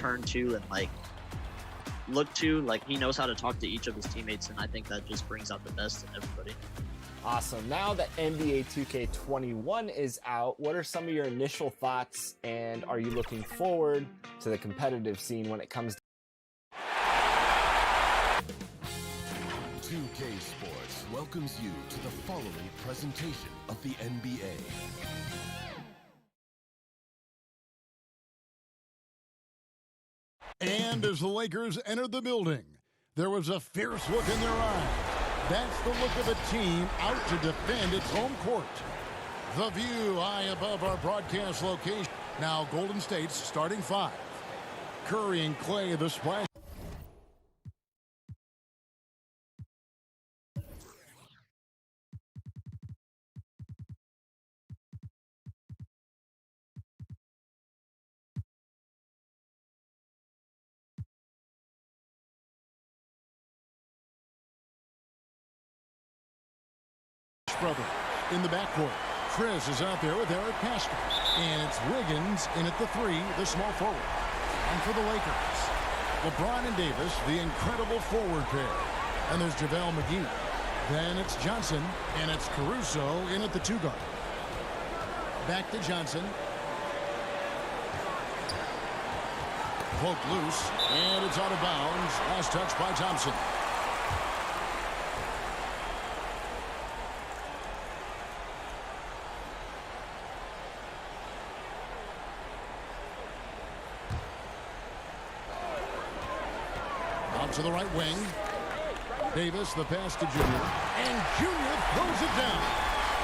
turn to and like look to. Like he knows how to talk to each of his teammates, and I think that just brings out the best in everybody. Awesome. Now that NBA 2K21 is out, what are some of your initial thoughts, and are you looking forward to the competitive scene when it comes to 2K Sports welcomes you to the following presentation of the NBA. And as the Lakers entered the building, there was a fierce look in their eyes. That's the look of a team out to defend its home court. The view high above our broadcast location. Now Golden State's starting five. Curry and Clay, the splash. Brother in the backcourt. Chris is out there with Eric Pascal. And it's Wiggins in at the three, the small forward. And for the Lakers, LeBron and Davis, the incredible forward pair. And there's JaVale McGee. Then it's Johnson, and it's Caruso in at the two guard. Back to Johnson. Poked loose, and it's out of bounds. Last touch by Thompson. To the right wing. Davis, the pass to Junior. And Junior throws it down.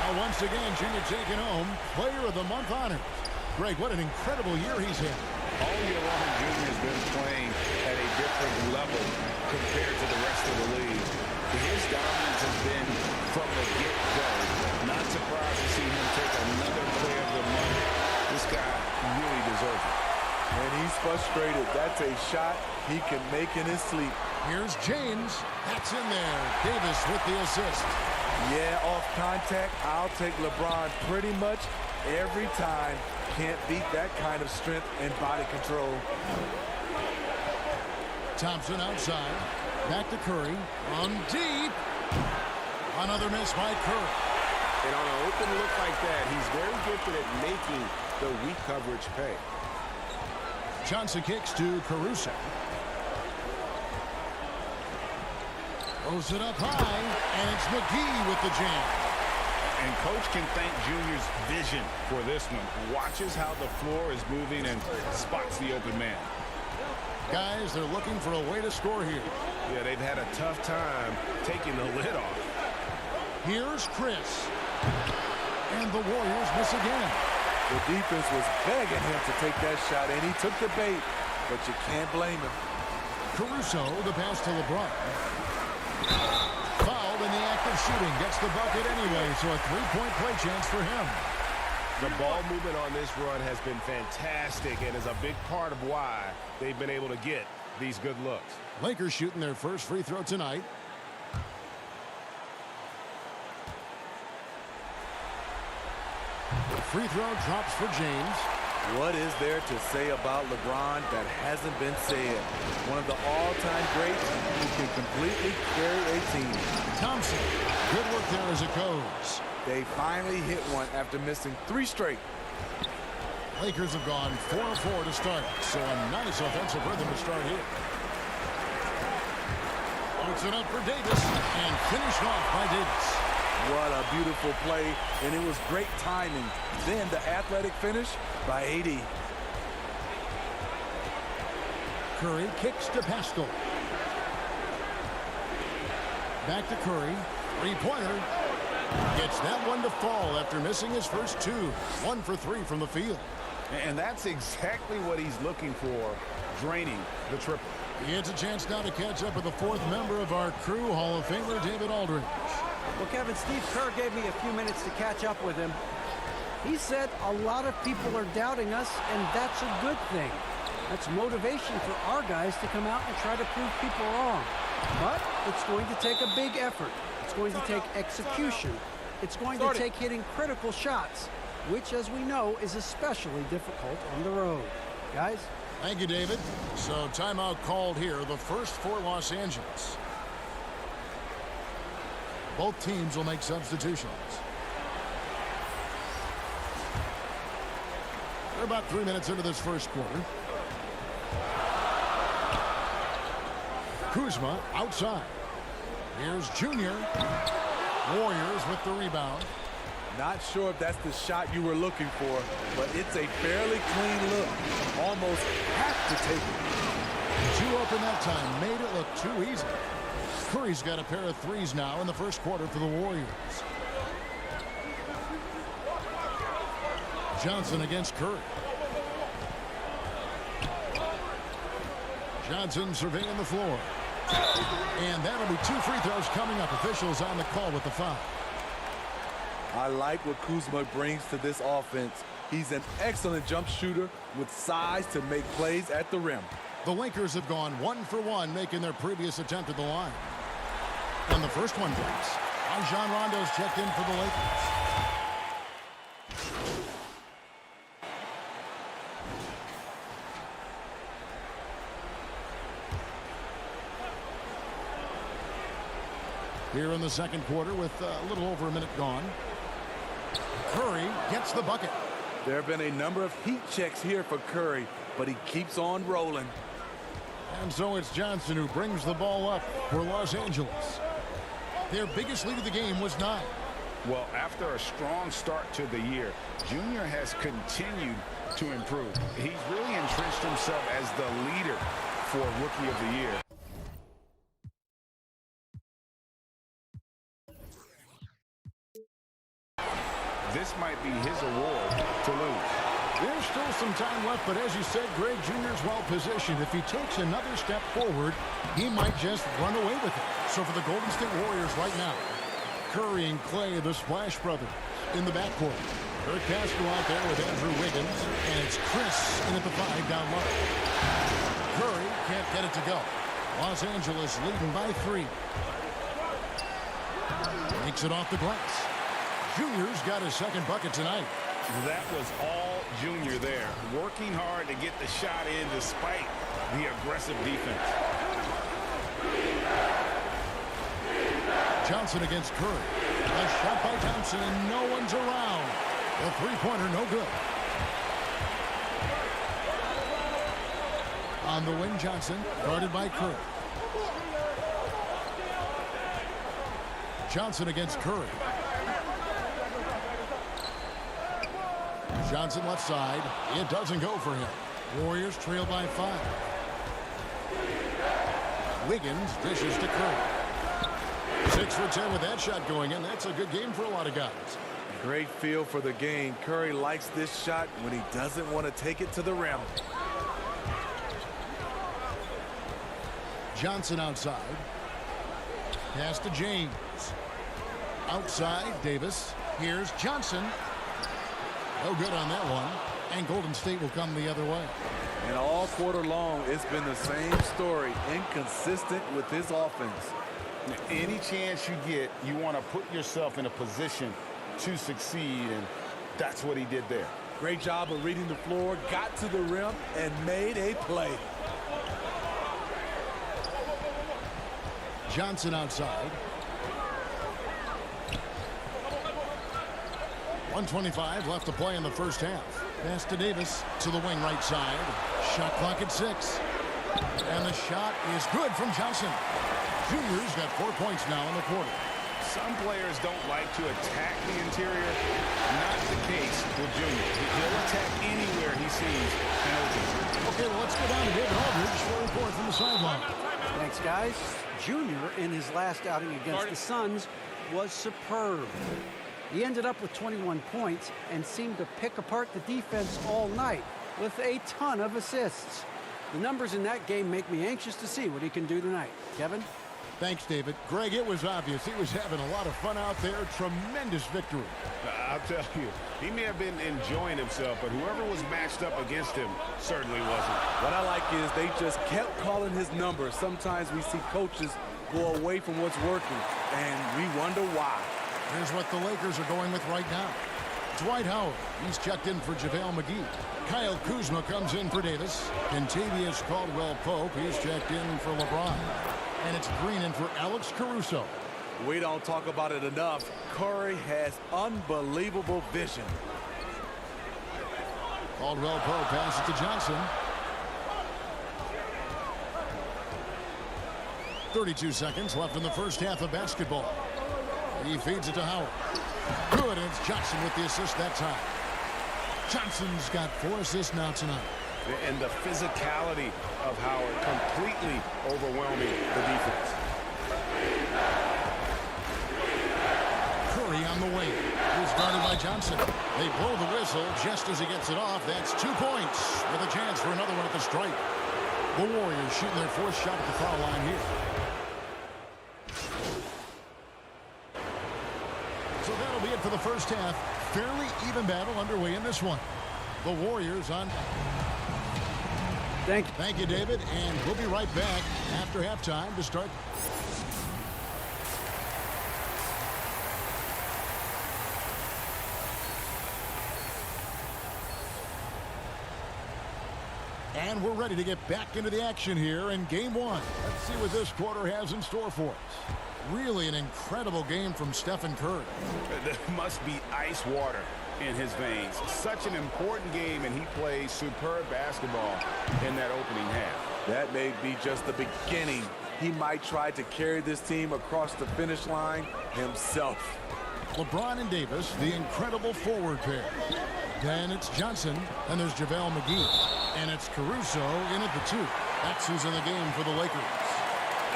Now once again, Junior taking home Player of the Month honors. Greg, what an incredible year he's had. All year long, Junior's been playing at a different level compared to the rest of the league. His dominance has been from the get-go. Not surprised to see him take another Player of the Month. This guy really deserves it. And he's frustrated. That's a shot he can make in his sleep. Here's James. That's in there. Davis with the assist. Yeah, off contact, I'll take LeBron pretty much every time. Can't beat that kind of strength and body control. Thompson outside. Back to Curry. On deep. Another miss by Curry. And on an open look like that, he's very gifted at making the weak coverage pay. Johnson kicks to Caruso. Throws it up high, and it's McGee with the jam. And Coach can thank Junior's vision for this one. Watches how the floor is moving and spots the open man. Guys, they're looking for a way to score here. Yeah, they've had a tough time taking the lid off. Here's Chris. And the Warriors miss again. The defense was begging him to take that shot, and he took the bait, but you can't blame him. Caruso, the pass to LeBron. Fouled in the act of shooting. Gets the bucket anyway, so a three-point play chance for him. The ball movement on this run has been fantastic and is a big part of why they've been able to get these good looks. Lakers shooting their first free throw tonight. The free throw drops for James. What is there to say about LeBron that hasn't been said? One of the all-time greats who can completely carry a team. Thompson, good work there as it goes. They finally hit one after missing 3 straight. Lakers have gone 4-4 to start, so a nice offensive rhythm to start here. Puts it up for Davis, and finished off by Davis. What a beautiful play, and it was great timing. Then the athletic finish by AD. Curry kicks to Pascal. Back to Curry. Three-pointer. Gets that one to fall after missing his first 2. 1 for 3 from the field. And that's exactly what he's looking for, draining the triple. He gets a chance now to catch up with the 4th member of our crew, Hall of Famer David Aldridge. Well, Kevin, Steve Kerr gave me a few minutes to catch up with him. He said a lot of people are doubting us, and that's a good thing. That's motivation for our guys to come out and try to prove people wrong. But it's going to take a big effort. It's going to take execution. It's going to take hitting critical shots, which, as we know, is especially difficult on the road. Guys? Thank you, David. So timeout called here, the first for Los Angeles. Both teams will make substitutions. We're about 3 minutes into this first quarter. Kuzma outside. Here's Junior. Warriors with the rebound. Not sure if that's the shot you were looking for, but it's a fairly clean look. Almost have to take it. Too open that time. Made it look too easy. Curry's got a pair of threes now in the first quarter for the Warriors. Johnson against Curry. Johnson surveying the floor. And that'll be 2 free throws coming up. Officials on the call with the foul. I like what Kuzma brings to this offense. He's an excellent jump shooter with size to make plays at the rim. The Lakers have gone 1 for 1, making their previous attempt at the line. And the first one breaks. Rajon Rondo's checked in for the Lakers. Here in the second quarter with a little over a minute gone. Curry gets the bucket. There have been a number of heat checks here for Curry, but he keeps on rolling. And so it's Johnson who brings the ball up for Los Angeles. Their biggest lead of the game was 9. Well, after a strong start to the year, Junior has continued to improve. He's really entrenched himself as the leader for Rookie of the Year. This might be his award to lose. There's still some time left, but as you said, Greg Jr.'s well positioned. If he takes another step forward, he might just run away with it. So for the Golden State Warriors right now, Curry and Clay, the Splash Brothers, in the backcourt. Kurt Castro out there with Andrew Wiggins, and it's Chris in at the 5 down low. Curry can't get it to go. Los Angeles leading by 3. Makes it off the glass. Junior's got his second bucket tonight. That was all Junior there, working hard to get the shot in despite the aggressive defense. Johnson against Curry. A shot by Johnson, and no one's around. The three-pointer no good. On the wing, Johnson, guarded by Curry. Johnson against Curry. Johnson left side. It doesn't go for him. Warriors trail by 5. Wiggins dishes to Curry. 6 for 10 with that shot going in. That's a good game for a lot of guys. Great feel for the game. Curry likes this shot when he doesn't want to take it to the rim. Johnson outside. Pass to James. Outside, Davis. Here's Johnson. No good on that one. And Golden State will come the other way. And all quarter long, it's been the same story. Inconsistent with his offense. Any chance you get, you want to put yourself in a position to succeed, and that's what he did there. Great job of reading the floor, got to the rim, and made a play. Johnson outside. 1:25 left to play in the first half. Pass to Davis to the wing right side. Shot clock at 6. And the shot is good from Johnson. Junior's got 4 points now in the quarter. Some players don't like to attack the interior. Not the case with Junior. He'll attack anywhere he sees an opening. Okay, well, let's go down to David Aldridge for a report from the sideline. Thanks, guys. Junior, in his last outing against the Suns, was superb. He ended up with 21 points and seemed to pick apart the defense all night with a ton of assists. The numbers in that game make me anxious to see what he can do tonight. Kevin? Thanks, David. Greg, it was obvious. He was having a lot of fun out there. Tremendous victory. I'll tell you, he may have been enjoying himself, but whoever was matched up against him certainly wasn't. What I like is they just kept calling his number. Sometimes we see coaches go away from what's working, and we wonder why. Here's what the Lakers are going with right now. Dwight Howard, he's checked in for JaVale McGee. Kyle Kuzma comes in for Davis. Kentavious Caldwell-Pope, he's checked in for LeBron. And it's Green in for Alex Caruso. We don't talk about it enough. Curry has unbelievable vision. Caldwell-Pope passes to Johnson. 32 seconds left in the first half of basketball. He feeds it to Howard. Good, and it's Johnson with the assist that time. Johnson's got 4 assists now tonight. And the physicality of Howard completely overwhelming the defense. Curry on the wing. He's guarded by Johnson. They blow the whistle just as he gets it off. That's 2 points with a chance for another one at the stripe. The Warriors shooting their 4th shot at the foul line here. So that'll be it for the first half. Fairly even battle underway in this one. The Warriors on. Thank you, David. And we'll be right back after halftime to start. And we're ready to get back into the action here in game 1. Let's see what this quarter has in store for us. Really an incredible game from Stephen Curry. There must be ice water in his veins. Such an important game, and he plays superb basketball in that opening half. That may be just the beginning. He might try to carry this team across the finish line himself. LeBron and Davis, the incredible forward pair. Then it's Johnson, and there's JaVale McGee. And it's Caruso in at the 2. That's who's in the game for the Lakers.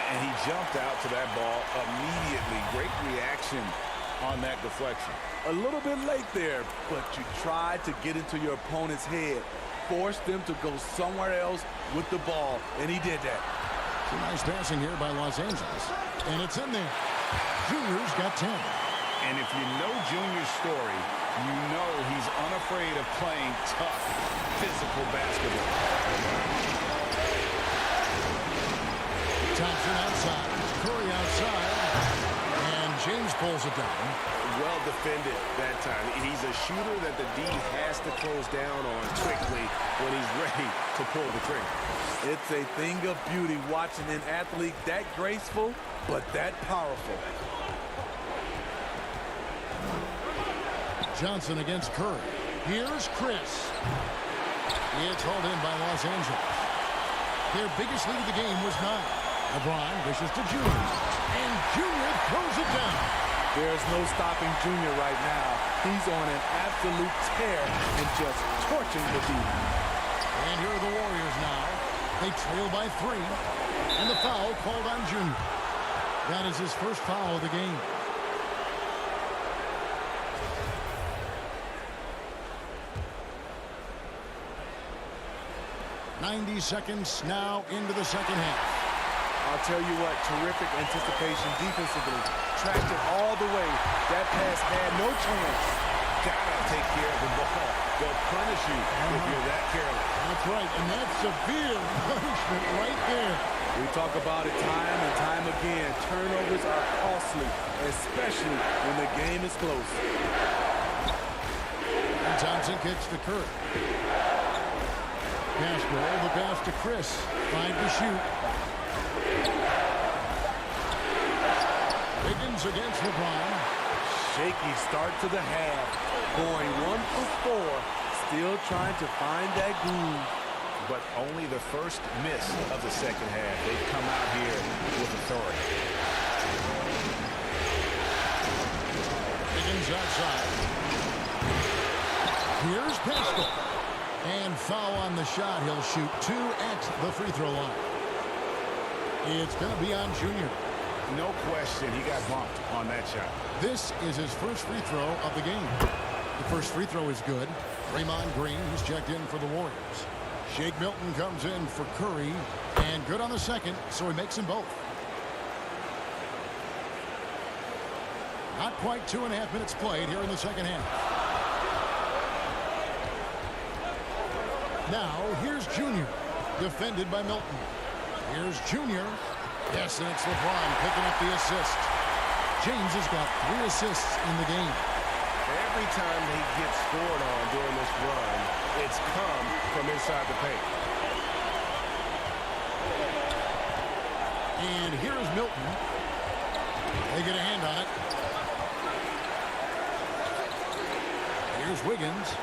And he jumped out to that ball immediately. Great reaction on that deflection. A little bit late there, but you tried to get into your opponent's head. Force them to go somewhere else with the ball, and he did that. Some nice passing here by Los Angeles. And it's in there. Junior's got 10. And if you know Junior's story, you know he's unafraid of playing tough, physical basketball. Thompson outside. Curry outside. And James pulls it down. Well defended that time. He's a shooter that the D has to close down on quickly when he's ready to pull the trigger. It's a thing of beauty watching an athlete that graceful, but that powerful. Johnson against Curry. Here's Chris. It's hauled in by Los Angeles. Their biggest lead of the game was 9. LeBron dishes to Junior. And Junior throws it down. There's no stopping Junior right now. He's on an absolute tear and just torching the D. And here are the Warriors now. They trail by 3. And the foul called on Junior. That is his first foul of the game. .90 seconds now into the second half. I'll tell you what, terrific anticipation defensively. Tracked it all the way. That pass had no chance. Gotta take care of the ball. They'll punish you if you're that careless. That's right, and that's severe punishment right there. We talk about it time and time again. Turnovers are costly, especially when the game is close. And Thompson kicks to Curry. Pass roll, the pass to Chris. 5 to shoot. Wiggins against LeBron. Shaky start to the half. Going 1 for 4. Still trying to find that groove. But only the first miss of the second half. They've come out here with authority. Wiggins outside. Here's Pascal. And foul on the shot. He'll shoot 2 at the free throw line. It's going to be on Junior. No question, he got bumped on that shot. This is his first free throw of the game. The first free throw is good. Draymond Green, who's checked in for the Warriors. Shake Milton comes in for Curry. And good on the second, so he makes them both. Not quite 2.5 minutes played here in the second half. Now, here's Junior, defended by Milton. Here's Junior. Yes, and it's LeBron picking up the assist. James has got 3 assists in the game. every time he gets scored on during this run, it's come from inside the paint. And here is Milton. They get a hand on it. Here's Wiggins.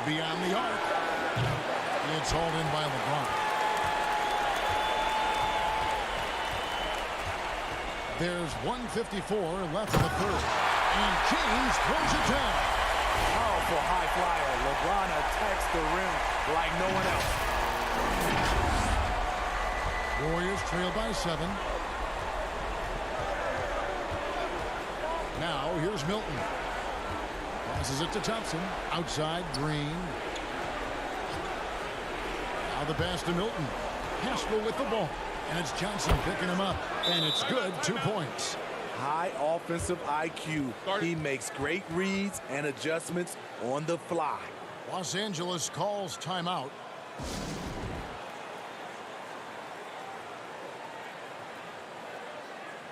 Beyond the arc. It's hauled in by LeBron. There's 1:54 left in the third. And James throws it down. Powerful high flyer. LeBron attacks the rim like no one else. Warriors trail by 7. Now here's Milton. Passes it to Thompson. Outside, Green. Now the pass to Milton. Haskell with the ball. And it's Johnson picking him up. And it's good. 2 points. High offensive IQ. He makes great reads and adjustments on the fly. Los Angeles calls timeout.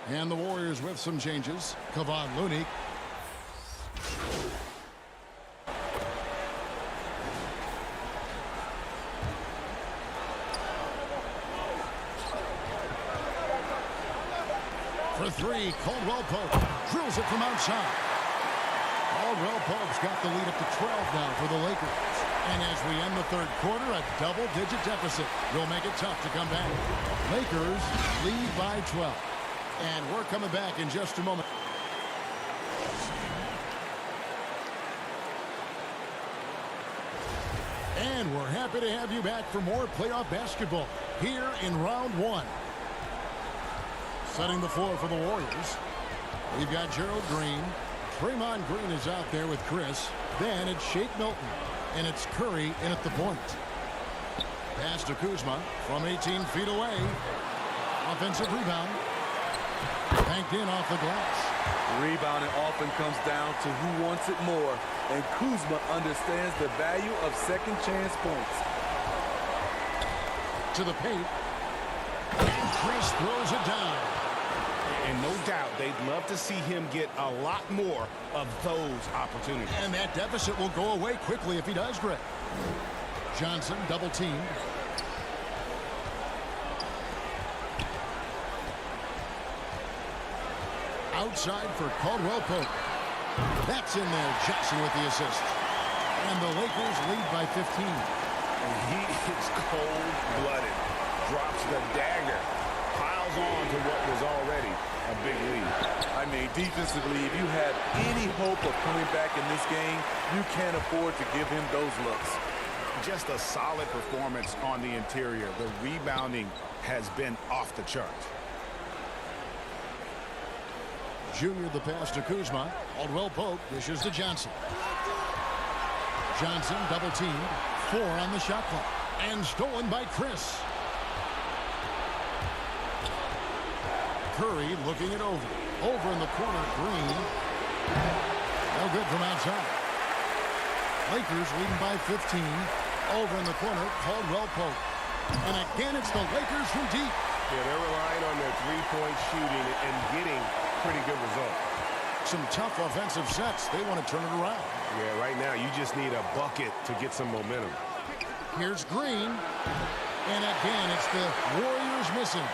And the Warriors with some changes. Kevon Looney. For 3, Caldwell Pope drills it from outside. Caldwell Pope's got the lead up to 12 now for the Lakers. And as we end the third quarter, a double-digit deficit will make it tough to come back. Lakers lead by 12. And we're coming back in just a moment. And we're happy to have you back for more playoff basketball here in round 1. Setting the floor for the Warriors. We've got Gerald Green. Draymond Green is out there with Chris. Then it's Shake Milton. And it's Curry in at the point. Pass to Kuzma from 18 feet away. Offensive rebound. Banked in off the glass. Rebounding often comes down to who wants it more. And Kuzma understands the value of second chance points. To the paint. And Chris throws it down. And no doubt they'd love to see him get a lot more of those opportunities. And that deficit will go away quickly if he does, Greg. Johnson double teamed. Outside for Caldwell Pope. That's in there. Johnson with the assist. And the Lakers lead by 15. And he is cold-blooded. Drops the dagger. Piles on to what was already a big lead. I mean, defensively, if you have any hope of coming back in this game, you can't afford to give him those looks. Just a solid performance on the interior. The rebounding has been off the charts. Junior the pass to Kuzma. Caldwell Pope dishes to Johnson. Johnson double teamed. 4 on the shot clock. And stolen by Chris. Curry looking it over. Over in the corner, Green. No good from outside. Lakers leading by 15. Over in the corner, Caldwell Pope. And again, it's the Lakers from deep. Yeah, they're relying on their three-point shooting and getting pretty good results. Some tough offensive sets. They want to turn it around. Yeah, right now you just need a bucket to get some momentum. Here's Green. And again, it's the Warriors missing.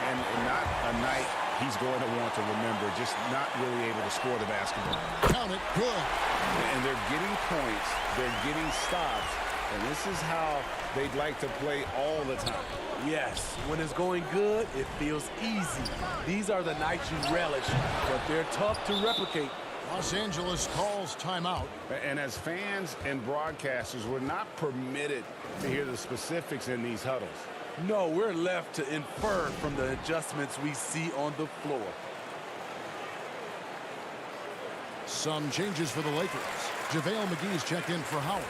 And not a night he's going to want to remember, just not really able to score the basketball. Count it, good. And they're getting points, they're getting stops, and this is how they'd like to play all the time. Yes, when it's going good, it feels easy. These are the nights you relish, but they're tough to replicate. Los Angeles calls timeout. And as fans and broadcasters, we're not permitted to hear the specifics in these huddles. No, we're left to infer from the adjustments we see on the floor. Some changes for the Lakers. JaVale McGee's checked in for Howard.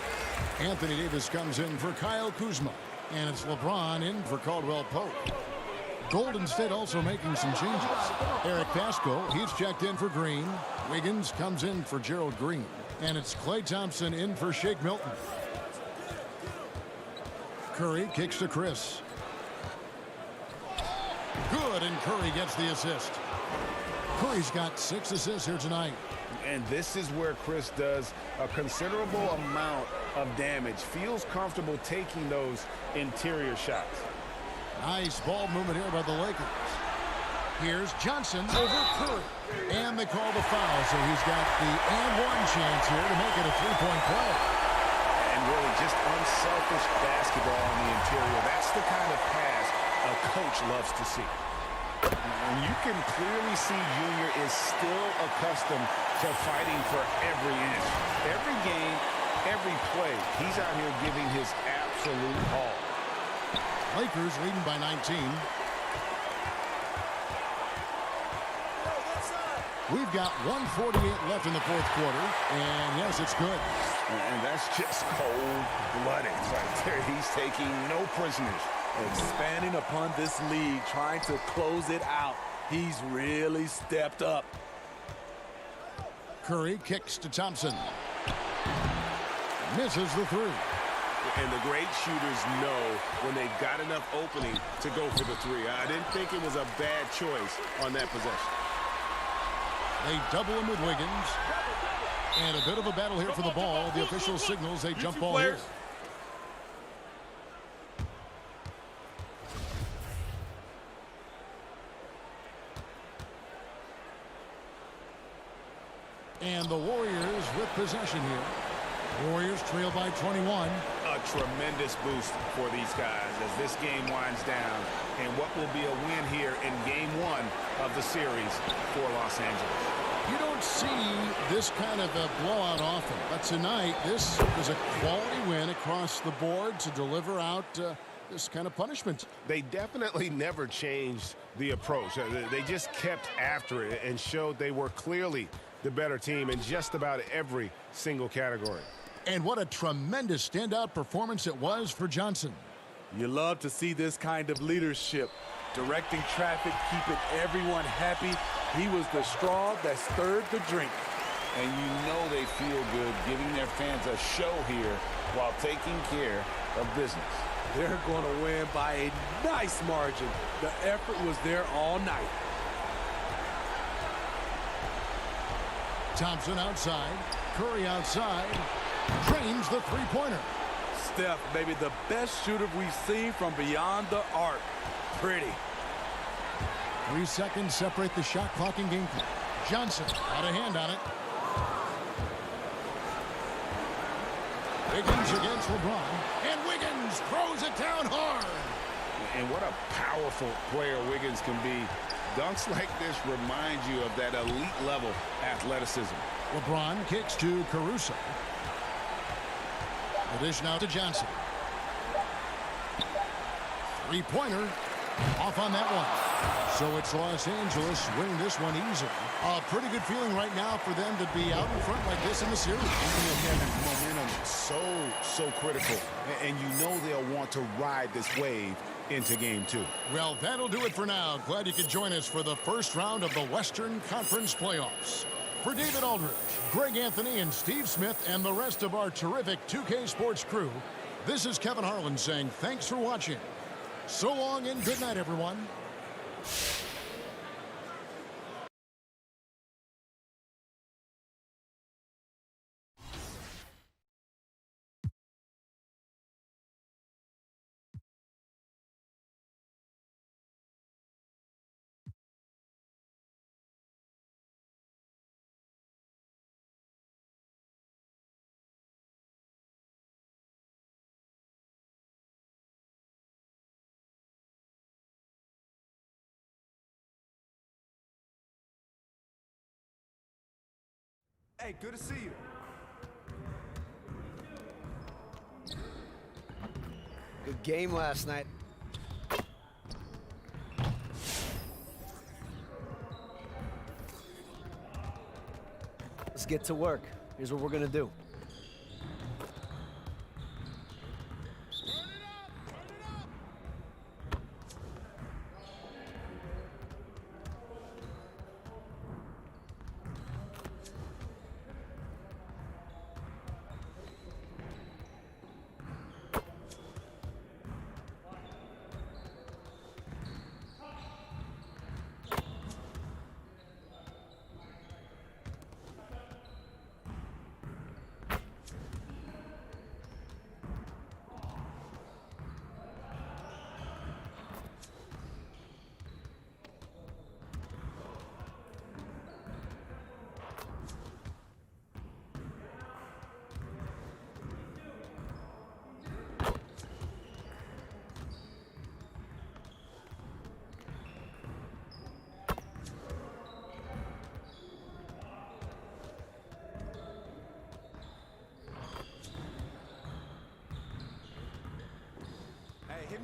Anthony Davis comes in for Kyle Kuzma. And it's LeBron in for Caldwell Pope. Golden State also making some changes. Eric Pascal, he's checked in for Green. Wiggins comes in for Gerald Green. And it's Klay Thompson in for Shake Milton. Curry kicks to Chris. Good, and Curry gets the assist. Curry's got 6 assists here tonight. And this is where Chris does a considerable amount of damage. Feels comfortable taking those interior shots. Nice ball movement here by the Lakers. Here's Johnson over Curry. And they call the foul, so he's got the and-one chance here to make it a three-point play. And really just unselfish basketball on the interior. That's the kind of pass a coach loves to see. And you can clearly see Junior is still accustomed to fighting for every inch. Every game, every play, he's out here giving his absolute all. Lakers leading by 19. We've got 1:48 left in the fourth quarter, and yes, it's good. And that's just cold-blooded right there. He's taking no prisoners. Expanding upon this lead, trying to close it out. He's really stepped up. Curry kicks to Thompson. Misses the three. And the great shooters know when they've got enough opening to go for the three. I didn't think it was a bad choice on that possession. They double him with Wiggins. And a bit of a battle here for the ball. The official signals a jump ball here. And the Warriors with possession here. Warriors trail by 21. A tremendous boost for these guys as this game winds down. And what will be a win here in game one of the series for Los Angeles. You don't see this kind of a blowout often, but tonight this was a quality win across the board to deliver out this kind of punishment. They definitely never changed the approach. They just kept after it and showed they were clearly the better team in just about every single category. And what a tremendous standout performance it was for Johnson. You love to see this kind of leadership, directing traffic, keeping everyone happy. He was the straw that stirred the drink. And you know they feel good giving their fans a show here while taking care of business. They're going to win by a nice margin. The effort was there all night. Thompson outside. Curry outside. Drains the three-pointer. Steph, maybe the best shooter we've seen from beyond the arc. Pretty. 3 seconds separate the shot clock and game clock. Johnson had a hand on it. Wiggins against LeBron. And Wiggins throws it down hard. And what a powerful player Wiggins can be. Dunks like this remind you of that elite level athleticism. LeBron kicks to Caruso. The dish now to Johnson. Three-pointer off on that one. So it's Los Angeles winning this one easily. A pretty good feeling right now for them to be out in front like this in the series. Momentum so critical. And you know they'll want to ride this wave into game two. Well, that'll do it for now. Glad you could join us for the first round of the Western Conference Playoffs. For David Aldridge, Greg Anthony, and Steve Smith, and the rest of our terrific 2K Sports crew, this is Kevin Harlan saying thanks for watching. So long and good night, everyone. Hey, good to see you. Good game last night. Let's get to work. Here's what we're gonna do.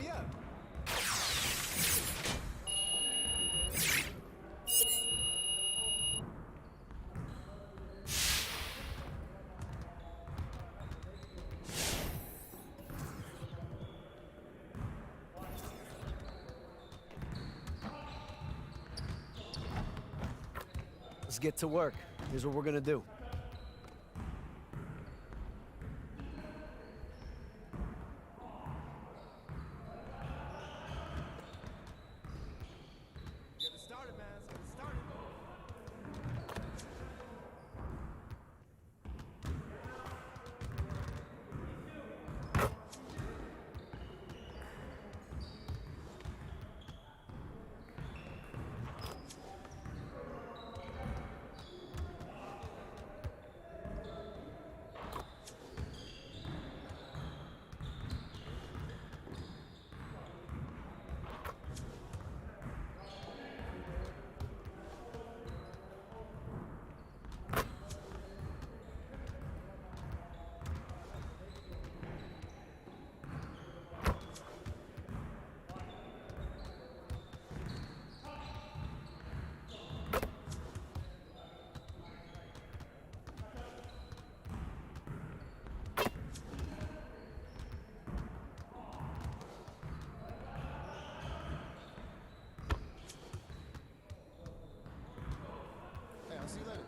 me up. Let's get to work. Here's what we're gonna do. Get it started, man. Let's get it started. Hey, I'll see you later.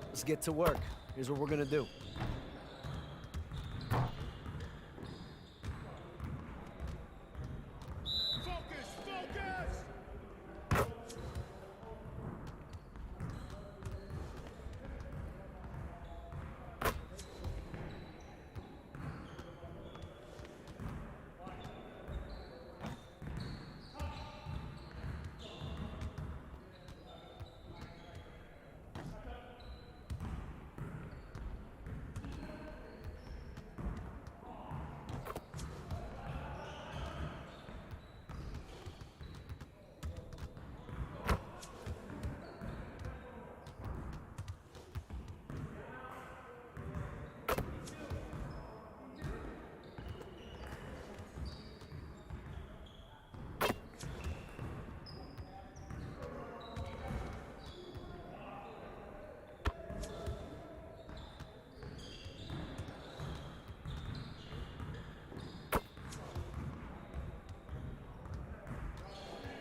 Let's get to work. Here's what we're gonna do. Focus, focus!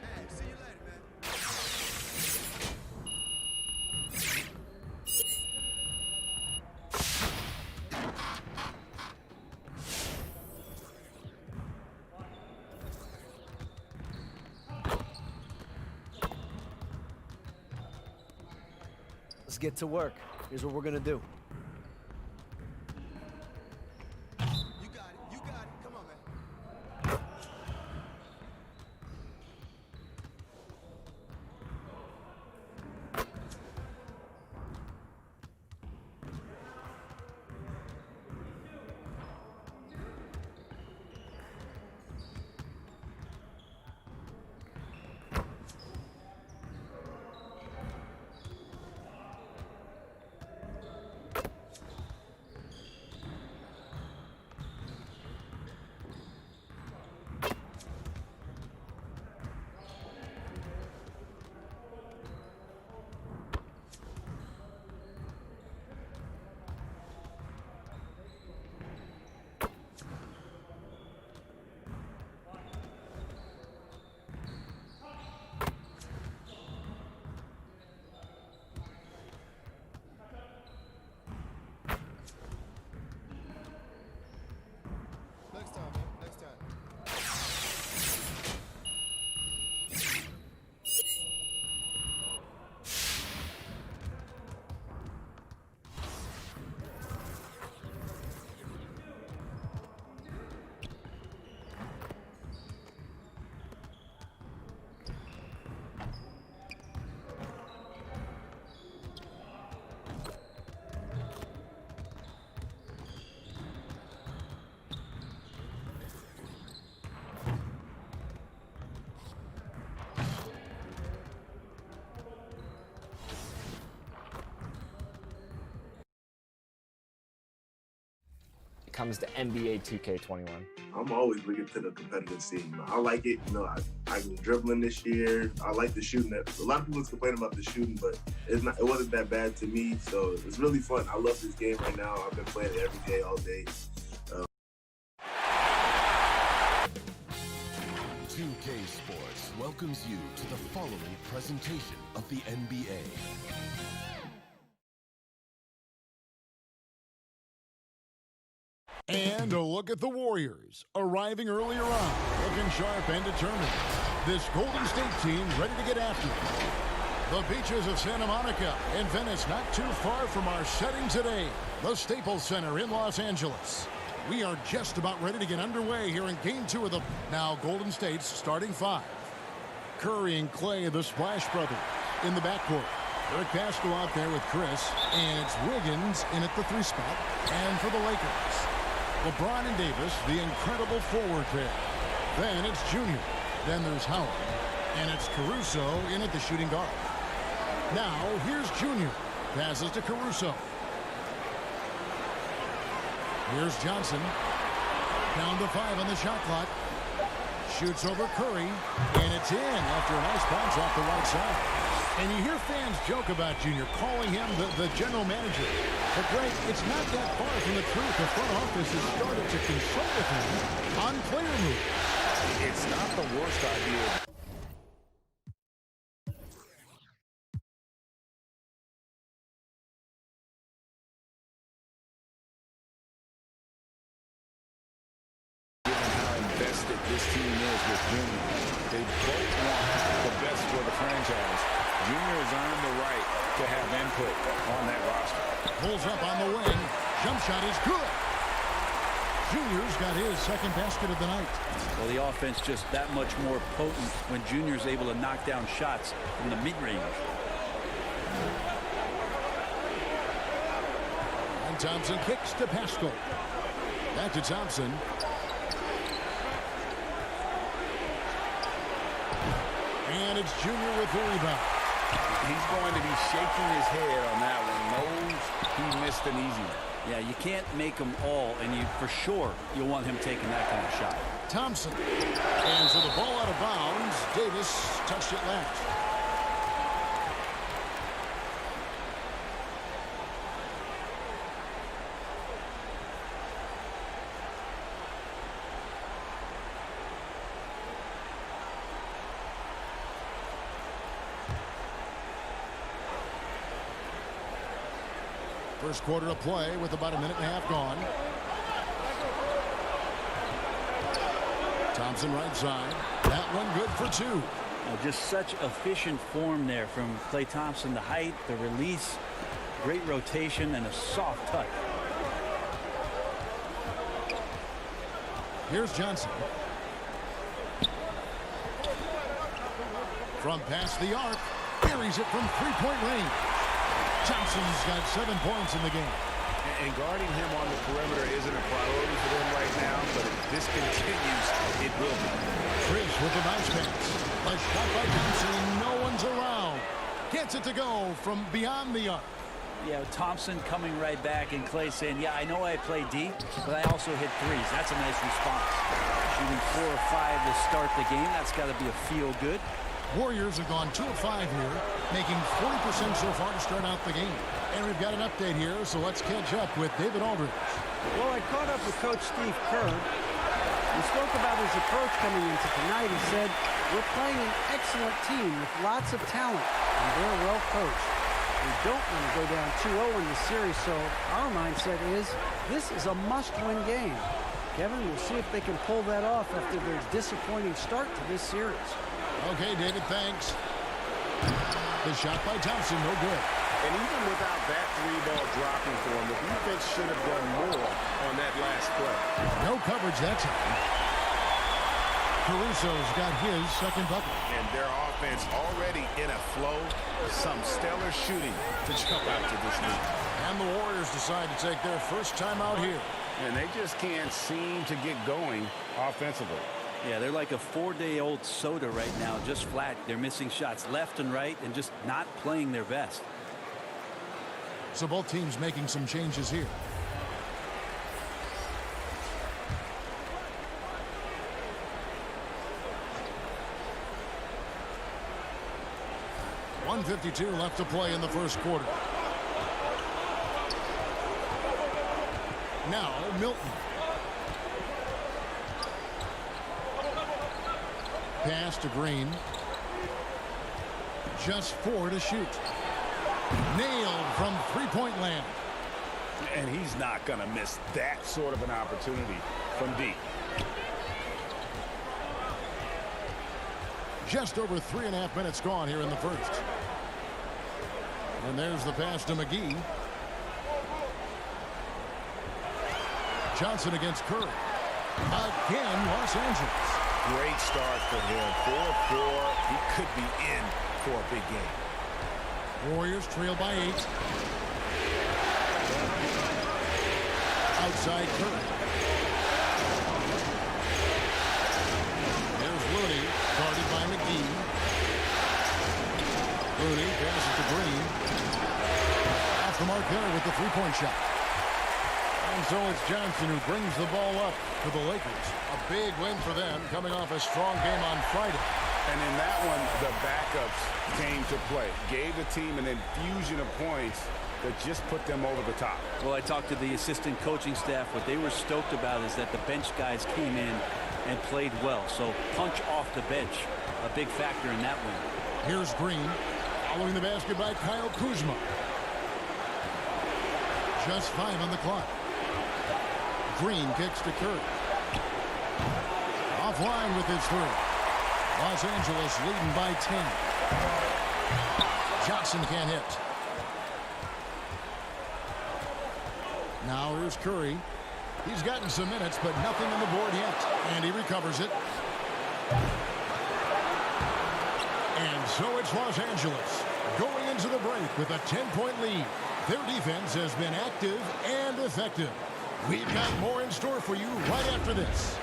Hey, see you later, man. Let's get to work. Here's what we're gonna do. You got it, you got it. Come on, man. comes to NBA 2K21? I'm always looking to the competitive scene. I like it. I've been dribbling this year. I like the shooting. A lot of people complain about the shooting, but it wasn't that bad to me. So it's really fun. I love this game right now. I've been playing it every day, all day. 2K Sports welcomes you to the following presentation of the NBA. And a look at the Warriors, arriving earlier on, looking sharp and determined. This Golden State team ready to get after it. The beaches of Santa Monica and Venice, not too far from our setting today, the Staples Center in Los Angeles. We are just about ready to get underway here in Game 2 of the now Golden State's starting five. Curry and Clay, the Splash Brothers, in the backcourt. Eric Pascal out there with Chris, and it's Wiggins in at the 3 spot. And for the Lakers, LeBron and Davis, the incredible forward pair. Then it's Junior. Then there's Howard. And it's Caruso in at the shooting guard. Now, here's Junior. Passes to Caruso. Here's Johnson. Down to 5 on the shot clock. Shoots over Curry. And it's in after a nice bounce off the right side. And you hear fans joke about Junior, calling him the general manager. But, Greg, it's not that far from the truth. The front office has started to consult with him on player moves. It's not the worst idea. Given how invested this team is with Junior, they both want the best for the franchise. Junior has earned the right to have input on that roster. Pulls up on the wing. Jump shot is good. Junior's got his second basket of the night. Well, the offense just that much more potent when Junior's able to knock down shots from the mid-range. And Thompson kicks to Pascal. Back to Thompson. And it's Junior with the rebound. He's going to be shaking his head on that one. Knows he missed an easy one. Yeah, you can't make them all, and you for sure you'll want him taking that kind of shot. Thompson. And so the ball out of bounds. Davis touched it last. First quarter of play with about a minute and a half gone. Thompson right side. That one good for 2. Just such efficient form there from Klay Thompson. The height, the release, great rotation, and a soft touch. Here's Johnson. From past the arc. Buries it from 3-point range. Thompson's got 7 points in the game. And guarding him on the perimeter isn't a priority for them right now, but if this continues, it will be. Chris with the bounce pass. A shot by Thompson. No one's around. Gets it to go from beyond the arc. Yeah, Thompson coming right back, and Klay saying, yeah, I know I play deep, but I also hit threes. That's a nice response. Shooting 4 or 5 to start the game. That's got to be a feel-good. Warriors have gone 2 of 5 here, making 40% so far to start out the game. And we've got an update here, so let's catch up with David Aldridge. Well, I caught up with Coach Steve Kerr. He spoke about his approach coming into tonight. He said, we're playing an excellent team with lots of talent, and they're well coached. We don't want to go down 2-0 in the series, so our mindset is this is a must-win game. Kevin, we'll see if they can pull that off after their disappointing start to this series. Okay, David, thanks. The shot by Thompson, no good. And even without that 3-ball dropping for him, the defense should have done more on that last play. No coverage that time. Caruso's got his second bucket. And their offense already in a flow. Some stellar shooting to jump out to this lead. And the Warriors decide to take their first time out here. And they just can't seem to get going offensively. Yeah, they're like a 4-day-old soda right now, just flat. They're missing shots left and right and just not playing their best. So both teams making some changes here. 1:52 left to play in the first quarter. Now Milton. Pass to Green. Just 4 to shoot. Nailed from three-point land. And he's not going to miss that sort of an opportunity from deep. Just over 3.5 minutes gone here in the first. And there's the pass to McGee. Johnson against Curry. Again, Los Angeles. Great start for him. 4-4. He could be in for a big game. Warriors trail by 8. Outside Curry. There's Looney, guarded by McGee. Looney passes to Green. Off the mark there with the three-point shot. And so it's Johnson who brings the ball up for the Lakers. A big win for them, coming off a strong game on Friday. And in that one, the backups came to play. Gave the team an infusion of points that just put them over the top. Well, I talked to the assistant coaching staff. What they were stoked about is that the bench guys came in and played well. So punch off the bench, a big factor in that win. Here's Green, following the basket by Kyle Kuzma. Just 5 on the clock. Green kicks to Curry. Offline with his three. Los Angeles leading by 10. Johnson can't hit. Now here's Curry. He's gotten some minutes, but nothing on the board yet. And he recovers it. And so it's Los Angeles going into the break with a 10-point lead. Their defense has been active and effective. We've got more in store for you right after this.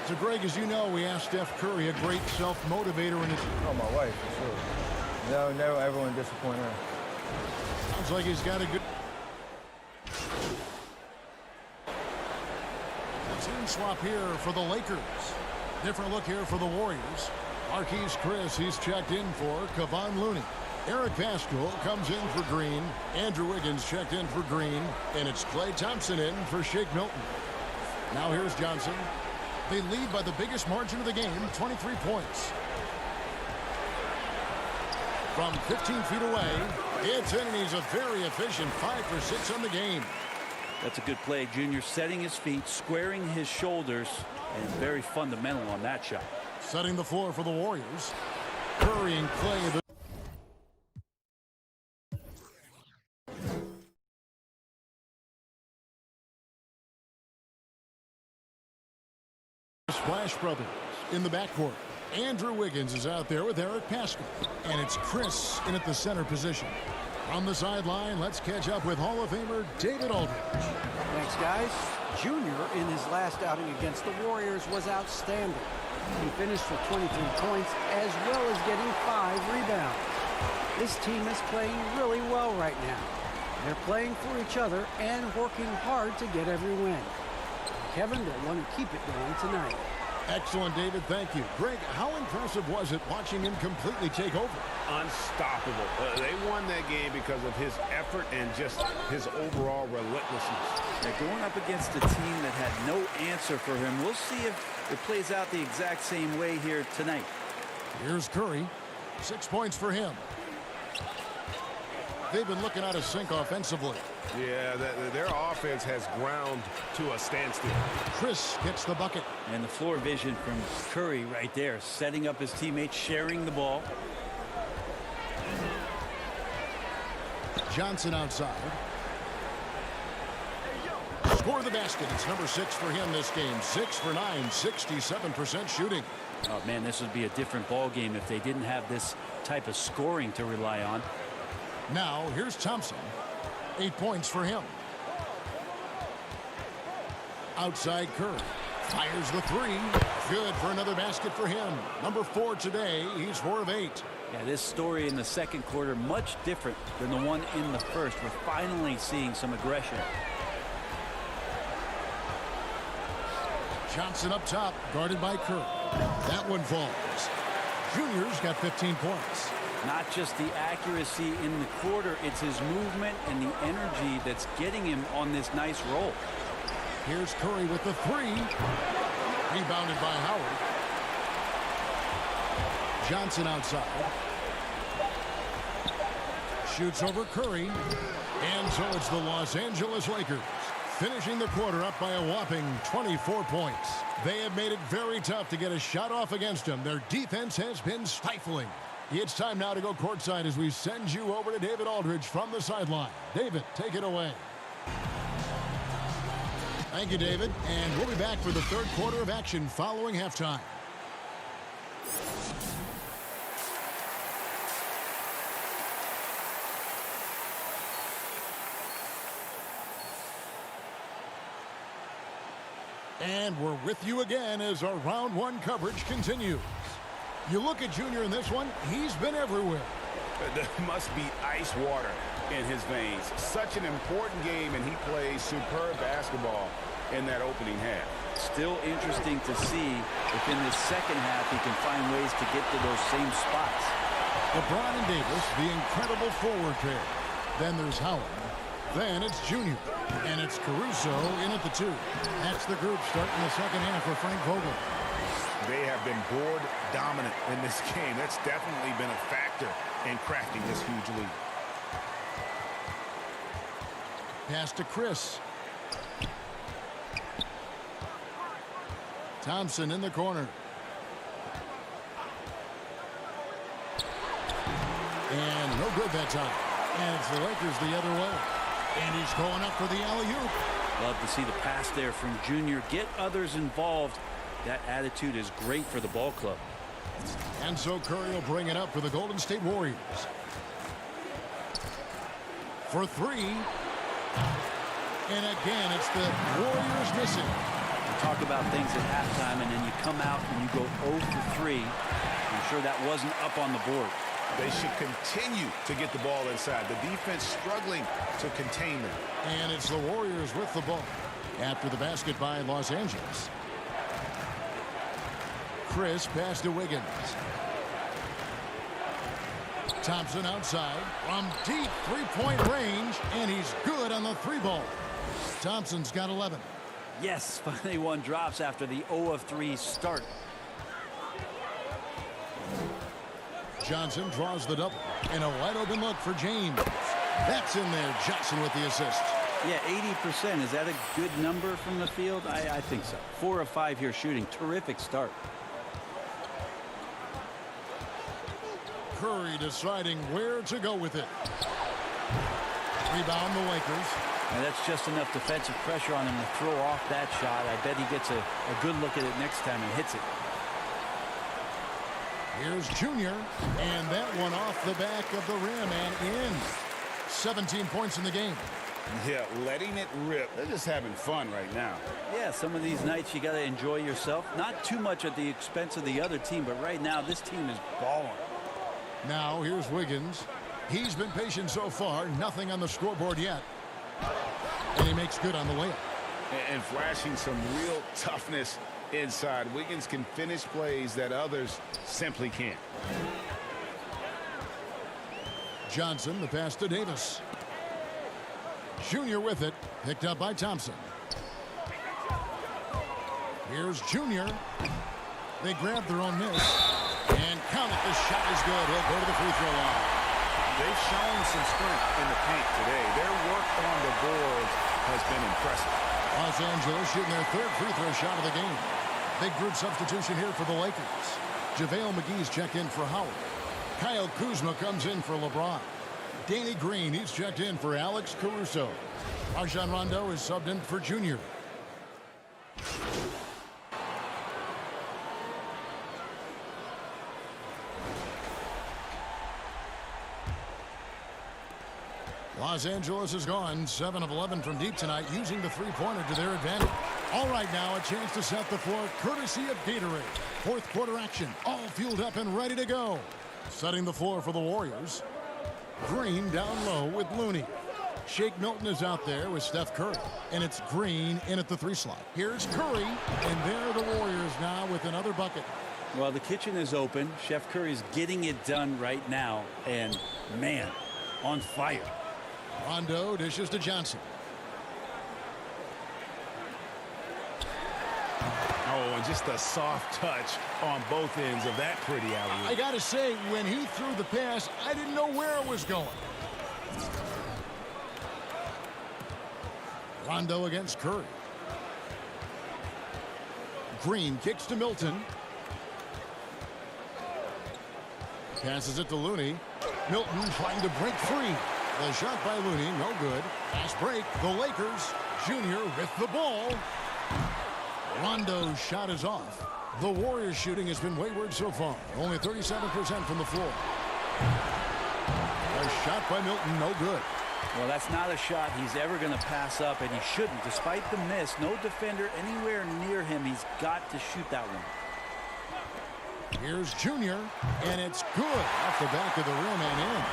So, Greg, as you know, we asked Steph Curry, a great self-motivator in his... Oh, my wife, for sure. Never everyone disappoint her. Sounds like he's got a good... Team swap here for the Lakers. Different look here for the Warriors. Marquise Chris, he's checked in for Kevon Looney. Eric Pascal comes in for Green. Andrew Wiggins checked in for Green. And it's Klay Thompson in for Shake Milton. Now here's Johnson. They lead by the biggest margin of the game, 23 points. From 15 feet away, it's in, and he's a very efficient 5 for 6 on the game. That's a good play. Junior setting his feet, squaring his shoulders, and very fundamental on that shot. Setting the floor for the Warriors. Curry and Klay. Splash Brothers in the backcourt. Andrew Wiggins is out there with Eric Pascal. And it's Chris in at the center position. On the sideline, let's catch up with Hall of Famer David Aldridge. Thanks, guys. Junior, in his last outing against the Warriors, was outstanding. He finished with 23 points as well as getting 5 rebounds. This team is playing really well right now. They're playing for each other and working hard to get every win. Kevin will want to keep it going tonight. Excellent, David. Thank you. Greg, how impressive was it watching him completely take over? Unstoppable. They won that game because of his effort and just his overall relentlessness. They're going up against a team that had no answer for him. We'll see if it plays out the exact same way here tonight. Here's Curry. 6 points for him. They've been looking out of sync offensively. Yeah, their offense has ground to a standstill. Chris gets the bucket. And the floor vision from Curry right there, setting up his teammates, sharing the ball. Johnson outside. Score the basket. It's number 6 for him this game. 6 for 9, 67% shooting. Oh, man, this would be a different ball game if they didn't have this type of scoring to rely on. Now, here's Thompson. 8 points for him. Outside Curry. Fires the 3. Good for another basket for him. Number 4 today. He's 4 of 8. Yeah, this story in the second quarter, much different than the one in the first. We're finally seeing some aggression. Johnson up top, guarded by Curry. That one falls. Junior's got 15 points. Not just the accuracy in the quarter, it's his movement and the energy that's getting him on this nice roll. Here's Curry with the three. Rebounded by Howard. Johnson outside. Shoots over Curry. And so it's the Los Angeles Lakers finishing the quarter up by a whopping 24 points. They have made it very tough to get a shot off against them. Their defense has been stifling. It's time now to go courtside as we send you over to David Aldridge from the sideline. David, take it away. Thank you, David. And we'll be back for the third quarter of action following halftime. And we're with you again as our round one coverage continues. You look at Junior in this one, he's been everywhere. There must be ice water in his veins. Such an important game, and he plays superb basketball in that opening half. Still interesting to see if in the second half he can find ways to get to those same spots. LeBron and Davis, the incredible forward pair. Then there's Howard. Then it's Junior. And it's Caruso in at the 2. That's the group starting the second half for Frank Vogel. They have been board dominant in this game. That's definitely been a factor in crafting this huge lead. Pass to Chris. Thompson in the corner. And no good that time. And it's the Lakers the other way. And he's going up for the alley-oop. Love to see the pass there from Junior. Get others involved. That attitude is great for the ball club. And so Curry will bring it up for the Golden State Warriors. For 3. And again, it's the Warriors missing. You talk about things at halftime, and then you come out and you go 0 for 3. I'm sure that wasn't up on the board. They should continue to get the ball inside. The defense struggling to contain them. And it's the Warriors with the ball after the basket by Los Angeles. Chris pass to Wiggins. Thompson outside from deep three-point range, and he's good on the 3-ball. Thompson's got 11. Yes, finally one drops after the 0 of 3 start. Johnson draws the double, and a wide-open look for James. That's in there. Johnson with the assist. Yeah, 80%. Is that a good number from the field? I think so. 4 of 5 here shooting. Terrific start. Curry deciding where to go with it. Rebound the Lakers. And that's just enough defensive pressure on him to throw off that shot. I bet he gets a good look at it next time and hits it. Here's Junior, and that one off the back of the rim and in. 17 points in the game. Yeah, letting it rip. They're just having fun right now. Yeah, some of these nights you got to enjoy yourself. Not too much at the expense of the other team, but right now this team is balling. Now here's Wiggins. He's been patient so far. Nothing on the scoreboard yet. And he makes good on the layup. And flashing some real toughness inside. Wiggins can finish plays that others simply can't. Johnson, the pass to Davis. Junior with it, picked up by Thompson. Here's Junior. They grab their own miss. And count it, the shot is good. He'll go to the free throw line. They've shown some strength in the paint today. Their work on the boards has been impressive. Los Angeles shooting their third free throw shot of the game. Big group substitution here for the Lakers. JaVale McGee's checked in for Howard. Kyle Kuzma comes in for LeBron. Danny Green, he's checked in for Alex Caruso. Rajon Rondo is subbed in for Junior. Los Angeles is gone 7 of 11 from deep tonight, using the three-pointer to their advantage. All right, now a chance to set the floor courtesy of Gatorade. Fourth quarter action, all fueled up and ready to go. Setting the floor for the Warriors. Green down low with Looney. Shake Milton is out there with Steph Curry. And it's Green in at the 3 slot. Here's Curry. And there are the Warriors now with another bucket. Well, the kitchen is open. Chef Curry's getting it done right now. And, man, on fire. Rondo dishes to Johnson. Oh, and just a soft touch on both ends of that pretty alley-oop. I got to say, when he threw the pass, I didn't know where it was going. Rondo against Curry. Green kicks to Milton. Passes it to Looney. Milton trying to break free. The shot by Looney, no good. Fast break, the Lakers. Junior with the ball. Rondo's shot is off. The Warriors shooting has been wayward so far. Only 37% from the floor. A shot by Milton, no good. Well, that's not a shot he's ever going to pass up, and he shouldn't. Despite the miss, no defender anywhere near him. He's got to shoot that one. Here's Junior, and it's good off the back of the rim and in.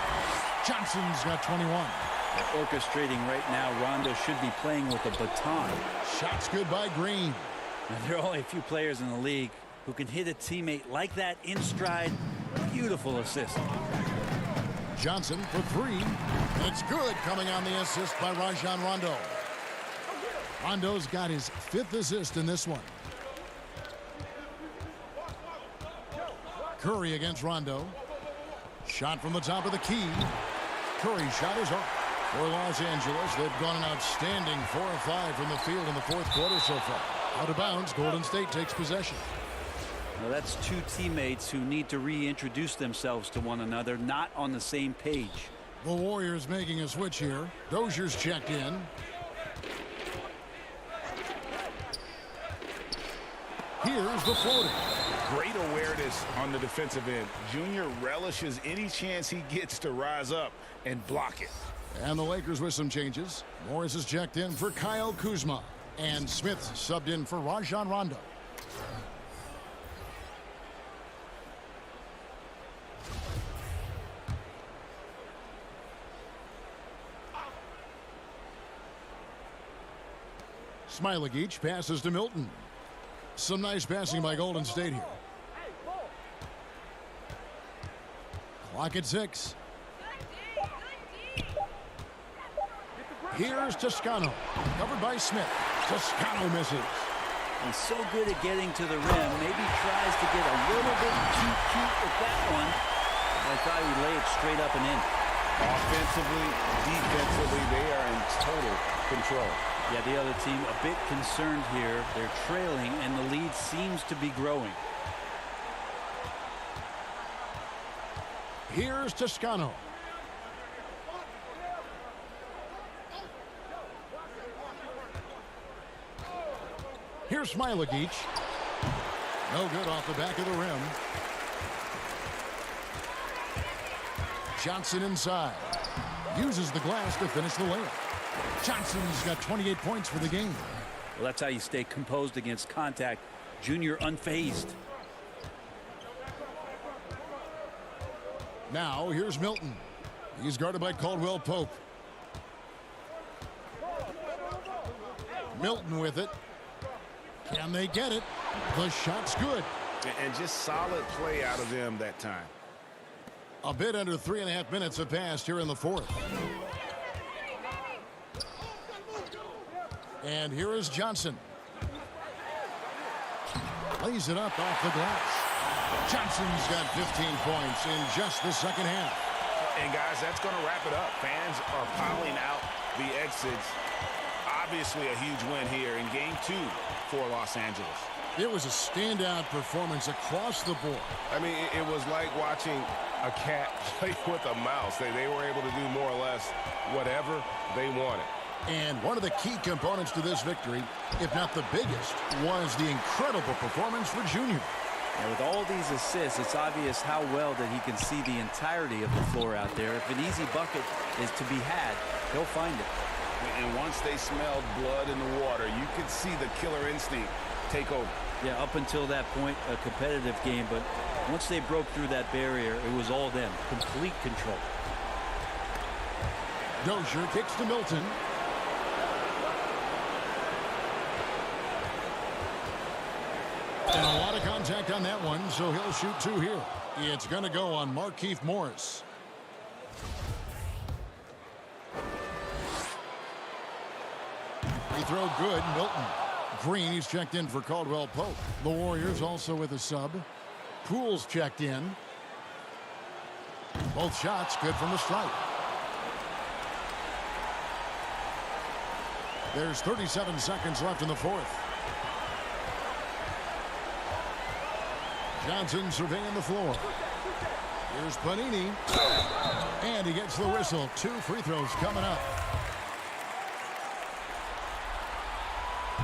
Johnson's got 21. They're orchestrating right now. Rondo should be playing with a baton. Shots good by Green. Now, there are only a few players in the league who can hit a teammate like that in stride. Beautiful assist. Johnson for 3. And it's good coming on the assist by Rajon Rondo. Rondo's got his 5th assist in this one. Curry against Rondo. Shot from the top of the key. Curry's shot is up. For Los Angeles, they've gone an outstanding 4 of 5 from the field in the 4th quarter so far. Out of bounds, Golden State takes possession. Well, that's two teammates who need to reintroduce themselves to one another, not on the same page. The Warriors making a switch here. Dozier's checked in. Here's the floater. Great awareness on the defensive end. Junior relishes any chance he gets to rise up and block it. And the Lakers with some changes. Morris is checked in for Kyle Kuzma. And Smith subbed in for Rajon Rondo. Smailagic passes to Milton. Some nice passing by Golden State here. Clock at 6. Here's Toscano. Covered by Smith. Toscano misses. He's so good at getting to the rim. Maybe tries to get a little bit too cute with that one. I thought he'd lay it straight up and in. Offensively, defensively, they are in total control. Yeah, the other team a bit concerned here. They're trailing, and the lead seems to be growing. Here's Toscano. Here's Smailagic. No good off the back of the rim. Johnson inside. Uses the glass to finish the layup. Johnson's got 28 points for the game. Well, that's how you stay composed against contact. Junior unfazed. Now here's Milton. He's guarded by Caldwell Pope. Milton with it. Can they get it? The shot's good. And just solid play out of them that time. A bit under 3.5 minutes have passed here in the 4th. And here is Johnson. Lays it up off the glass. Johnson's got 15 points in just the second half. And guys, that's going to wrap it up. Fans are piling out the exits. Obviously a huge win here in Game 2 for Los Angeles. It was a standout performance across the board. I mean, it was like watching a cat play with a mouse. They were able to do more or less whatever they wanted. And one of the key components to this victory, if not the biggest, was the incredible performance for Junior. And with all these assists, it's obvious how well that he can see the entirety of the floor out there. If an easy bucket is to be had, he'll find it. And once they smelled blood in the water, you could see the killer instinct take over. Yeah, up until that point, a competitive game, but once they broke through that barrier, it was all them. Complete control. Dozier kicks to Milton. And a lot of contact on that one, so he'll shoot 2 here. It's going to go on Markieff Morris. Free throw good, Milton. Green, he's checked in for Caldwell Pope. The Warriors also with a sub. Poole's checked in. Both shots good from the stripe. There's 37 seconds left in the fourth. Johnson surveying the floor. Here's Panini. And he gets the whistle. 2 free throws coming up.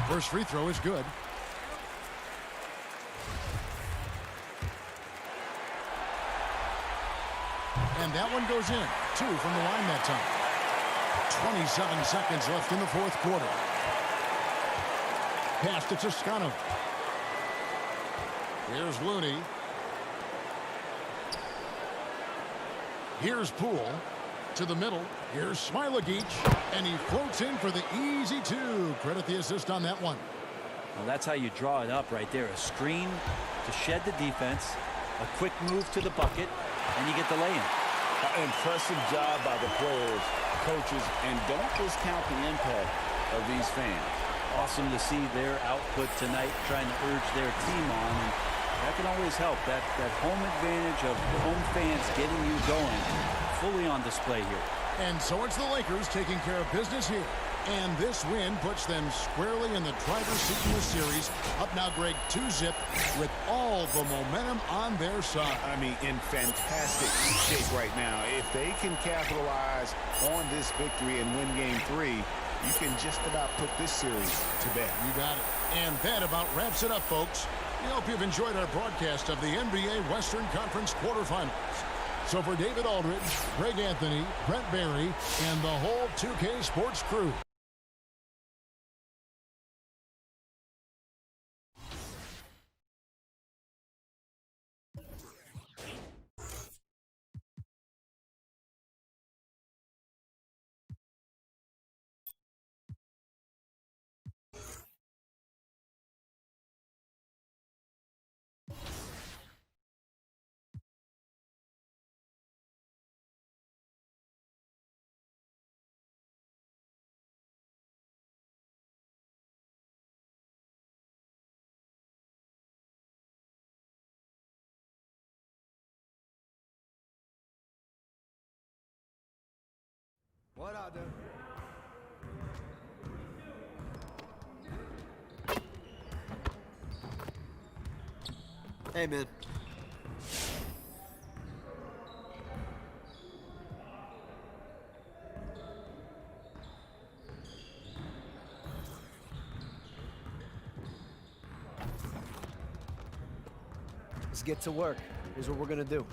First free throw is good. And that one goes in. 2 from the line that time. 27 seconds left in the fourth quarter. Pass to Toscano. Here's Looney. Here's Poole. To the middle. Here's Smilagic. And he floats in for the easy 2. Credit the assist on that one. Well, that's how you draw it up right there. A screen to shed the defense. A quick move to the bucket. And you get the lay-in. Impressive job by the players, coaches, and don't discount the impact of these fans. Awesome to see their output tonight, trying to urge their team on, and that can always help. That home advantage of home fans getting you going, fully on display here. And so it's the Lakers taking care of business here. And this win puts them squarely in the driver's seat in the series. Up now, Greg, 2-zip with all the momentum on their side. I mean, in fantastic shape right now. If they can capitalize on this victory and win Game 3, you can just about put this series to bed. You got it. And that about wraps it up, folks. We hope you've enjoyed our broadcast of the NBA Western Conference quarterfinals. So for David Aldridge, Greg Anthony, Brent Barry, and the whole 2K Sports crew, What out there? Hey, man. Let's get to work. Here's what we're going to do.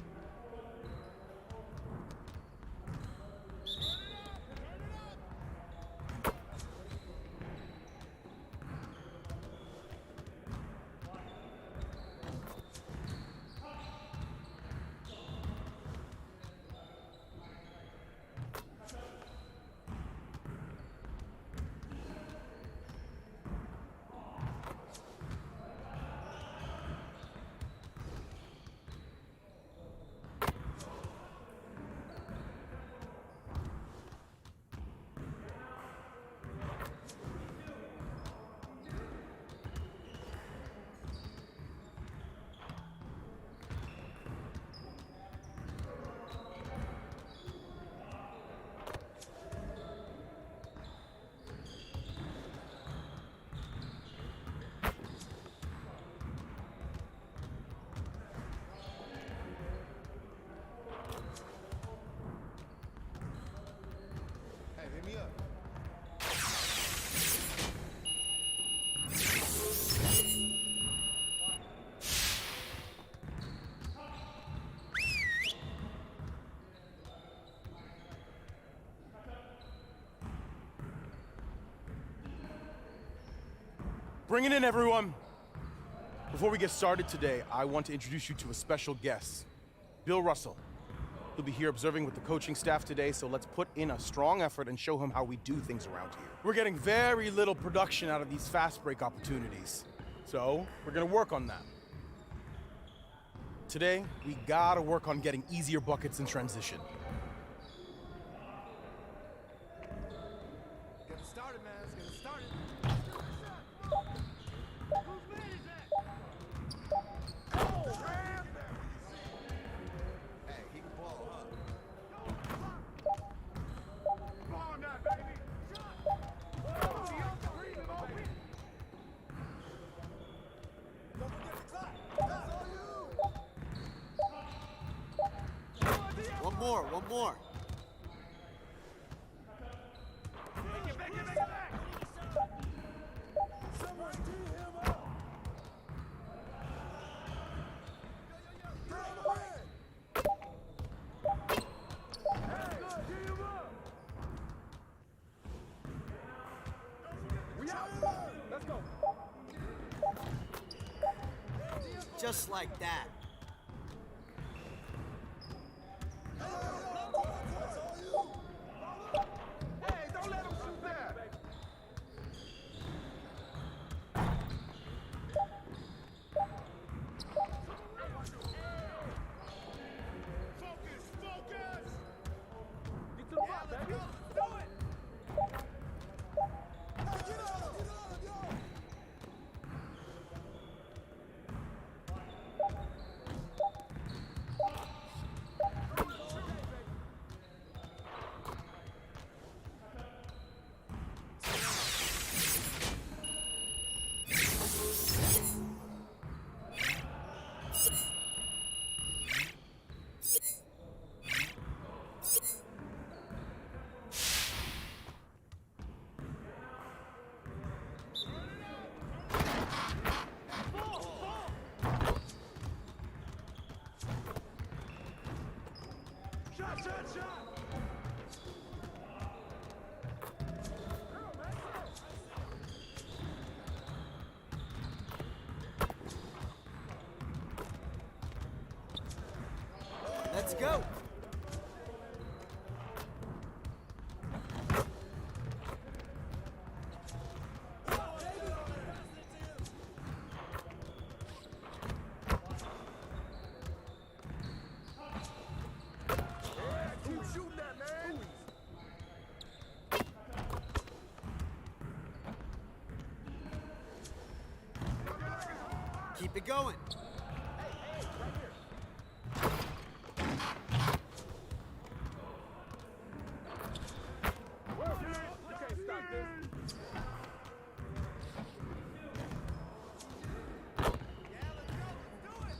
Bring it in, everyone. Before we get started today, I want to introduce you to a special guest, Bill Russell. He'll be here observing with the coaching staff today, so let's put in a strong effort and show him how we do things around here. We're getting very little production out of these fast break opportunities, so we're gonna work on that. Today, we gotta work on getting easier buckets in transition. Get it started, man. Let's get it started. Hey, he can ball, huh? Ball on that, baby. Don't forget the clock. That's all you. One more, one more. Get back, get back, get back. Someone tee him up. Let's go. Just like that. Hey, don't let him shoot that. Focus, focus. Get to the ball, baby. Do it. Get on, yo. Shot, shot, shot. Let's go. Keep shooting that, man. Keep it going. You can't stop this. Yeah, let's go. Let's do it.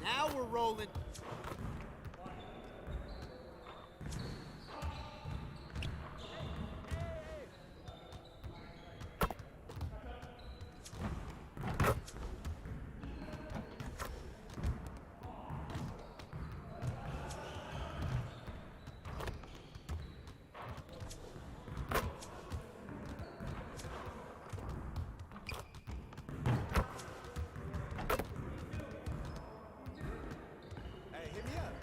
Now we're rolling. Hey, hit me up.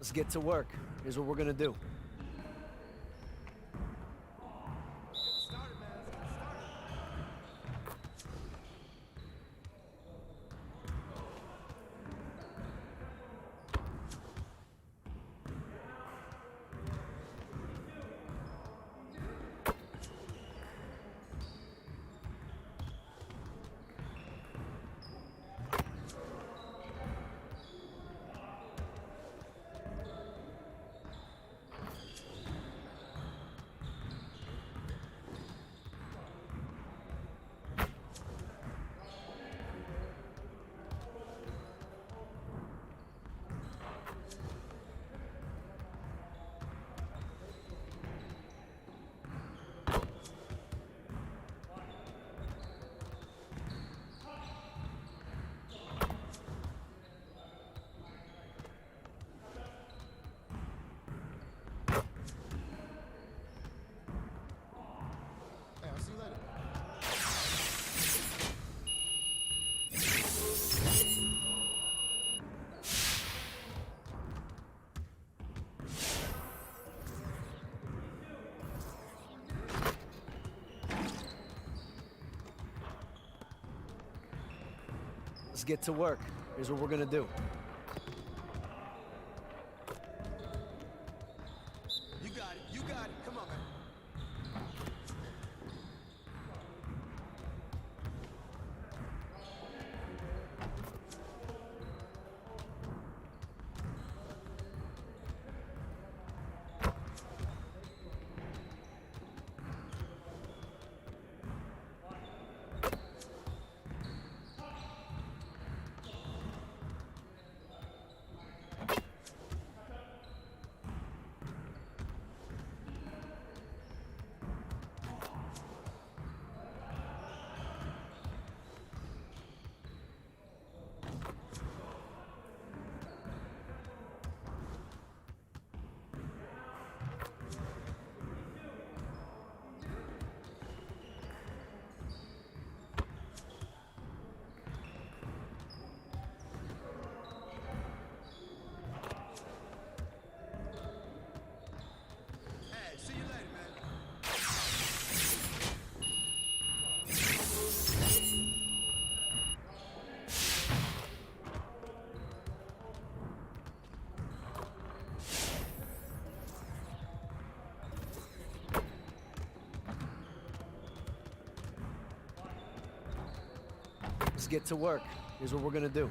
Let's get to work. Here's what we're gonna do. Let's get to work. Here's what we're going to do. You got it. You got it. Come on, man. See you later, man. Let's get to work. Here's what we're going to do.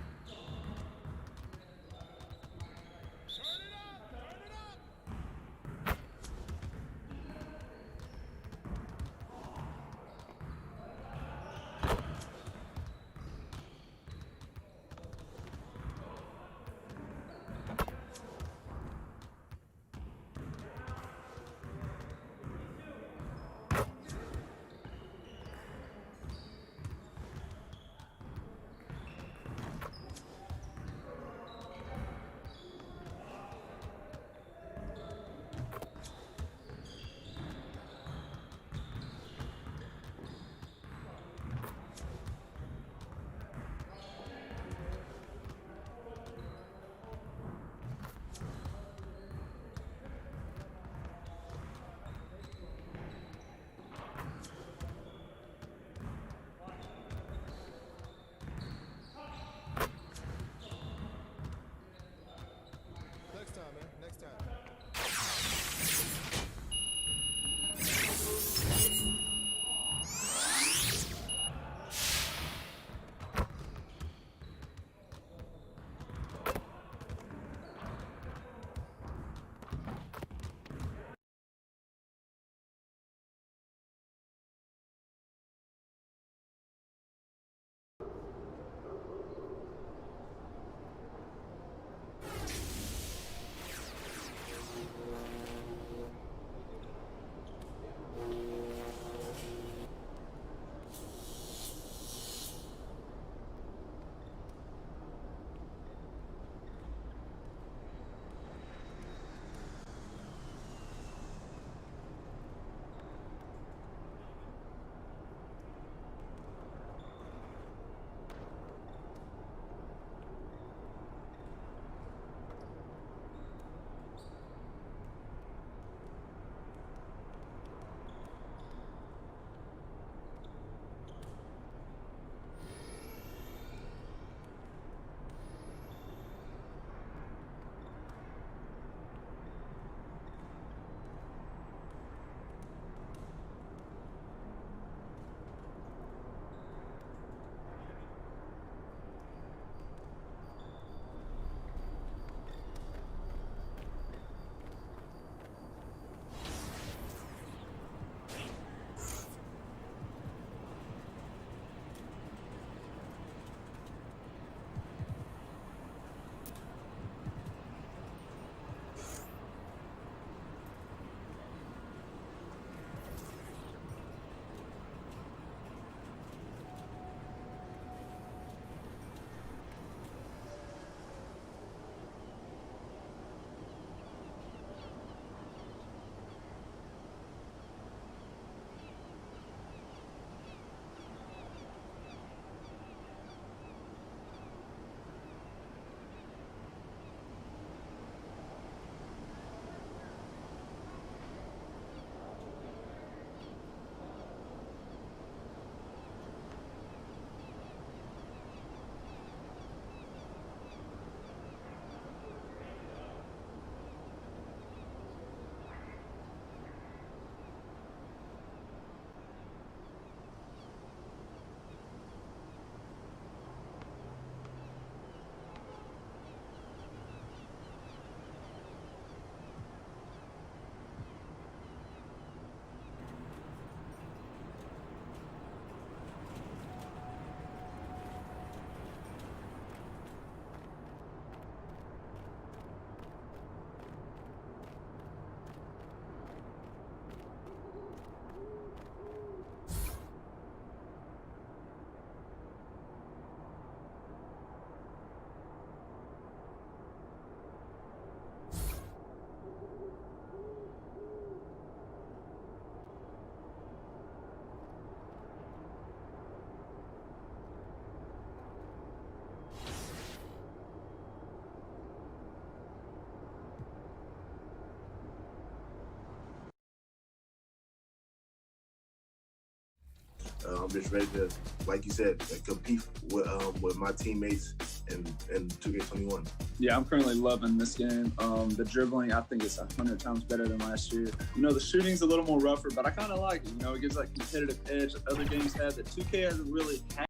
I'm just ready to, like you said, compete with my teammates in 2K21. Yeah, I'm currently loving this game. The dribbling, I think it's 100 times better than last year. You know, the shooting's a little more rougher, but I kind of like it. You know, it gives that competitive edge that other games have that 2K hasn't really had.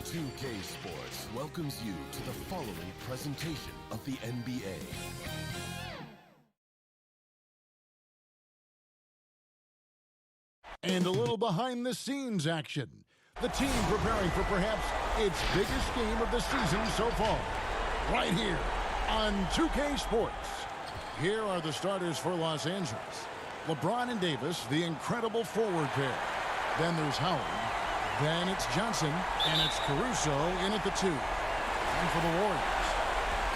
2K Sports welcomes you to the following presentation of the NBA. And a little behind-the-scenes action. The team preparing for perhaps its biggest game of the season so far. Right here on 2K Sports. Here are the starters for Los Angeles. LeBron and Davis, the incredible forward pair. Then there's Howard. Then it's Johnson, and it's Caruso in at the 2. And for the Warriors,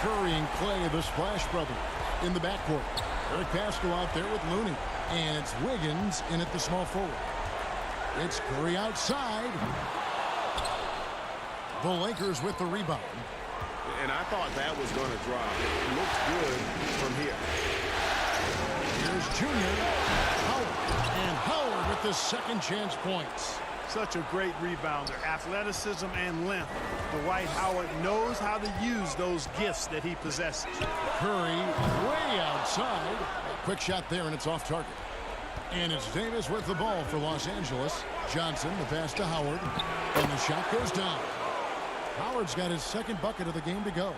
Curry and Clay, the Splash Brothers, in the backcourt. Eric Paschal out there with Looney. And it's Wiggins in at the small forward. It's Curry outside. The Lakers with the rebound. And I thought that was going to drop. It looked good from here. Here's Junior. Howard. And Howard with the second chance points. Such a great rebounder, athleticism and length. Dwight Howard knows how to use those gifts that he possesses. Curry way outside. Quick shot there, and it's off target. And it's Davis with the ball for Los Angeles. Johnson, the pass to Howard. And the shot goes down. Howard's got his second bucket of the game to go.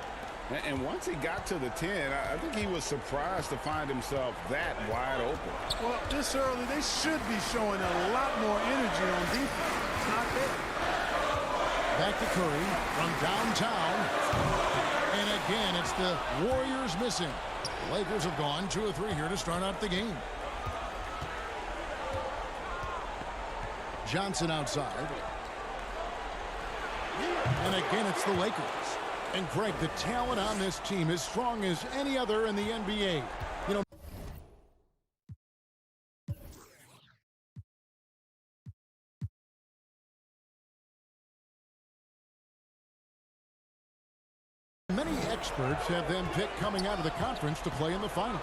And once he got to the 10, I think he was surprised to find himself that wide open. Well, this early, they should be showing a lot more energy on defense. It's not there. Back to Curry from downtown. And again, it's the Warriors missing. The Lakers have gone 2 of 3 here to start out the game. Johnson outside. And again, it's the Lakers. And Greg, the talent on this team is strong as any other in the NBA. You know, many experts have them picked coming out of the conference to play in the finals.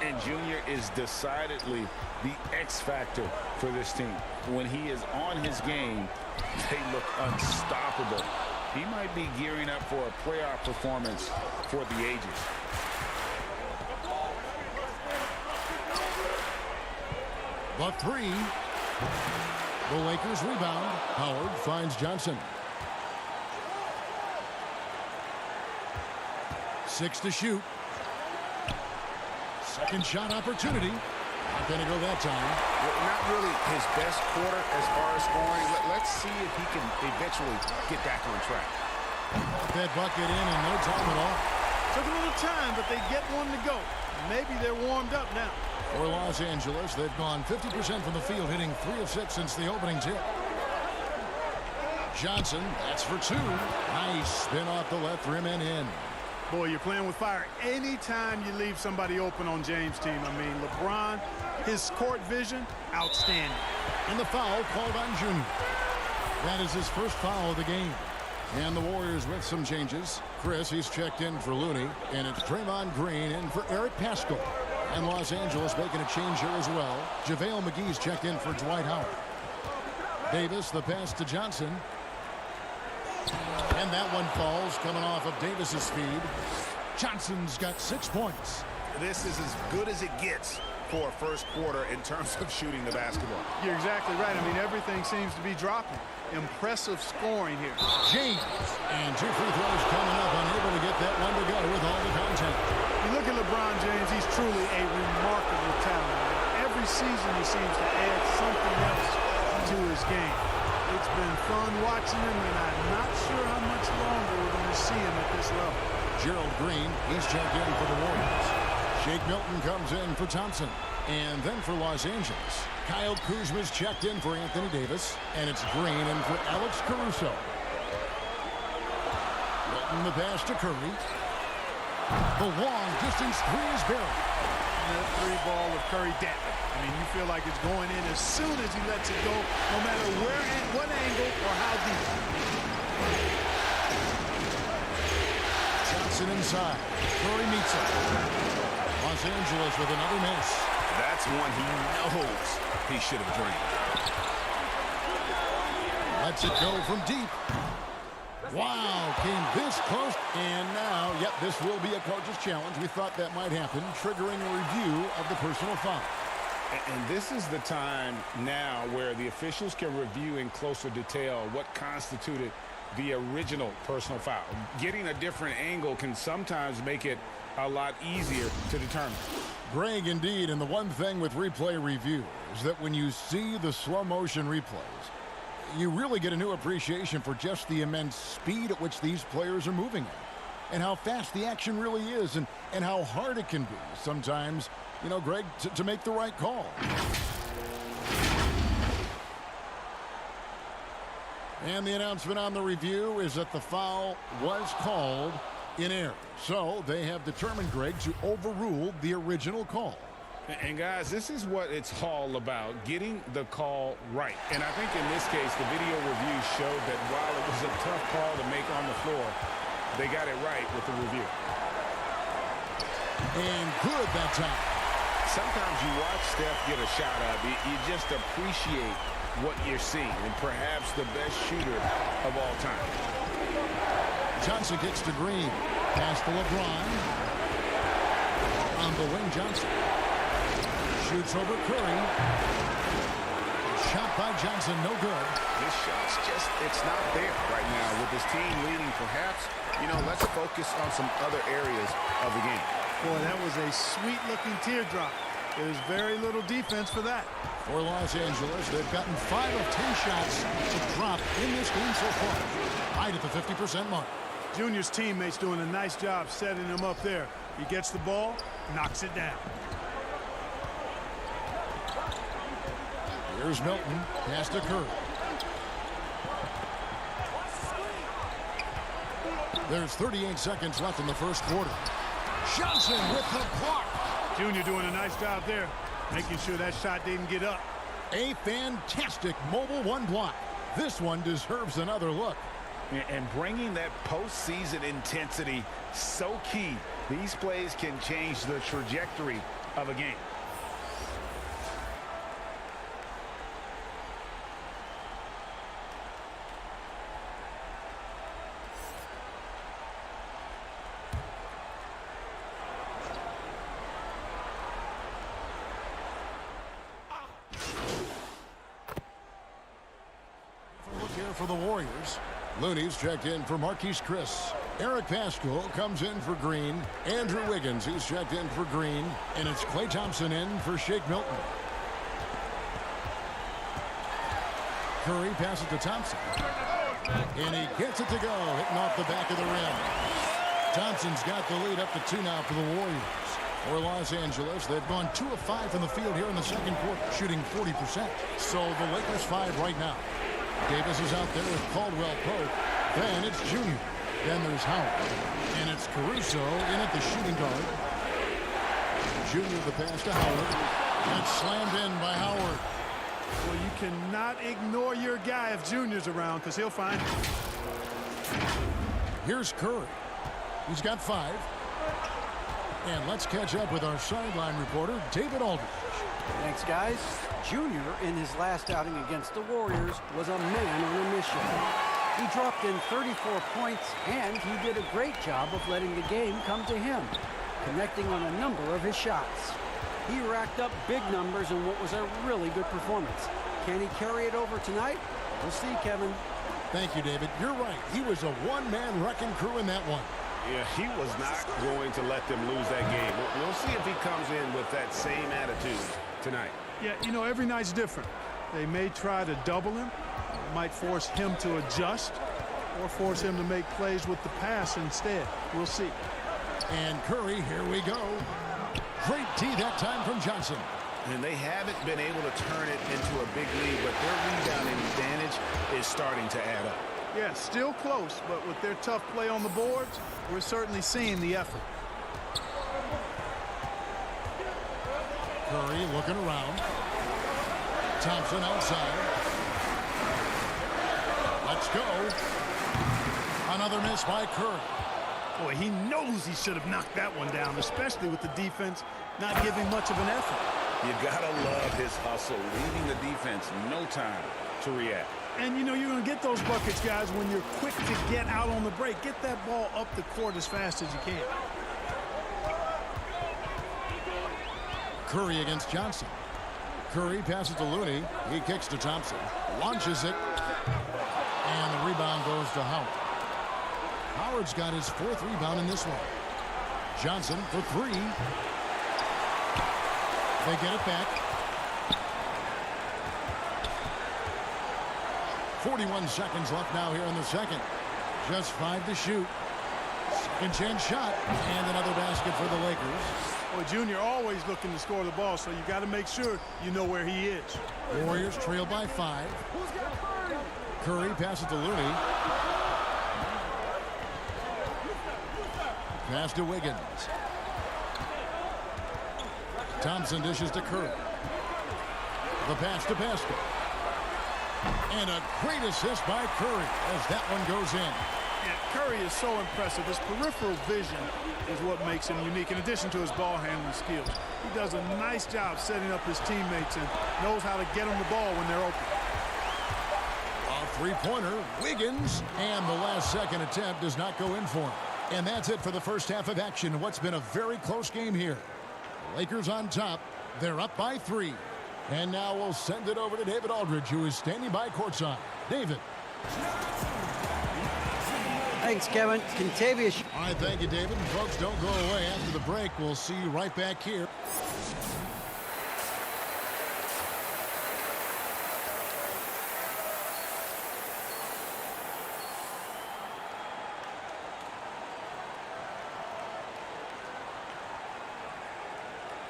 And Junior is decidedly the X factor for this team. When he is on his game, they look unstoppable. He might be gearing up for a playoff performance for the ages. The 3. The Lakers rebound. Howard finds Johnson. 6 to shoot. Second shot opportunity. Not going to go that time. Well, not really his best quarter as far as scoring. Let's see if he can eventually get back on track. That bucket in no time at all. Took a little time, but they get one to go. Maybe they're warmed up now. For Los Angeles, they've gone 50% from the field, hitting 3 of 6 since the opening tip. Johnson, that's for 2. Nice spin off the left rim and in. Boy, you're playing with fire anytime you leave somebody open on James' team. I mean, LeBron, his court vision, outstanding. And the foul called on Junior. That is his first foul of the game. And the Warriors with some changes. Chris, he's checked in for Looney. And it's Draymond Green in for Eric Paschal. And Los Angeles making a change here as well. JaVale McGee's checked in for Dwight Howard. Davis, the pass to Johnson. And that one falls, coming off of Davis's speed. Johnson's got 6 points. This is as good as it gets for a first quarter in terms of shooting the basketball. You're exactly right. I mean, everything seems to be dropping. Impressive scoring here. James. And 2 free throws coming up, unable to get that one to go with all the contact. You look at LeBron James, he's truly a remarkable talent. Every season he seems to add something else to his game. It's been fun watching him, and I'm not sure how much longer we're going to see him at this level. Gerald Green, he's checked in for the Warriors. Shake Milton comes in for Thompson. And then for Los Angeles, Kyle Kuzma's checked in for Anthony Davis. And it's Green in for Alex Caruso. Milton the pass to Curry. The long distance 3 is buried. That 3 ball of Curry down. I mean, you feel like it's going in as soon as he lets it go, no matter where, at what angle, or how deep. Johnson inside. Curry meets him. Los Angeles with another miss. That's one he knows he should have drained. Lets it go from deep. Wow, came this close. And now, yep, this will be a coach's challenge. We thought that might happen, triggering a review of the personal foul. And this is the time now where the officials can review in closer detail what constituted the original personal foul. Getting a different angle can sometimes make it a lot easier to determine. Greg, indeed, and the one thing with replay review is that when you see the slow motion replays, you really get a new appreciation for just the immense speed at which these players are moving at, and how fast the action really is, and how hard it can be sometimes, you know, Greg, to make the right call. And the announcement on the review is that the foul was called in error. So they have determined, Greg, to overrule the original call. And guys, this is what it's all about, getting the call right. And I think in this case, the video review showed that while it was a tough call to make on the floor, they got it right with the review. And good that time. Sometimes you watch Steph get a shot up, you just appreciate what you're seeing, and perhaps the best shooter of all time. Johnson gets to Green. Pass to LeBron. On the wing, Johnson. Shoots over Curry. Shot by Johnson, no good. His shot's just, it's not there right now. With his team leading, perhaps, you know, let's focus on some other areas of the game. Boy, that was a sweet-looking teardrop. There's very little defense for that. For Los Angeles, they've gotten 5 of 10 shots to drop in this game so far. Right at the 50% mark. Junior's teammates doing a nice job setting him up there. He gets the ball, knocks it down. Here's Milton. Pass to Curry. There's 38 seconds left in the first quarter. Johnson with the block. Junior doing a nice job there, making sure that shot didn't get up. A fantastic mobile one block. This one deserves another look. And bringing that postseason intensity, so key. These plays can change the trajectory of a game. Look here for the Warriors. Looney's checked in for Marquise Chris. Eric Pascal comes in for Green. Andrew Wiggins, he's checked in for Green. And it's Klay Thompson in for Shake Milton. Curry passes to Thompson. And he gets it to go, hitting off the back of the rim. Thompson's got the lead up to 2 now for the Warriors. For Los Angeles, they've gone 2 of 5 from the field here in the second quarter, shooting 40%. So the Lakers 5 right now. Davis is out there with Caldwell Pope. Then it's Junior. Then there's Howard. And it's Caruso in at the shooting guard. Junior the pass to Howard. And slammed in by Howard. Well, you cannot ignore your guy if Junior's around, because he'll find it. Here's Curry. He's got 5. And let's catch up with our sideline reporter, David Aldridge. Thanks, guys. Junior, in his last outing against the Warriors, was a man on a mission. He dropped in 34 points, and he did a great job of letting the game come to him, connecting on a number of his shots. He racked up big numbers in what was a really good performance. Can he carry it over tonight? We'll see, Kevin. Thank you, David. You're right. He was a one-man wrecking crew in that one. Yeah, he was not going to let them lose that game. We'll see if he comes in with that same attitude tonight. Yeah, you know, every night's different. They may try to double him, might force him to adjust, or force him to make plays with the pass instead. We'll see. And Curry, here we go. Great D that time from Johnson. And they haven't been able to turn it into a big lead, but their rebounding advantage is starting to add up. Yeah, still close, but with their tough play on the boards, we're certainly seeing the effort. Curry looking around. Thompson outside. Let's go. Another miss by Curry. Boy, he knows he should have knocked that one down, especially with the defense not giving much of an effort. You gotta love his hustle, leaving the defense no time to react. And, you know, you're going to get those buckets, guys, when you're quick to get out on the break. Get that ball up the court as fast as you can. Curry against Johnson. Curry passes to Looney. He kicks to Thompson. Launches it. And the rebound goes to Howard. Howard's got his 4th rebound in this one. Johnson for 3. They get it back. 41 seconds left now here in the second. Just 5 to shoot. Second chance shot. And another basket for the Lakers. Well, Junior always looking to score the ball, so you got to make sure you know where he is. Warriors trail by 5. Curry passes to Looney. Pass to Wiggins. Thompson dishes to Curry. The pass to Pascal. And a great assist by Curry as that one goes in. Yeah, Curry is so impressive. His peripheral vision is what makes him unique, in addition to his ball handling skills. He does a nice job setting up his teammates and knows how to get them the ball when they're open. A three-pointer, Wiggins, and the last second attempt does not go in for him. And that's it for the first half of action. What's been a very close game here. The Lakers on top. They're up by 3. And now we'll send it over to David Aldridge, who is standing by courtside. David. Thanks, Kevin. Contavious. All right, thank you, David. And folks, don't go away. After the break, we'll see you right back here.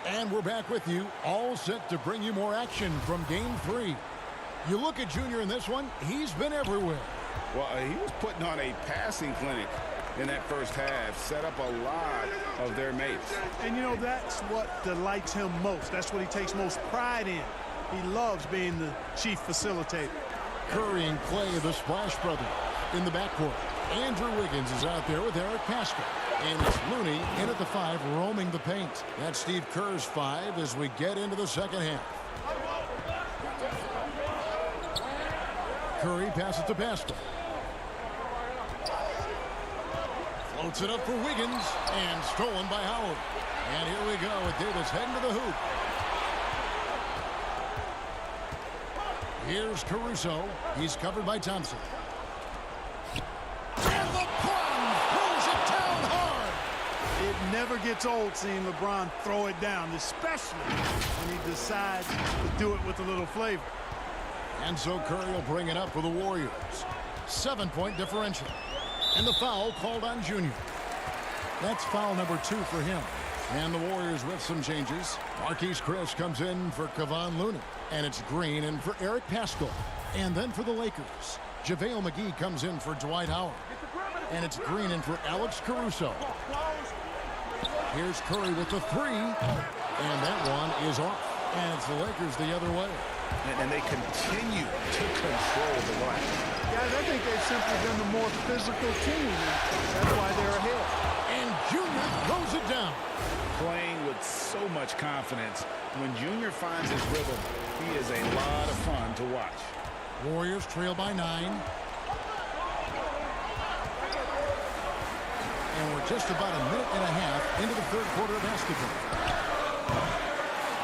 And we're back with you, all set to bring you more action from Game 3. You look at Junior in this one, he's been everywhere. Well, he was putting on a passing clinic in that first half, set up a lot of their mates. And, you know, that's what delights him most. That's what he takes most pride in. He loves being the chief facilitator. Curry and Clay, the Splash Brothers, in the backcourt. Andrew Wiggins is out there with Eric Pascal. And it's Looney in at the 5, roaming the paint. That's Steve Kerr's 5 as we get into the second half. Curry passes to Pascal. Floats it up for Wiggins and stolen by Howard. And here we go with Davis heading to the hoop. Here's Caruso. He's covered by Thompson. And LeBron throws it down hard. It never gets old seeing LeBron throw it down, especially when he decides to do it with a little flavor. And so Curry will bring it up for the Warriors. 7-point differential. And the foul called on Junior. That's foul number 2 for him. And the Warriors with some changes. Marquise Chris comes in for Kevon Looney. And it's Green in for Eric Pascal. And then for the Lakers, JaVale McGee comes in for Dwight Howard. And it's Green in for Alex Caruso. Here's Curry with the 3. And that one is off. And it's the Lakers the other way. And they continue to control the glass. Guys, I think they've simply been the more physical team. That's why they're ahead. And Junior throws it down. Playing with so much confidence. When Junior finds his rhythm, he is a lot of fun to watch. Warriors trail by 9. And we're just about a minute and a half into the third quarter of basketball.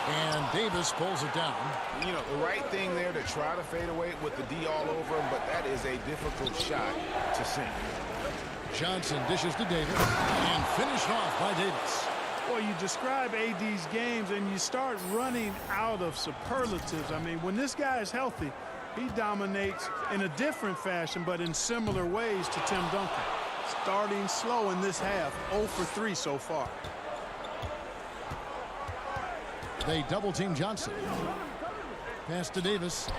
And Davis pulls it down. You know, the right thing there to try to fade away with the D all over him, but that is a difficult shot to sink. Johnson dishes to Davis and finished off by Davis. Well, you describe AD's games and you start running out of superlatives. I mean, when this guy is healthy, he dominates in a different fashion, but in similar ways to Tim Duncan. Starting slow in this half, 0 for 3 so far. They double-team Johnson. Pass to Davis.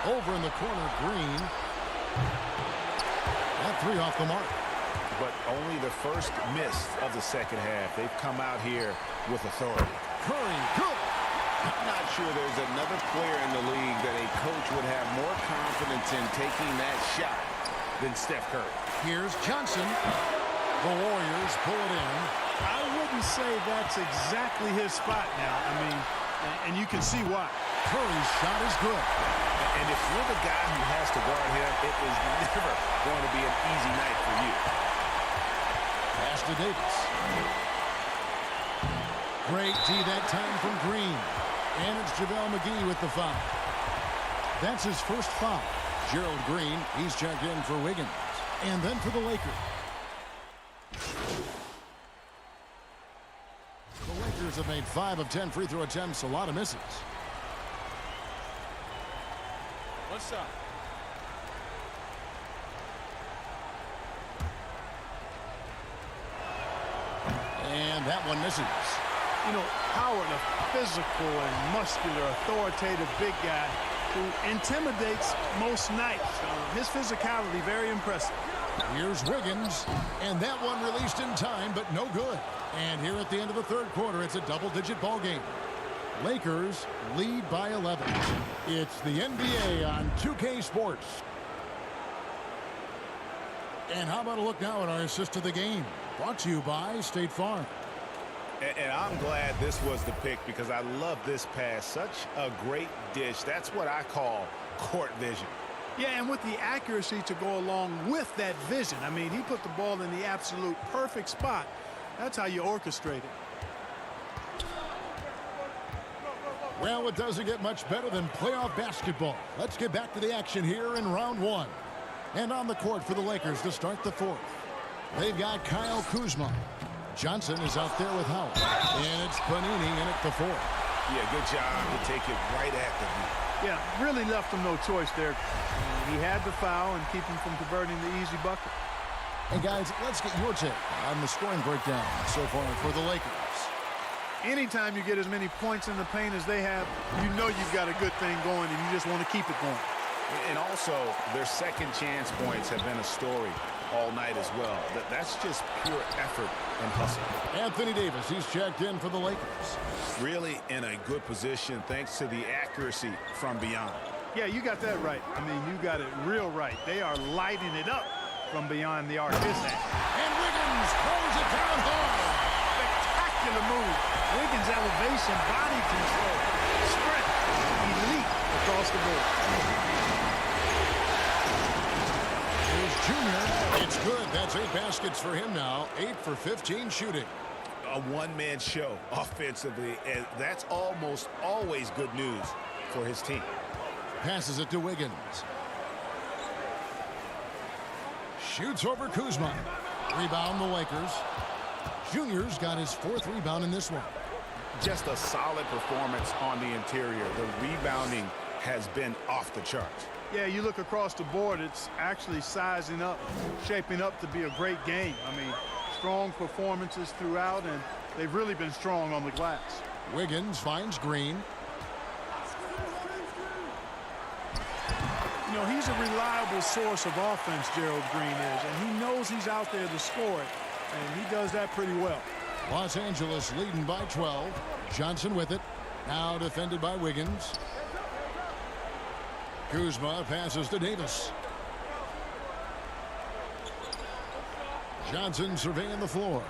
Over in the corner, Green. That 3 off the mark. But only the first miss of the second half. They've come out here with authority. Curry, good. I'm not sure there's another player in the league that a coach would have more confidence in taking that shot than Steph Curry. Here's Johnson. The Warriors pull it in. I wouldn't say that's exactly his spot now. I mean, And you can see why. Curry's shot is good. And if you're the guy who has to guard him, it is never going to be an easy night for you. Pass to Davis. Great D that time from Green. And it's JaVale McGee with the foul. That's his first foul. Gerald Green, he's checked in for Wiggins. And then for the Lakers. The Lakers have made 5 of 10 free throw attempts, a lot of misses. What's up? And that one misses. You know, Howard, a physical and muscular, authoritative big guy who intimidates most nights. His physicality, very impressive. Here's Wiggins, and that one released in time, but no good. And here at the end of the third quarter, it's a double-digit ball game. Lakers lead by 11. It's the NBA on 2K Sports. And how about a look now at our assist of the game? Brought to you by State Farm. And I'm glad this was the pick because I love this pass. Such a great dish. That's what I call court vision. Yeah, and with the accuracy to go along with that vision. I mean, he put the ball in the absolute perfect spot. That's how you orchestrate it. Well, it doesn't get much better than playoff basketball. Let's get back to the action here in round one. And on the court for the Lakers to start the fourth. They've got Kyle Kuzma. Johnson is out there with Howard. And it's Panini in at the fourth. Yeah, good job to take it right at the hoop. Yeah, really left him no choice there. He had the foul and keep him from converting the easy bucket. And guys, let's get your take on the scoring breakdown so far for the Lakers. Anytime you get as many points in the paint as they have, you know you've got a good thing going and you just want to keep it going. And also, their second chance points have been a story all night as well. That's just pure effort and hustle. Anthony Davis, he's checked in for the Lakers. Really in a good position thanks to the accuracy from beyond. Yeah, you got that right. I mean, you got it real right. They are lighting it up from beyond the arc. His hand. And Wiggins throws it down hard. Spectacular move. Wiggins' elevation, body control, strength, elite across the board. Here's Junior. It's good. That's 8 baskets for him now. 8 for 15 shooting. A one-man show offensively, and that's almost always good news for his team. Passes it to Wiggins. Shoots over Kuzma. Rebound the Lakers. Junior's got his 4th rebound in this one. Just a solid performance on the interior. The rebounding has been off the charts. Yeah, you look across the board, it's actually sizing up, shaping up to be a great game. I mean, strong performances throughout, and they've really been strong on the glass. Wiggins finds Green. You know, he's a reliable source of offense, Gerald Green is, and he knows he's out there to score it, and he does that pretty well. Los Angeles leading by 12. Johnson with it. Now defended by Wiggins. Kuzma passes to Davis. Johnson surveying the floor.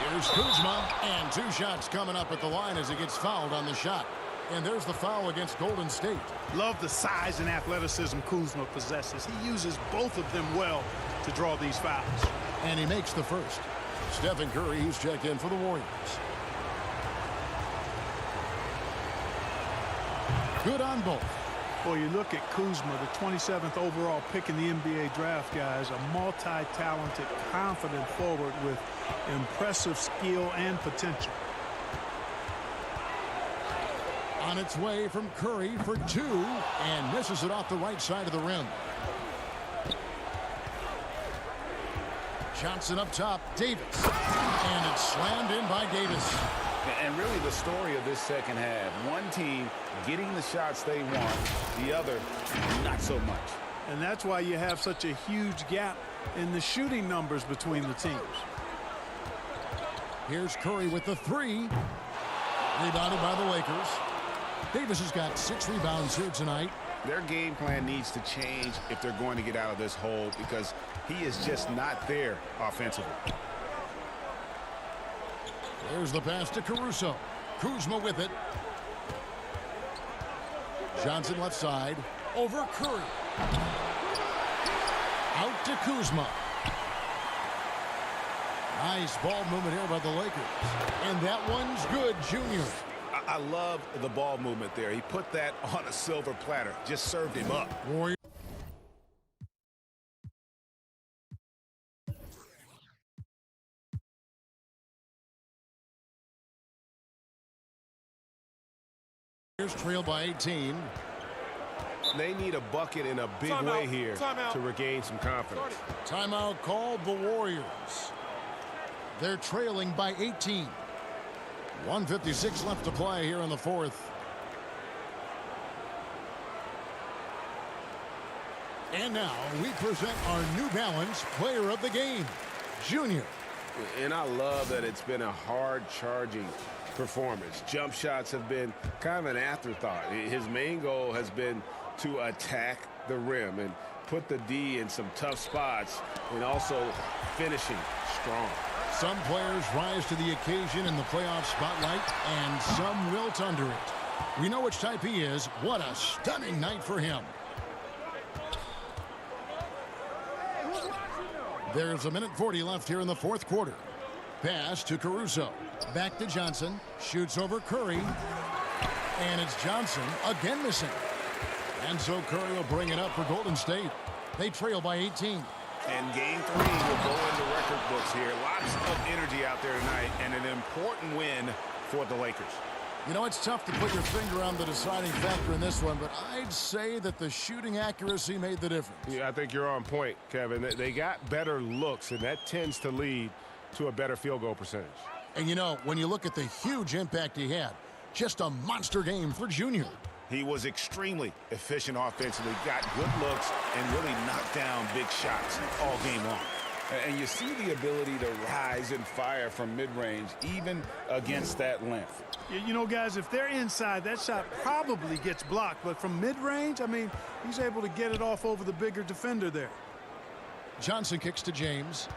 Here's Kuzma, and 2 shots coming up at the line as he gets fouled on the shot. And there's the foul against Golden State. Love the size and athleticism Kuzma possesses. He uses both of them well to draw these fouls. And he makes the first. Stephen Curry, who's checked in for the Warriors. Good on both. Boy, you look at Kuzma, the 27th overall pick in the NBA draft, guys, a multi-talented, confident forward with impressive skill and potential. On its way from Curry for 2, and misses it off the right side of the rim. Johnson up top, Davis. And it's slammed in by Davis. And really the story of this second half, one team getting the shots they want, the other not so much. And that's why you have such a huge gap in the shooting numbers between the teams. Here's Curry with the 3. Rebounded by the Lakers. Davis has got 6 rebounds here tonight. Their game plan needs to change if they're going to get out of this hole because he is just not there offensively. There's the pass to Caruso. Kuzma with it. Johnson left side. Over Curry. Out to Kuzma. Nice ball movement here by the Lakers. And that one's good, Junior. I love the ball movement there. He put that on a silver platter. Just served him up. Warriors. Trail by 18. They need a bucket in a big way here to regain some confidence. Timeout called the Warriors. They're trailing by 18. 1:56 left to play here in the fourth. And now we present our New Balance Player of the Game, Junior. And I love that it's been a hard-charging performance. Jump shots have been kind of an afterthought. His main goal has been to attack the rim and put the D in some tough spots and also finishing strong. Some players rise to the occasion in the playoff spotlight, and some wilt under it. We know which type he is. What a stunning night for him. There's 1:40 left here in the fourth quarter. Pass to Caruso. Back to Johnson. Shoots over Curry. And it's Johnson again missing. And so Curry will bring it up for Golden State. They trail by 18. And game 3 will go into record books here. Lots of energy out there tonight and an important win for the Lakers. You know, it's tough to put your finger on the deciding factor in this one, but I'd say that the shooting accuracy made the difference. Yeah, I think you're on point, Kevin. They got better looks, and that tends to lead to a better field goal percentage. And, you know, when you look at the huge impact he had, just a monster game for Junior. He was extremely efficient offensively, got good looks, and really knocked down big shots all game long. And you see the ability to rise and fire from mid-range, even against that length. You know, guys, if they're inside, that shot probably gets blocked. But from mid-range, I mean, he's able to get it off over the bigger defender there. Johnson kicks to James.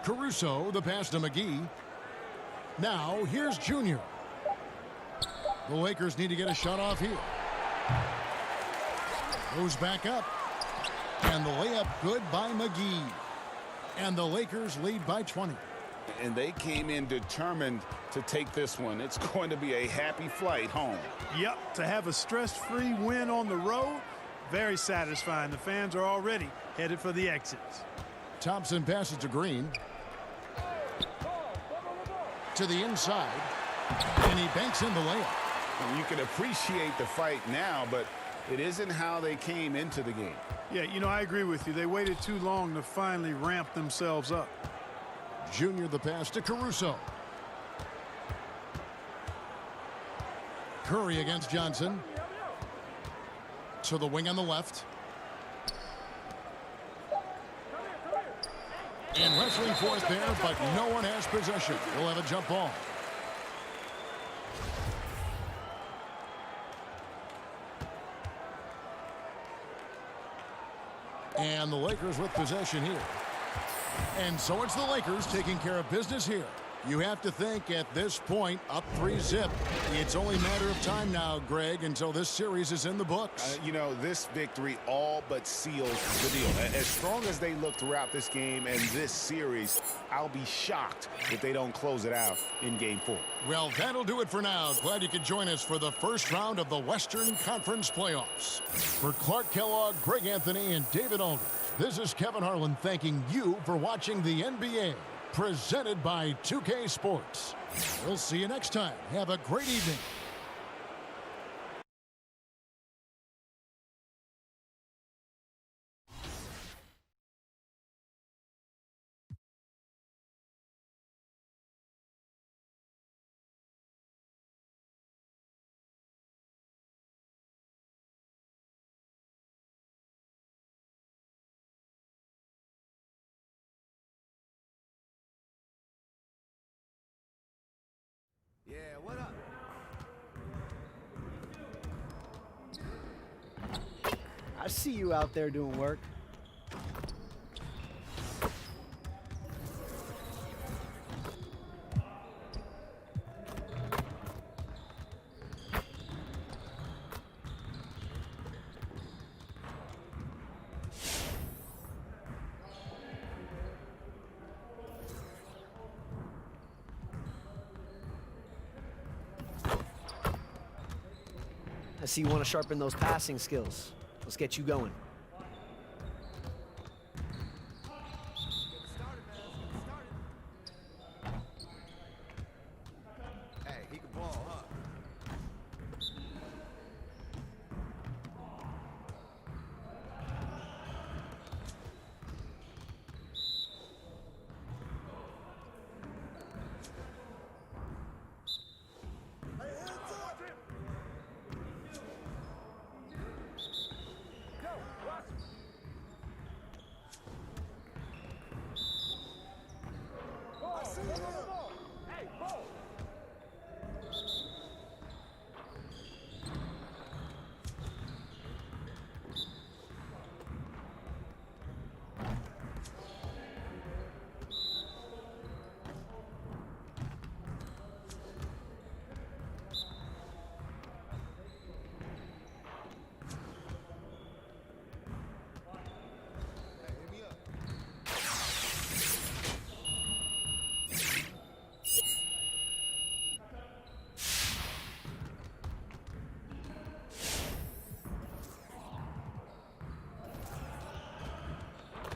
Caruso, the pass to McGee. Now, here's Junior. The Lakers need to get a shot off here. Goes back up. And the layup good by McGee. And the Lakers lead by 20. And they came in determined to take this one. It's going to be a happy flight home. Yep, to have a stress-free win on the road, very satisfying. The fans are already headed for the exits. Thompson passes to Green. To the inside. And he banks in the layup. And you can appreciate the fight now, but it isn't how they came into the game. Yeah, you know, I agree with you. They waited too long to finally ramp themselves up. Junior the pass to Caruso. Curry against Johnson. To the wing on the left. And wrestling for it there, but no one has possession. We'll have a jump ball. And the Lakers with possession here. And so it's the Lakers taking care of business here. You have to think at this point, up 3-zip. It's only a matter of time now, Greg, until this series is in the books. You know, this victory all but seals the deal. As strong as they look throughout this game and this series, I'll be shocked if they don't close it out in Game 4. Well, that'll do it for now. Glad you could join us for the first round of the Western Conference Playoffs. For Clark Kellogg, Greg Anthony, and David Aldridge, this is Kevin Harlan thanking you for watching the NBA. Presented by 2K Sports. We'll see you next time. Have a great evening. Yeah, what up? I see you out there doing work. I see you want to sharpen those passing skills. Let's get you going. Hey, he can ball, huh?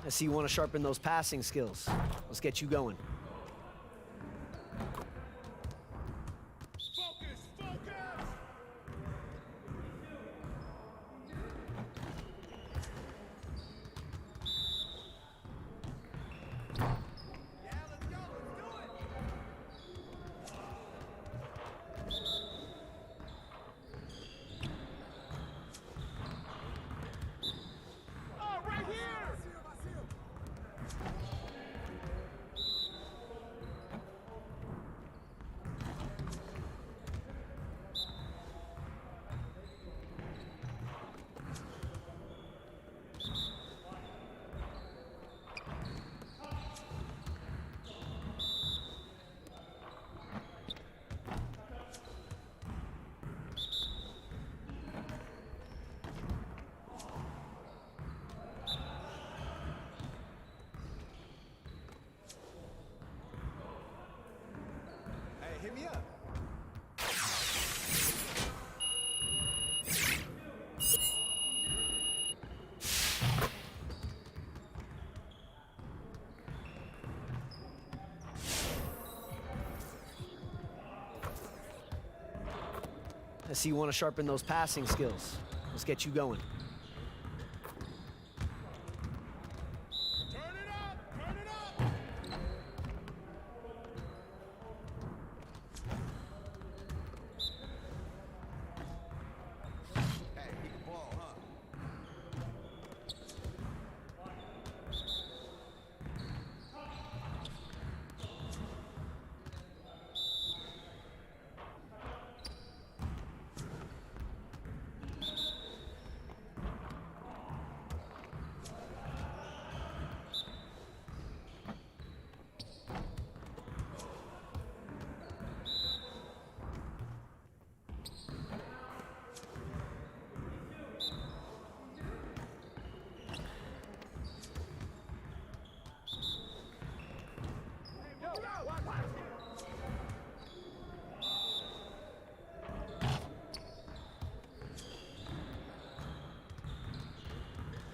I see you want to sharpen those passing skills. Let's get you going. Hey, hit me up. I see you want to sharpen those passing skills. Let's get you going. Hey, he can ball, huh?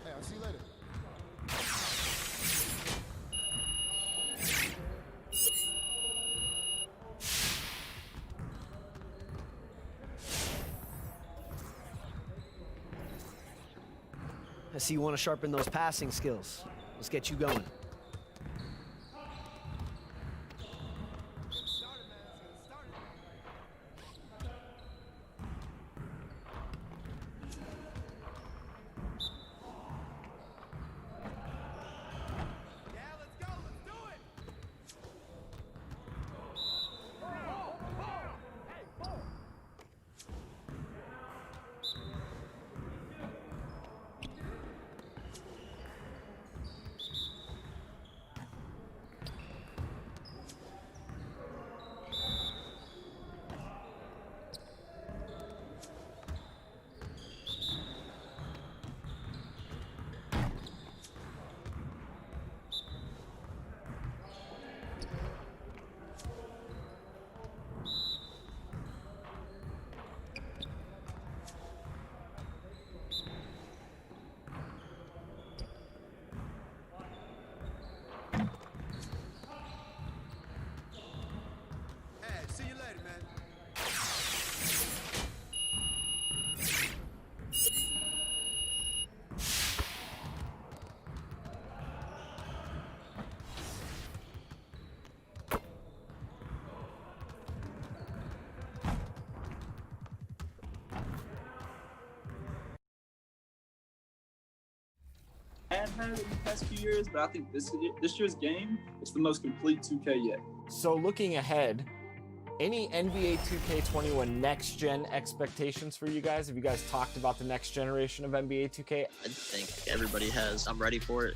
Hey, I'll see you later. I see you want to sharpen those passing skills. Let's get you going. had in the past few years, but I think this year's game, it's the most complete 2K yet. So looking ahead, any NBA 2K21 next gen expectations for you guys? Have you guys talked about the next generation of NBA 2K? I think everybody has. I'm ready for it.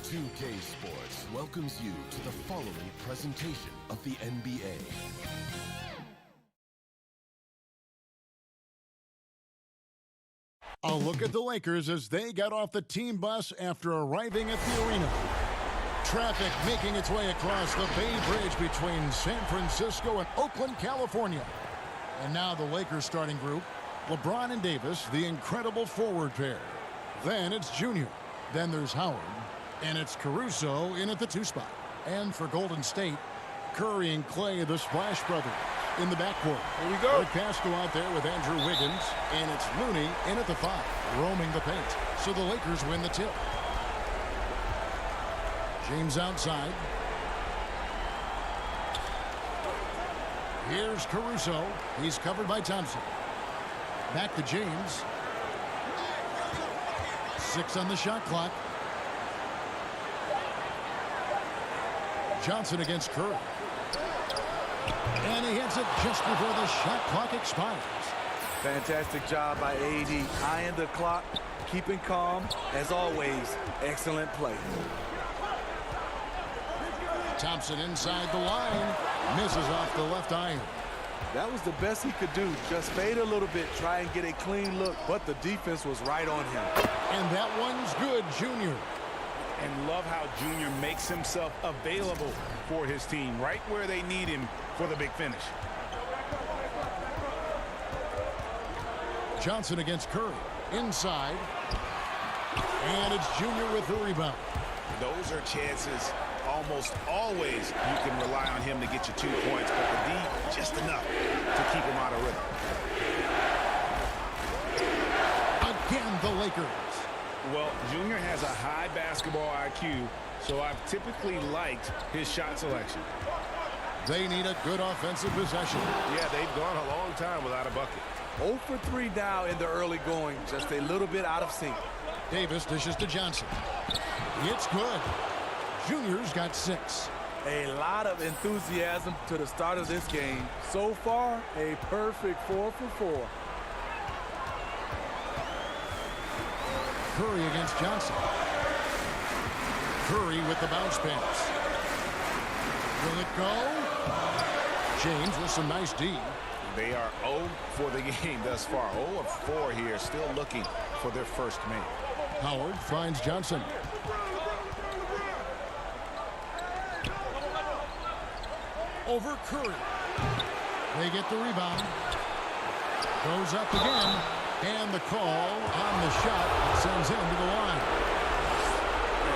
2K Sports welcomes you to the following presentation of the NBA. A look at the Lakers as they got off the team bus after arriving at the arena. Traffic making its way across the Bay Bridge between San Francisco and Oakland, California. And now the Lakers starting group, LeBron and Davis, the incredible forward pair. Then it's Junior. Then there's Howard. And it's Caruso in at the 2 spot. And for Golden State, Curry and Clay, the Splash Brothers, in the backcourt. Here we go. Rick Pascal out there with Andrew Wiggins. And it's Looney in at the 5, roaming the paint. So the Lakers win the tip. James outside. Here's Caruso. He's covered by Thompson. Back to James. 6 on the shot clock. Johnson against Curry. And he hits it just before the shot clock expires. Fantastic job by AD. Eyeing the clock, keeping calm. As always, excellent play. Thompson inside the line. Misses off the left iron. That was the best he could do. Just fade a little bit, try and get a clean look, but the defense was right on him. And that one's good, Junior. And love how Junior makes himself available for his team, right where they need him for the big finish. Johnson against Curry. Inside. And it's Junior with the rebound. Those are chances almost always you can rely on him to get you 2 points, but the D, just enough to keep him out of rhythm. Again, the Lakers. Well, Junior has a high basketball IQ, so I've typically liked his shot selection. They need a good offensive possession. Yeah, they've gone a long time without a bucket. 0 for 3 now in the early going, just a little bit out of sync. Davis dishes to Johnson. It's good. Junior's got 6. A lot of enthusiasm to the start of this game. So far, a perfect 4 for 4. Curry against Johnson. Curry with the bounce pass. Will it go? James with some nice D. They are 0 for the game thus far. 0 of 4 here, still looking for their first man. Howard finds Johnson. Over Curry. They get the rebound. Goes up again. And the call on the shot sends him to the line.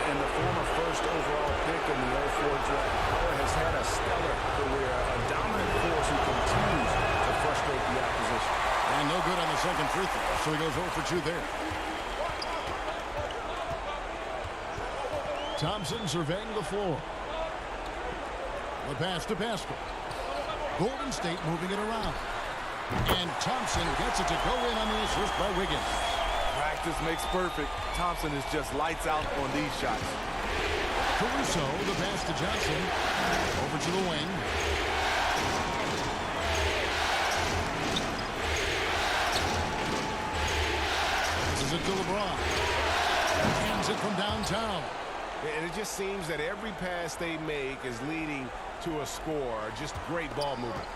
And the former first overall pick in the 04 draft, Howard has had a stellar career, a dominant force who continues to frustrate the opposition. And no good on the second free throw, so he goes 0 for 2 there. Thompson surveying the floor. The pass to Pascal. Golden State moving it around. And Thompson gets it to go in on the assist by Wiggins. Practice makes perfect. Thompson is just lights out on these shots. Caruso, the pass to Johnson. Over to the wing. This is it to LeBron. Hands it from downtown. And it just seems that every pass they make is leading to a score. Just great ball movement.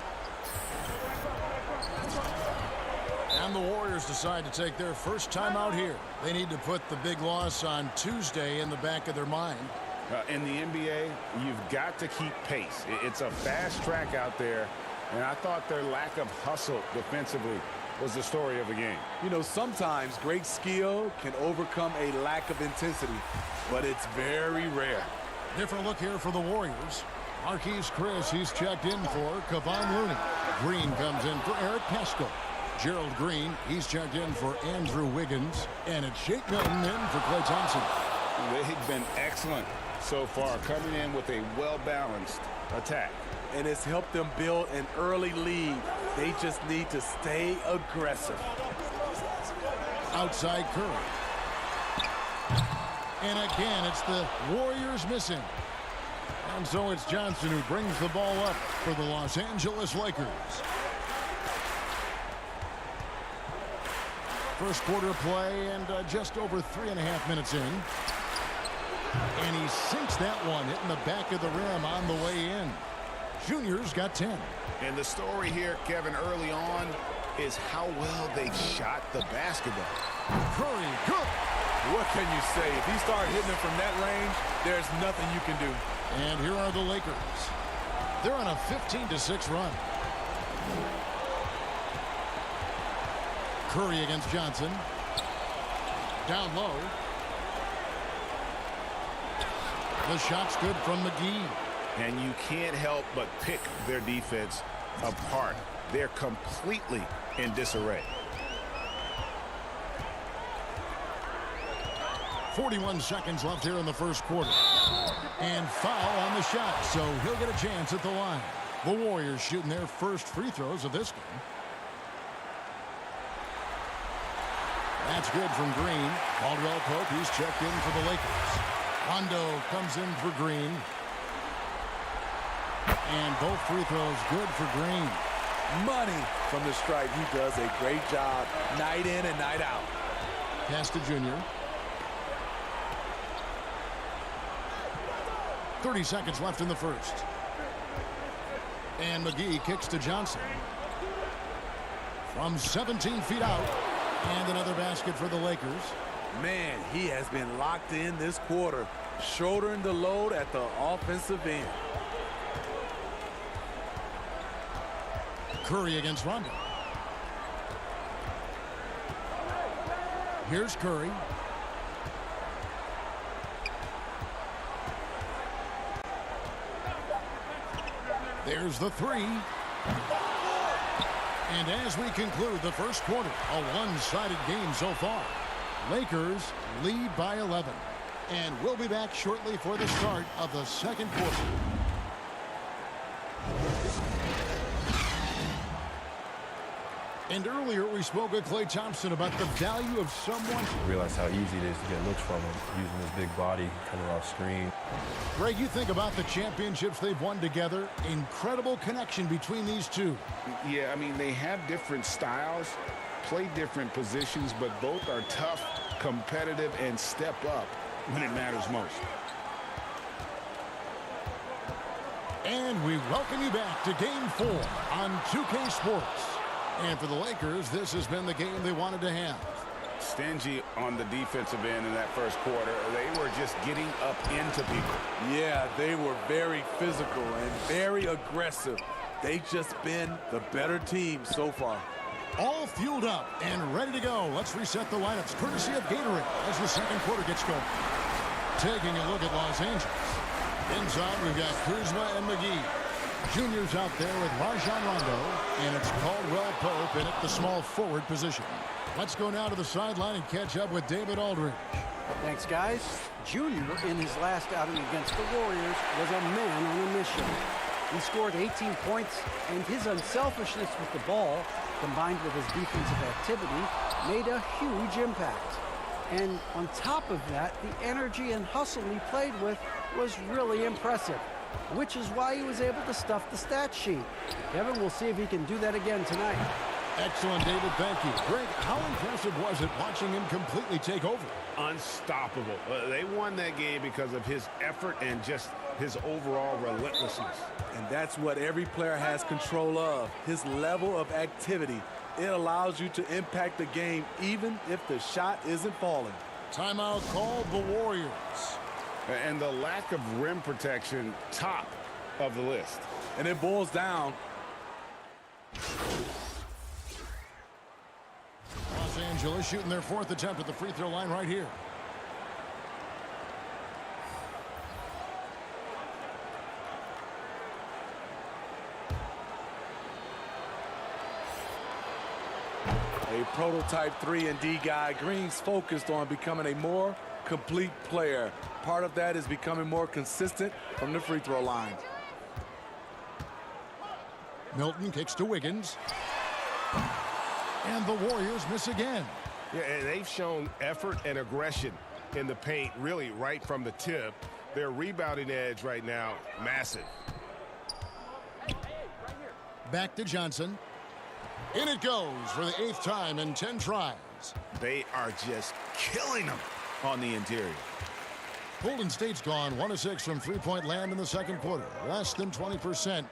And the Warriors decide to take their first time out here. They need to put the big loss on Tuesday in the back of their mind. In the NBA, you've got to keep pace. It's a fast track out there, and I thought their lack of hustle defensively was the story of the game. You know, sometimes great skill can overcome a lack of intensity, but it's very rare. Different look here for the Warriors. Marquise Chris, he's checked in for Kevon Looney. Green comes in for Eric Pascal. Gerald Green, he's checked in for Andrew Wiggins. And it's Shake Milton in for Klay Thompson. They've been excellent so far, coming in with a well-balanced attack. And it's helped them build an early lead. They just need to stay aggressive. Outside Curry. And again, it's the Warriors missing. And so it's Johnson who brings the ball up for the Los Angeles Lakers. First quarter play and just over 3.5 minutes in. And he sinks that one, hitting the back of the rim on the way in. Junior's got 10. And the story here, Kevin, early on is how well they shot the basketball. Curry, good. What can you say? If he starts hitting it from that range, there's nothing you can do. And here are the Lakers. They're on a 15-6 run. Curry against Johnson. Down low. The shot's good from McGee. And you can't help but pick their defense apart. They're completely in disarray. 41 seconds left here in the first quarter. And foul on the shot, so he'll get a chance at the line. The Warriors shooting their first free throws of this game. That's good from Green. Caldwell Pope, he's checked in for the Lakers. Rondo comes in for Green. And both free throws good for Green. Money from the stripe. He does a great job night in and night out. Pass to Junior. 30 seconds left in the first. And McGee kicks to Johnson. From 17 feet out. And another basket for the Lakers. Man, he has been locked in this quarter, shouldering the load at the offensive end. Curry against Rondo. Here's Curry. There's the three. And as we conclude the first quarter, a one-sided game so far. Lakers lead by 11. And we'll be back shortly for the start of the second quarter. And earlier we spoke with Klay Thompson about the value of someone. Realize how easy it is to get looks from him, using his big body, coming off screen. Greg, you think about the championships they've won together. Incredible connection between these two. Yeah, I mean, they have different styles, play different positions, but both are tough, competitive, and step up when it matters most. And we welcome you back to Game 4 on 2K Sports. And for the Lakers, this has been the game they wanted to have. Stingy on the defensive end in that first quarter. They were just getting up into people. Yeah, they were very physical and very aggressive. They've just been the better team so far. All fueled up and ready to go. Let's reset the lineups courtesy of Gatorade as the second quarter gets going. Taking a look at Los Angeles. Inside, we've got Kuzma and McGee. Junior's out there with Rajon Rondo, and it's Caldwell Pope in at the small forward position. Let's go now to the sideline and catch up with David Aldridge. Thanks, guys. Junior, in his last outing against the Warriors, was a man on a mission. He scored 18 points, and his unselfishness with the ball, combined with his defensive activity, made a huge impact. And on top of that, the energy and hustle he played with was really impressive, which is why he was able to stuff the stat sheet. Kevin, we'll see if he can do that again tonight. Excellent, David. Thank you. Greg, how impressive was it watching him completely take over? Unstoppable. They won that game because of his effort and just his overall relentlessness. And that's what every player has control of, his level of activity. It allows you to impact the game even if the shot isn't falling. Timeout called the Warriors. And the lack of rim protection, top of the list. And it boils down. Los Angeles shooting their fourth attempt at the free throw line right here. A prototype 3-and-D guy. Green's focused on becoming a more complete player. Part of that is becoming more consistent from the free throw line. Milton kicks to Wiggins. And the Warriors miss again. Yeah, and they've shown effort and aggression in the paint, really right from the tip. Their rebounding edge right now, massive. Back to Johnson. In it goes for the 8th time in 10 tries. They are just killing them on the interior. Golden State's gone 1 of 6 from three-point land in the second quarter. Less than 20%,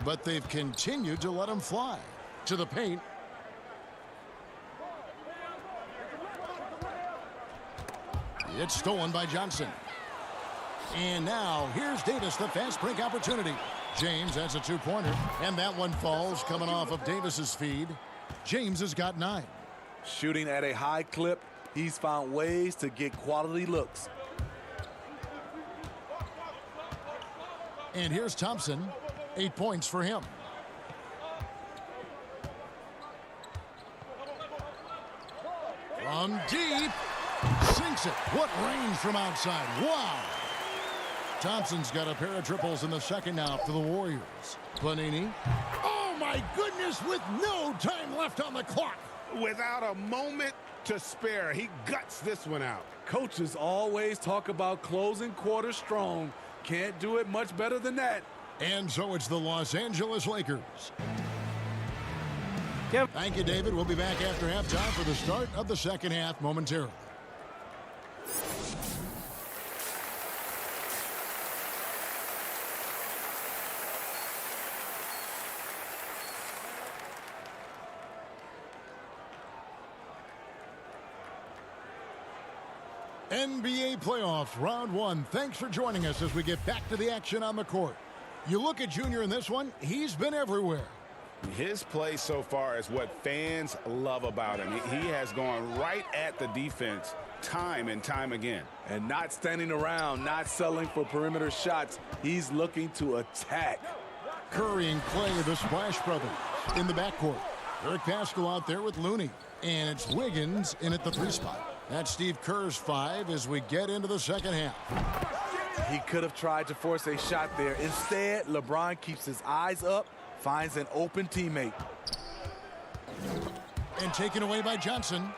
but they've continued to let them fly. To the paint. It's stolen by Johnson. And now here's Davis, the fast break opportunity. James has a two-pointer, and that one falls coming off of Davis's feed. James has got 9. Shooting at a high clip, he's found ways to get quality looks. And here's Thompson, 8 points for him. From deep, sinks it. What range from outside. Wow. Thompson's got a pair of triples in the second now for the Warriors. Panini. Oh, my goodness, with no time left on the clock. Without a moment to spare, he guts this one out. Coaches always talk about closing quarters strong. Can't do it much better than that. And so it's the Los Angeles Lakers. Thank you, David. We'll be back after halftime for the start of the second half momentarily. NBA playoffs, round 1. Thanks for joining us as we get back to the action on the court. You look at Junior in this one, he's been everywhere. His play so far is what fans love about him. He has gone right at the defense time and time again. And not standing around, not settling for perimeter shots. He's looking to attack. Curry and Clay, the Splash Brothers, in the backcourt. Eric Pascal out there with Looney. And it's Wiggins in at the 3 spot. That's Steve Kerr's 5 as we get into the second half. He could have tried to force a shot there. Instead, LeBron keeps his eyes up, finds an open teammate. And taken away by Johnson.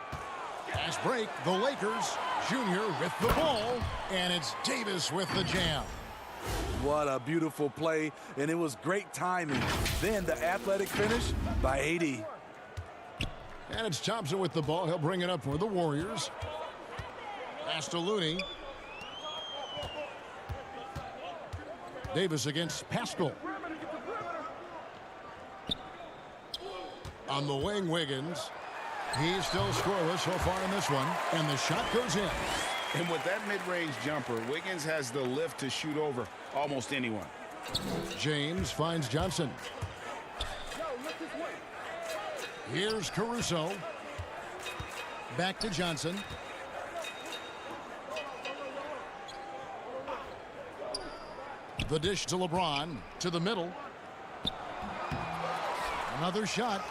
Fast break, the Lakers. Junior with the ball, and it's Davis with the jam. What a beautiful play, and it was great timing. Then the athletic finish by AD. And it's Thompson with the ball. He'll bring it up for the Warriors. Pass to Looney. Davis against Pascal. On the wing, Wiggins. He's still scoreless so far in this one. And the shot goes in. And with that mid-range jumper, Wiggins has the lift to shoot over almost anyone. James finds Johnson. Here's Caruso. Back to Johnson. The dish to LeBron. To the middle. Another shot.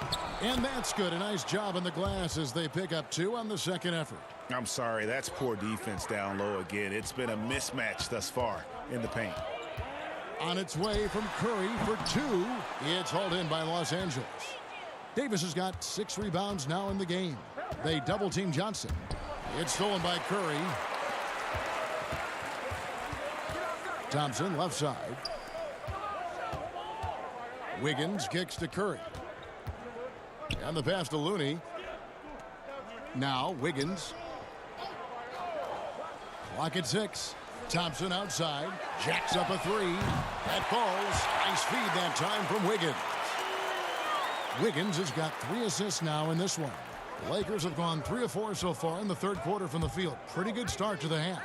And that's good. A nice job in the glass as they pick up 2 on the second effort. I'm sorry, that's poor defense down low again. It's been a mismatch thus far in the paint. On its way from Curry for 2. It's hauled in by Los Angeles. Davis has got 6 rebounds now in the game. They double-team Johnson. It's stolen by Curry. Thompson left side. Wiggins kicks to Curry. And the pass to Looney. Now Wiggins. Clock at 6. Thompson outside. Jacks up a 3. That falls. Nice feed that time from Wiggins. Wiggins has got 3 assists now in this one. The Lakers have gone 3 of 4 so far in the third quarter from the field. Pretty good start to the half.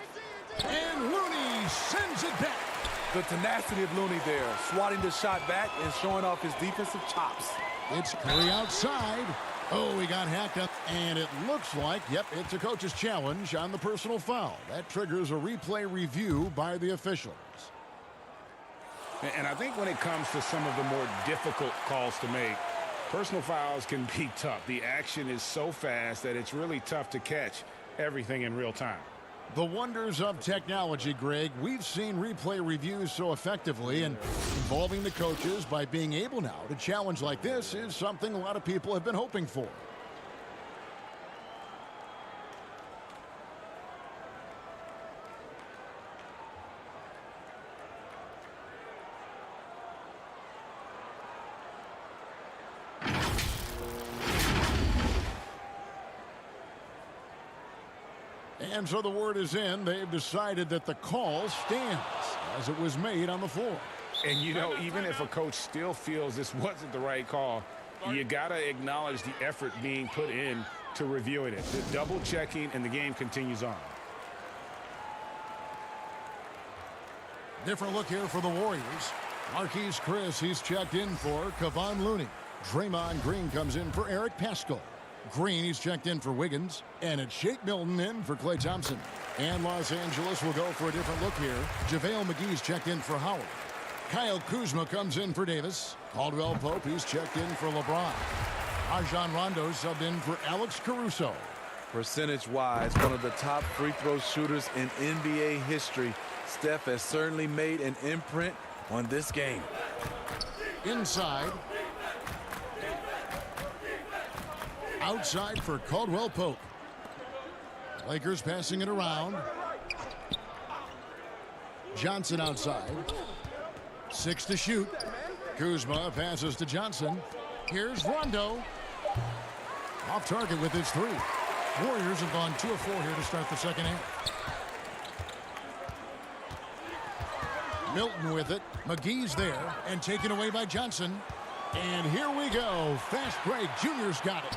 And Looney sends it back. The tenacity of Looney there, swatting the shot back and showing off his defensive chops. It's Curry outside. Oh, he got hacked up. And it looks like, yep, it's a coach's challenge on the personal foul. That triggers a replay review by the officials. And I think when it comes to some of the more difficult calls to make, personal fouls can be tough. The action is so fast that it's really tough to catch everything in real time. The wonders of technology, Greg. We've seen replay reviews so effectively, and involving the coaches by being able now to challenge like this is something a lot of people have been hoping for. And so the word is in. They've decided that the call stands as it was made on the floor. And, you know, even if a coach still feels this wasn't the right call, you got to acknowledge the effort being put in to reviewing it. The double checking, and the game continues on. Different look here for the Warriors. Marquise Chris, he's checked in for Kevon Looney. Draymond Green comes in for Eric Paschall. Green, he's checked in for Wiggins. And it's Shake Milton in for Klay Thompson. And Los Angeles will go for a different look here. JaVale McGee's checked in for Howard. Kyle Kuzma comes in for Davis. Caldwell Pope, he's checked in for LeBron. Rajon Rondo subbed in for Alex Caruso. Percentage-wise, one of the top free throw shooters in NBA history. Steph has certainly made an imprint on this game. Inside. Outside for Caldwell Pope. Lakers passing it around. Johnson outside. 6 to shoot. Kuzma passes to Johnson. Here's Rondo. Off target with his 3. Warriors have gone 2 of 4 here to start the second half. Milton with it. McGee's there and taken away by Johnson. And here we go. Fast break. Junior's got it.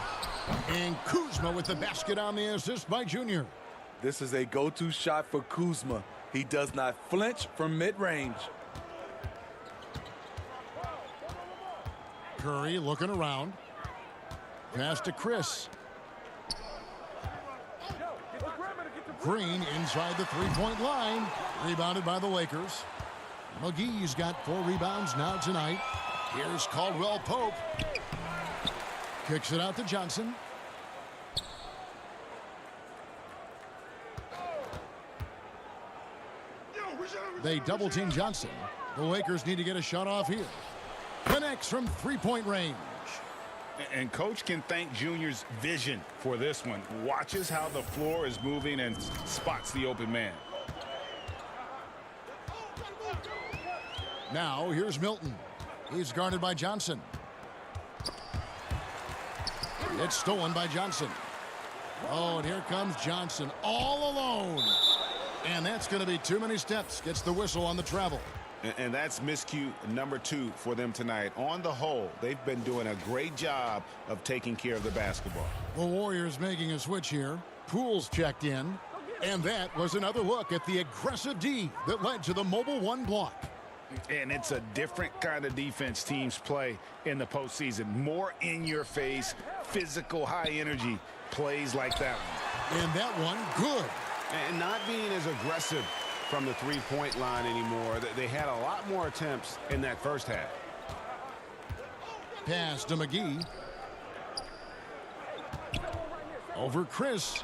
And Kuzma with the basket on the assist by Junior. This is a go-to shot for Kuzma. He does not flinch from mid-range. Curry looking around. Pass to Chris. Green inside the three-point line. Rebounded by the Lakers. McGee's got 4 rebounds now tonight. Here's Caldwell Pope. Kicks it out to Johnson. They double-team Johnson. The Lakers need to get a shot off here. Connects from three-point range. And Coach can thank Junior's vision for this one. Watches how the floor is moving and spots the open man. Now here's Milton. He's guarded by Johnson. It's stolen by Johnson. Oh, and here comes Johnson all alone. And that's going to be too many steps. Gets the whistle on the travel. And that's miscue number 2 for them tonight. On the whole, they've been doing a great job of taking care of the basketball. The Warriors making a switch here. Poole's checked in. And that was another look at the aggressive D that led to the mobile 1 block. And it's a different kind of defense teams play in the postseason. More in-your-face, physical, high-energy plays like that one. And that one, good. And not being as aggressive from the three-point line anymore. They had a lot more attempts in that first half. Pass to McGee. Over Chris.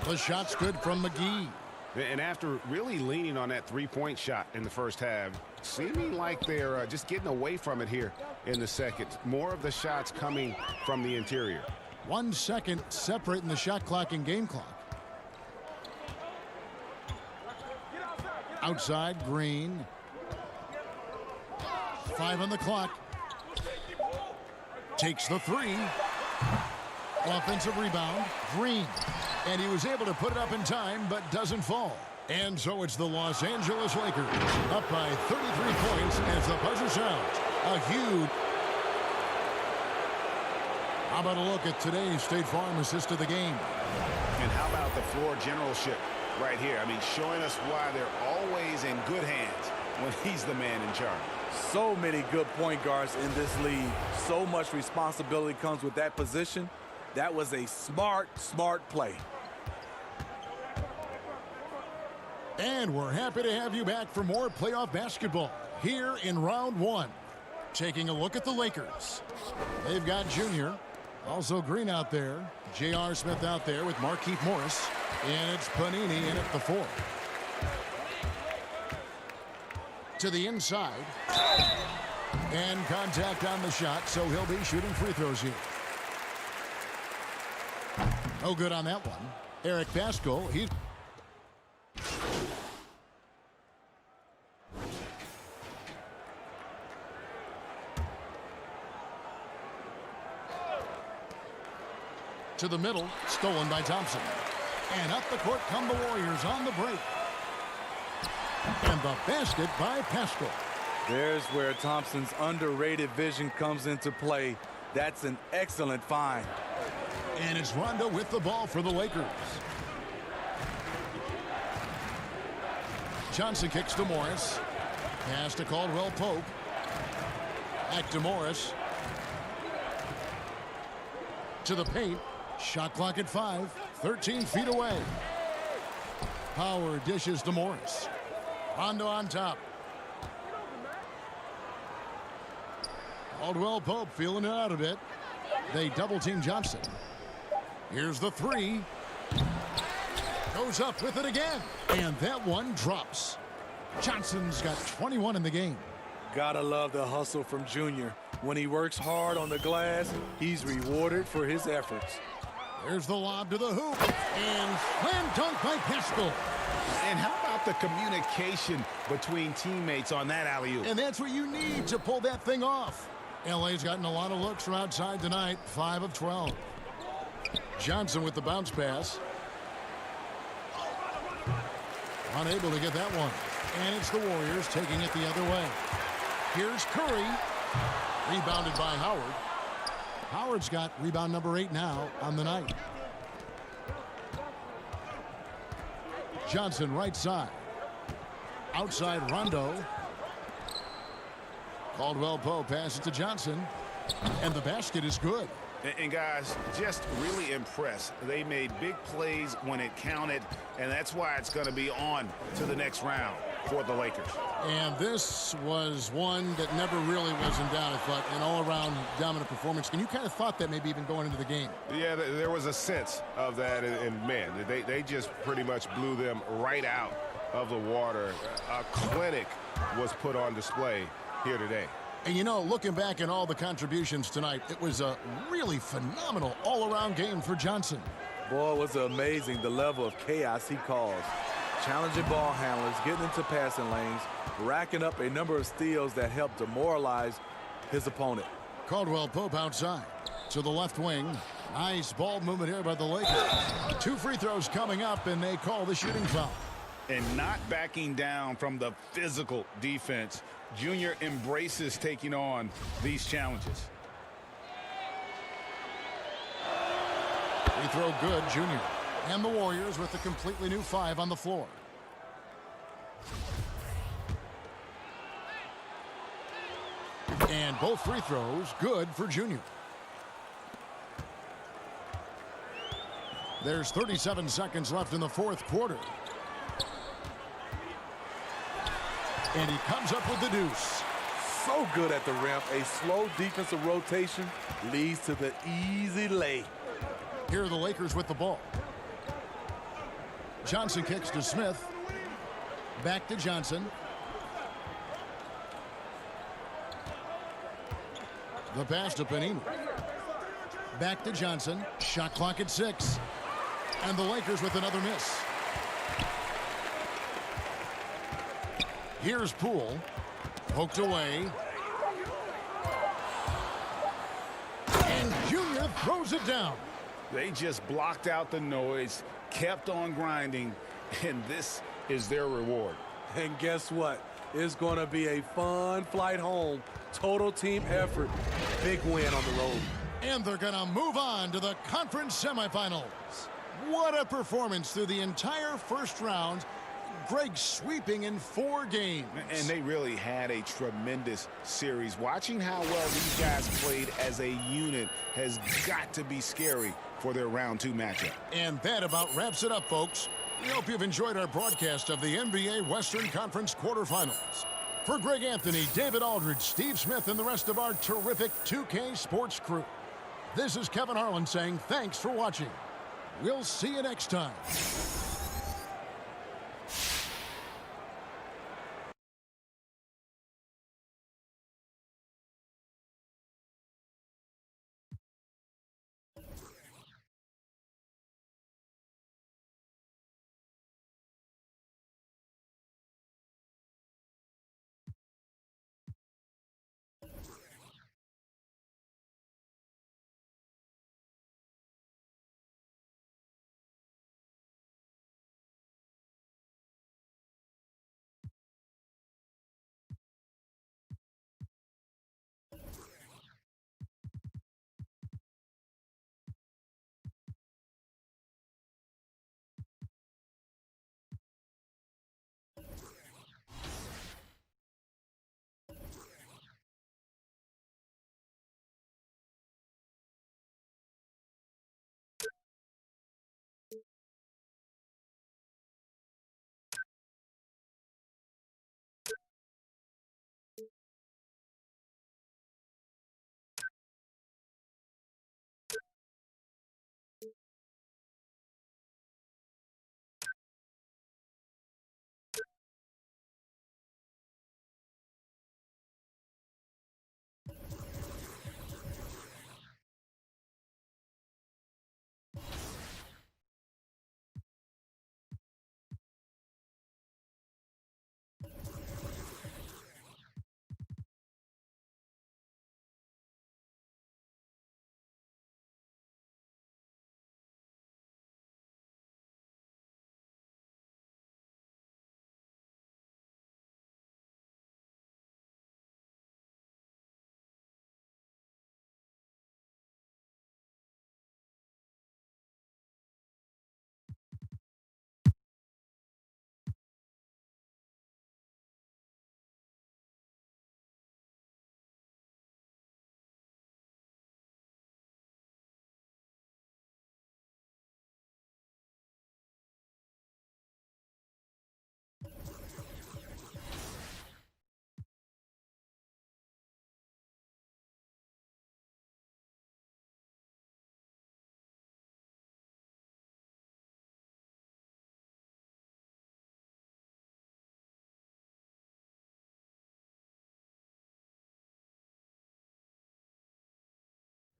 The shot's good from McGee. And after really leaning on that three-point shot in the first half, seeming like they're just getting away from it here in the second. More of the shots coming from the interior. 1 second separating the shot clock and game clock. Outside, Green. 5 on the clock. Takes the 3. Offensive rebound, Green. And he was able to put it up in time, but doesn't fall. And so it's the Los Angeles Lakers up by 33 points as the buzzer sounds. A huge... How about a look at today's State Farm assist of the game? And how about the floor generalship right here? I mean, showing us why they're always in good hands when he's the man in charge. So many good point guards in this league. So much responsibility comes with that position. That was a smart play. And we're happy to have you back for more playoff basketball here in round 1. Taking a look at the Lakers. They've got Junior, also Green out there, J.R. Smith out there with Markieff Morris, and it's Panini in at the 4. To the inside. And contact on the shot, so he'll be shooting free throws here. No good on that one. Eric Paschall, he's... To the middle, stolen by Thompson. And up the court come the Warriors on the break. And the basket by Pascal. There's where Thompson's underrated vision comes into play. That's an excellent find. And it's Rondo with the ball for the Lakers. Johnson kicks to Morris. Pass to Caldwell Pope. Back to Morris. To the paint. Shot clock at 5. 13 feet away. Power dishes to Morris. Rondo on top. Caldwell Pope feeling it out a bit. They double team Johnson. Here's the three. Goes up with it again. And that one drops. Johnson's got 21 in the game. Gotta love the hustle from Junior. When he works hard on the glass, he's rewarded for his efforts. There's the lob to the hoop. And slam dunk by Pascal. And how about the communication between teammates on that alley-oop? And that's what you need to pull that thing off. LA's gotten a lot of looks from outside tonight. 5 of 12. Johnson with the bounce pass. Unable to get that one. And it's the Warriors taking it the other way. Here's Curry. Rebounded by Howard. Howard's got rebound number 8 now on the night. Johnson right side. Outside Rondo. Caldwell Pope passes to Johnson. And the basket is good. And guys, just really impressed. They made big plays when it counted, and that's why it's going to be on to the next round for the Lakers. And this was one that never really was in doubt, I thought, an all-around dominant performance. And you kind of thought that maybe even going into the game. Yeah, there was a sense of that, and man, they just pretty much blew them right out of the water. A clinic was put on display here today. And, you know, looking back at all the contributions tonight, it was a really phenomenal all-around game for Johnson. Boy, it was amazing the level of chaos he caused. Challenging ball handlers, getting into passing lanes, racking up a number of steals that helped demoralize his opponent. Caldwell Pope outside to the left wing. Nice ball movement here by the Lakers. 2 free throws coming up, and they call the shooting foul. And not backing down from the physical defense. Junior embraces taking on these challenges. Free throw good, Junior. And the Warriors with a completely new 5 on the floor. And both free throws good for Junior. There's 37 seconds left in the fourth quarter. And he comes up with the deuce. So good at the rim. A slow defensive rotation leads to the easy lay. Here are the Lakers with the ball. Johnson kicks to Smith. Back to Johnson. The pass to Panini. Back to Johnson. Shot clock at 6. And the Lakers with another miss. Here's Poole. Poked away. And Junior throws it down. They just blocked out the noise, kept on grinding, and this is their reward. And guess what? It's going to be a fun flight home. Total team effort. Big win on the road. And they're going to move on to the conference semifinals. What a performance through the entire first round. Greg sweeping in 4 games. And they really had a tremendous series. Watching how well these guys played as a unit has got to be scary for their round 2 matchup. And that about wraps it up, folks. We hope you've enjoyed our broadcast of the NBA Western Conference quarterfinals. For Greg Anthony, David Aldridge, Steve Smith, and the rest of our terrific 2K Sports crew, this is Kevin Harlan saying thanks for watching. We'll see you next time.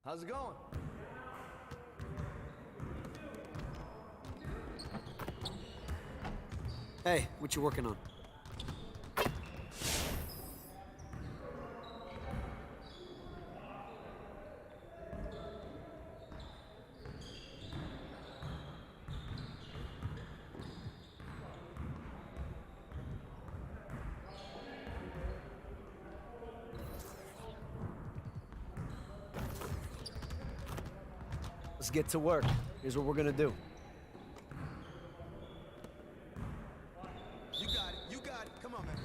How's it going? Hey, what you working on? Let's get to work. Here's what we're gonna do. You got it. You got it. Come on, man.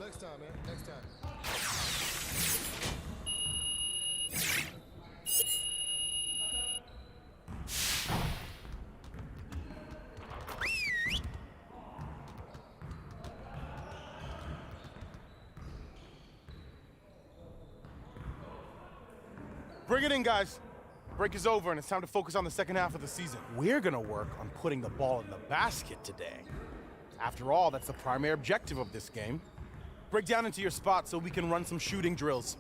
Next time, man. Next time. Bring it in, guys. Break is over, and it's time to focus on the second half of the season. We're gonna work on putting the ball in the basket today. After all, that's the primary objective of this game. Break down into your spot so we can run some shooting drills.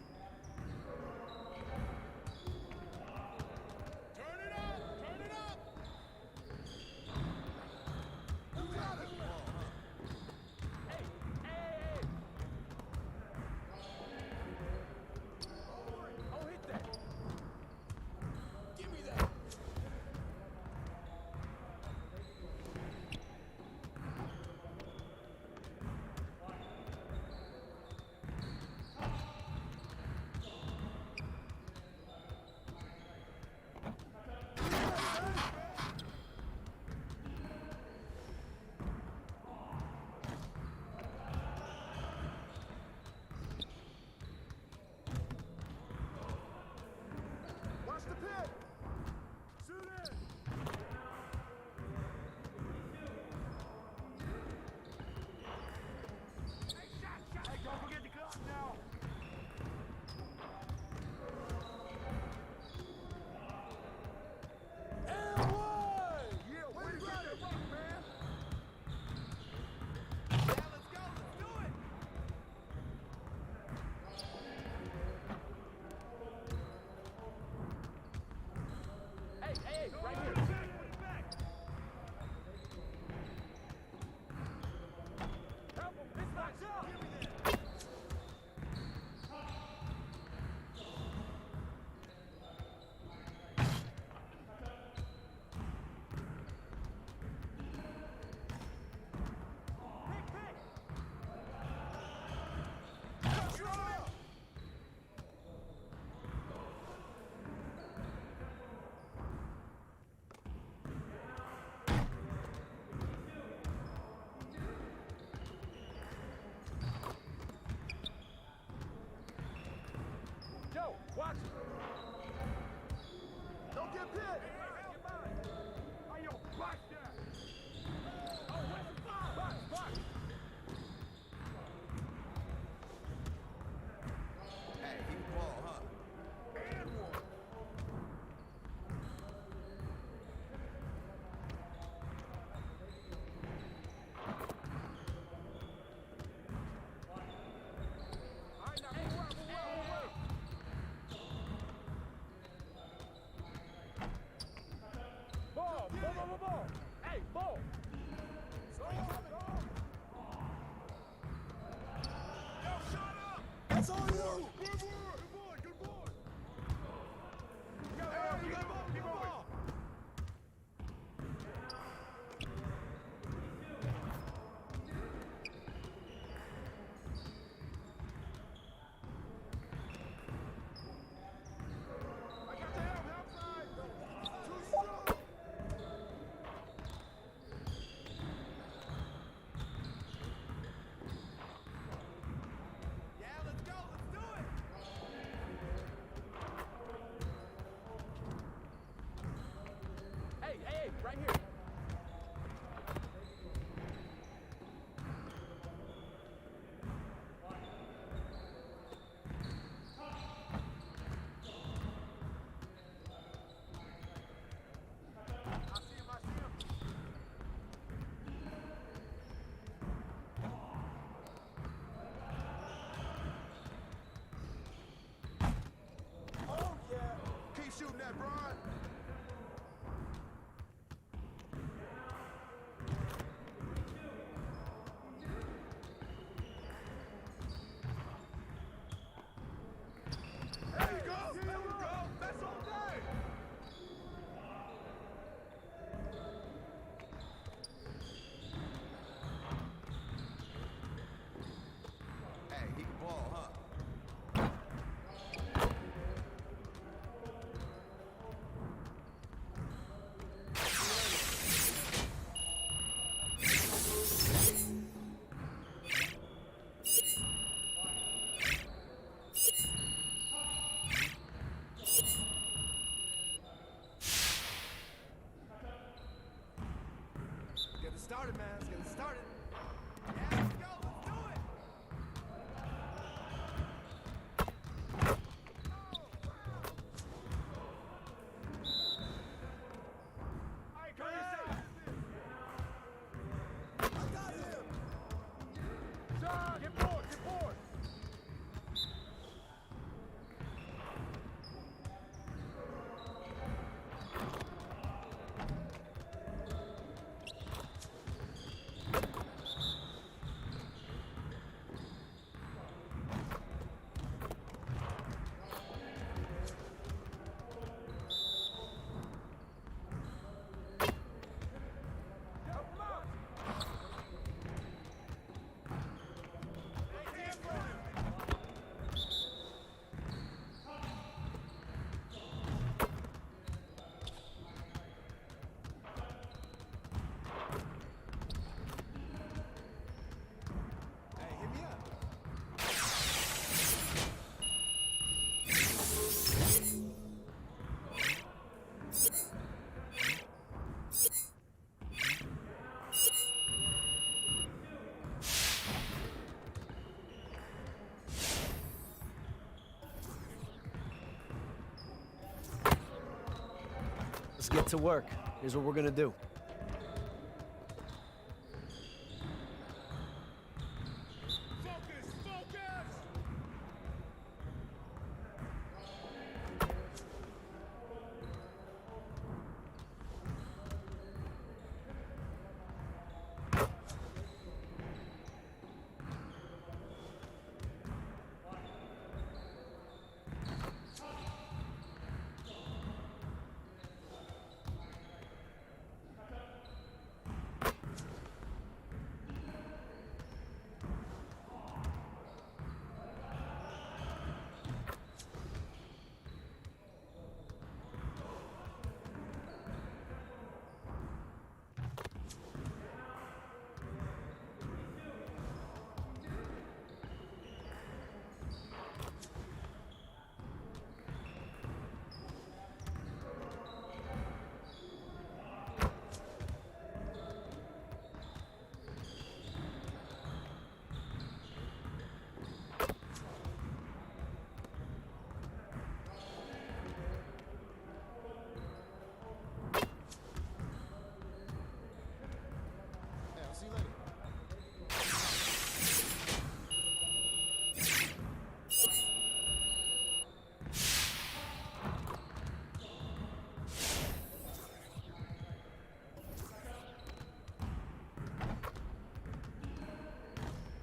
Watch it. Don't get hit. Hey, yo, block that. Oh, where's the ball? Box. Hey, he can ball, huh? And one. All right, now move out. Ball. Hey, ball. Yo, shut up. That's all you. Good boy. Yo, you got ball. Started, man. Let's get it started. Yeah, let's go. Let's do it. All right, come on. I got him. Sir, get board. Get board. Let's get to work. Here's what we're gonna do.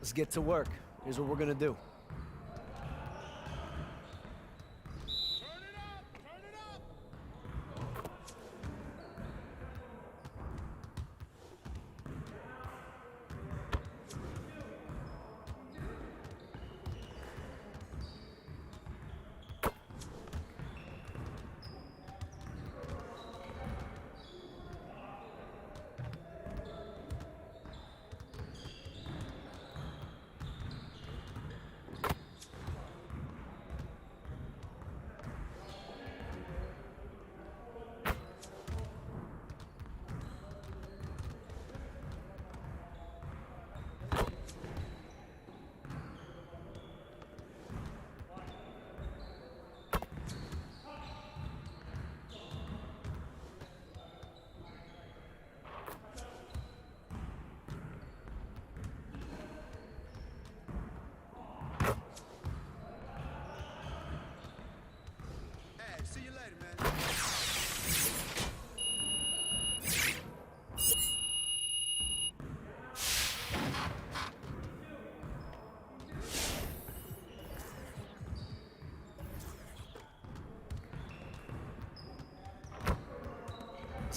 Let's get to work. Here's what we're gonna do.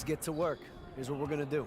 Let's get to work. Here's what we're going to do.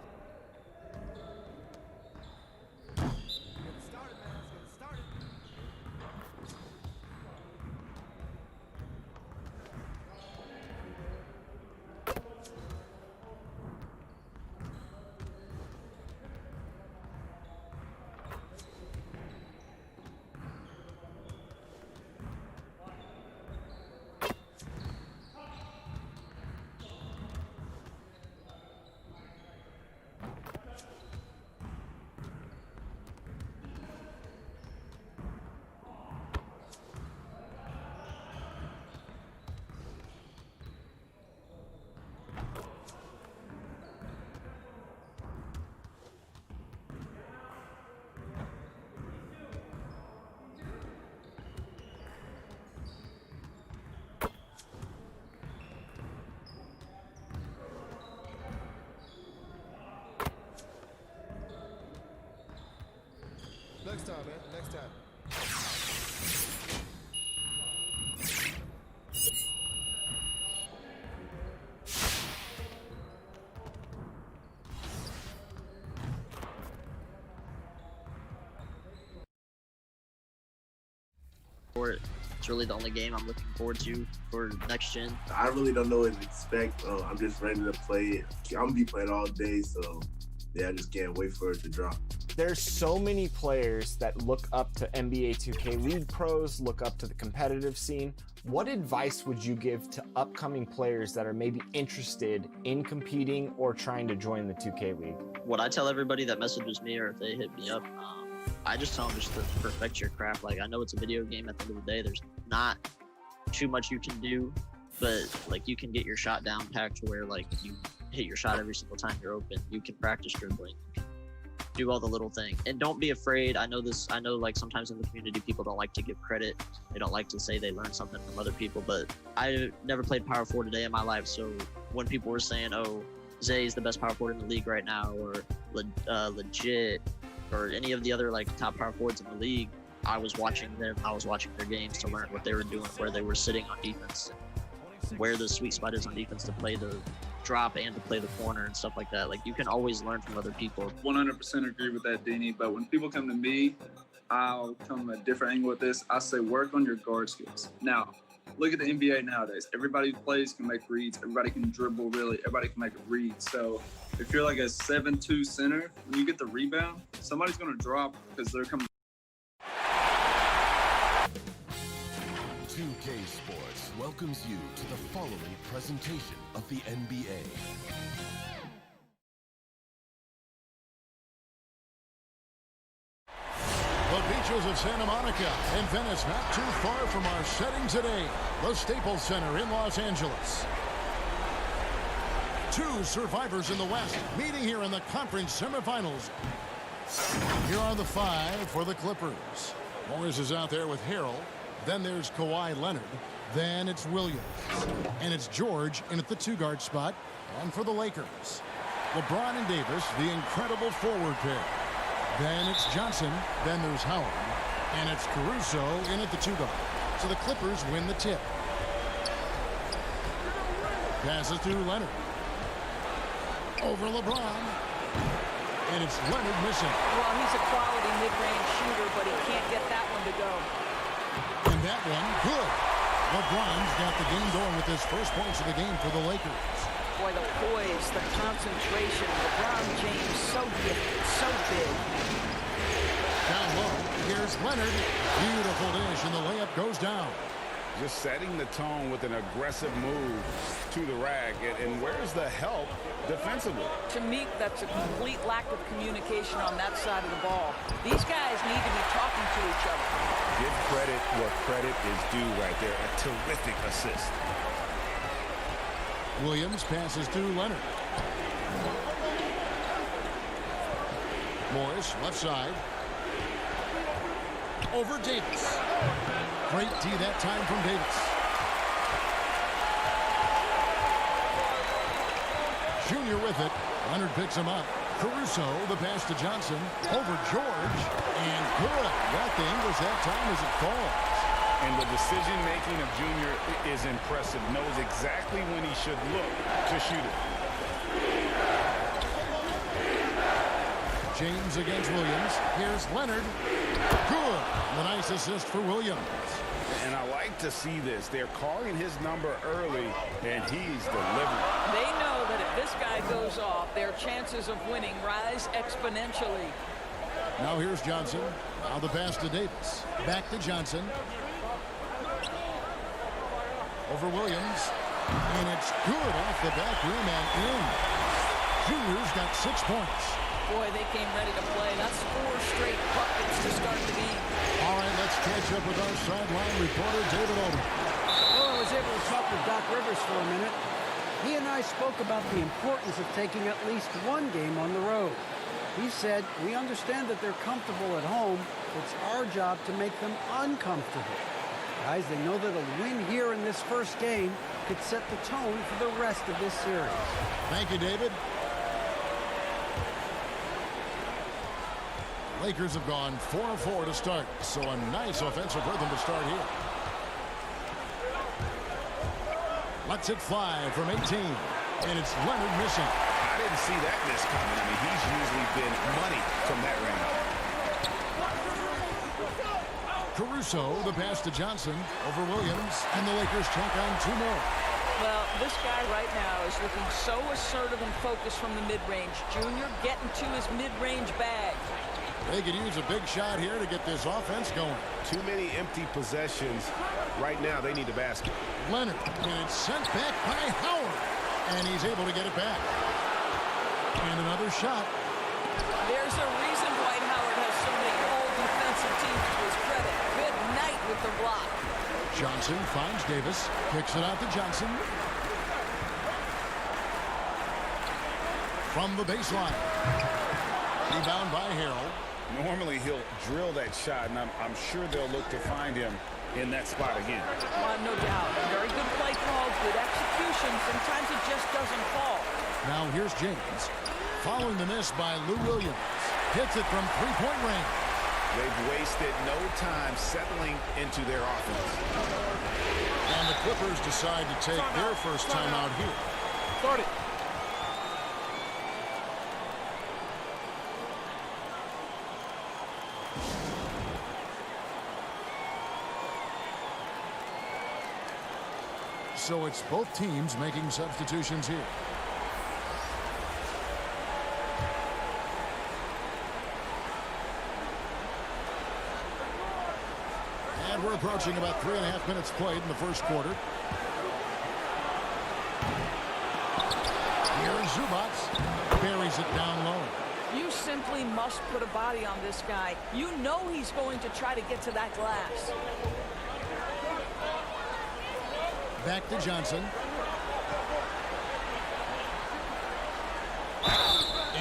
Next time, man. Next time. It's really the only game I'm looking forward to for next gen. I really don't know what to expect. I'm just ready to play. I'm gonna be playing all day, so yeah, I just can't wait for it to drop. There's so many players that look up to NBA 2K League pros, look up to the competitive scene. What advice would you give to upcoming players that are maybe interested in competing or trying to join the 2K League? What I tell everybody that messages me or if they hit me up, I just tell them just to perfect your craft. Like, I know it's a video game at the end of the day. There's not too much you can do, but like you can get your shot down packed to where like you hit your shot every single time you're open. You can practice dribbling. Do all the little things, and don't be afraid. I know like sometimes in the community people don't like to give credit. They don't like to say they learned something from other people, but I never played power forward a day in my life. So when people were saying, oh, Zay is the best power forward in the league right now, or legit, or any of the other like top power forwards in the league, I was watching them. I was watching their games to learn what they were doing, where they were sitting on defense, where the sweet spot is on defense to play the drop and to play the corner and stuff like that. Like, you can always learn from other people. 100% agree with that, Danny. But when people come to me, I'll come a different angle with this. I say work on your guard skills. Now, look at the NBA nowadays. Everybody who plays can make reads. Everybody can dribble, really. Everybody can make a read. So if you're like a 7'2" center, when you get the rebound, somebody's going to drop because they're coming. 2K Sports welcomes you to the following presentation of the NBA. The beaches of Santa Monica and Venice, not too far from our setting today, the Staples Center in Los Angeles. Two survivors in the West meeting here in the conference semifinals. Here are the five for the Clippers. Morris is out there with Harrell. Then there's Kawhi Leonard. Then it's Williams. And it's George in at the two-guard spot. And for the Lakers, LeBron and Davis, the incredible forward pair. Then it's Johnson. Then there's Howard. And it's Caruso in at the two-guard. So the Clippers win the tip. Passes to Leonard. Over LeBron. And it's Leonard missing. Well, he's a quality mid-range shooter, but he can't get that one to go. And that one, good. LeBron's got the game going with his first points of the game for the Lakers. Boy, the poise, the concentration. LeBron James, so gifted, so big. Down low, here's Leonard. Beautiful dish, and the layup goes down. Just setting the tone with an aggressive move to the rack. And where's the help defensively? To me, that's a complete lack of communication on that side of the ball. These guys need to be talking to each other. Give credit where credit is due right there. A terrific assist. Williams passes to Leonard. Morris, left side. Over Davis. Great D that time from Davis. Junior with it. Leonard picks him up. Caruso, the pass to Johnson. Over George. And good. Got the English that time as it falls. And the decision-making of Junior is impressive. Knows exactly when he should look to shoot it. James against Williams. Here's Leonard. Good. The nice assist for Williams. And I like to see this. They're calling his number early, and he's delivering. They know that if this guy goes off, their chances of winning rise exponentially. Now here's Johnson. Now the pass to Davis. Back to Johnson. Over Williams. And it's good off the back rim and in. Junior's got 6 points. Boy, they came ready to play. That's 4 straight buckets to start the game. All right, let's catch up with our sideline reporter, David Oldham. Well, I was able to talk with Doc Rivers for a minute. He and I spoke about the importance of taking at least one game on the road. He said, we understand that they're comfortable at home. It's our job to make them uncomfortable. Guys, they know that a win here in this first game could set the tone for the rest of this series. Thank you, David. Lakers have gone 4-4 to start, so a nice offensive rhythm to start here. Lets it fly from 18, and it's Leonard missing. I didn't see that miss coming. I mean, he's usually been money from that range. Caruso, the pass to Johnson over Williams, and the Lakers check on 2 more. Well, this guy right now is looking so assertive and focused from the mid-range. Junior getting to his mid-range bag. They could use a big shot here to get this offense going. Too many empty possessions. Right now, they need a basket. Leonard, and it's sent back by Howard. And he's able to get it back. And another shot. There's a reason Dwight Howard has so many all defensive teams to his credit. Good night with the block. Johnson finds Davis. Kicks it out to Johnson. From the baseline. Rebound by Harrell. Normally, he'll drill that shot, and I'm sure they'll look to find him in that spot again. No doubt. Very good play call, good execution. Sometimes it just doesn't fall. Now here's James. Following the miss by Lou Williams. Hits it from 3-point range. They've wasted no time settling into their offense. And the Clippers decide to take their first time out here. Start it. So it's both teams making substitutions here. And we're approaching about 3.5 minutes played in the first quarter. Here's Zubac. Buries it down low. You simply must put a body on this guy. You know he's going to try to get to that glass. Back to Johnson.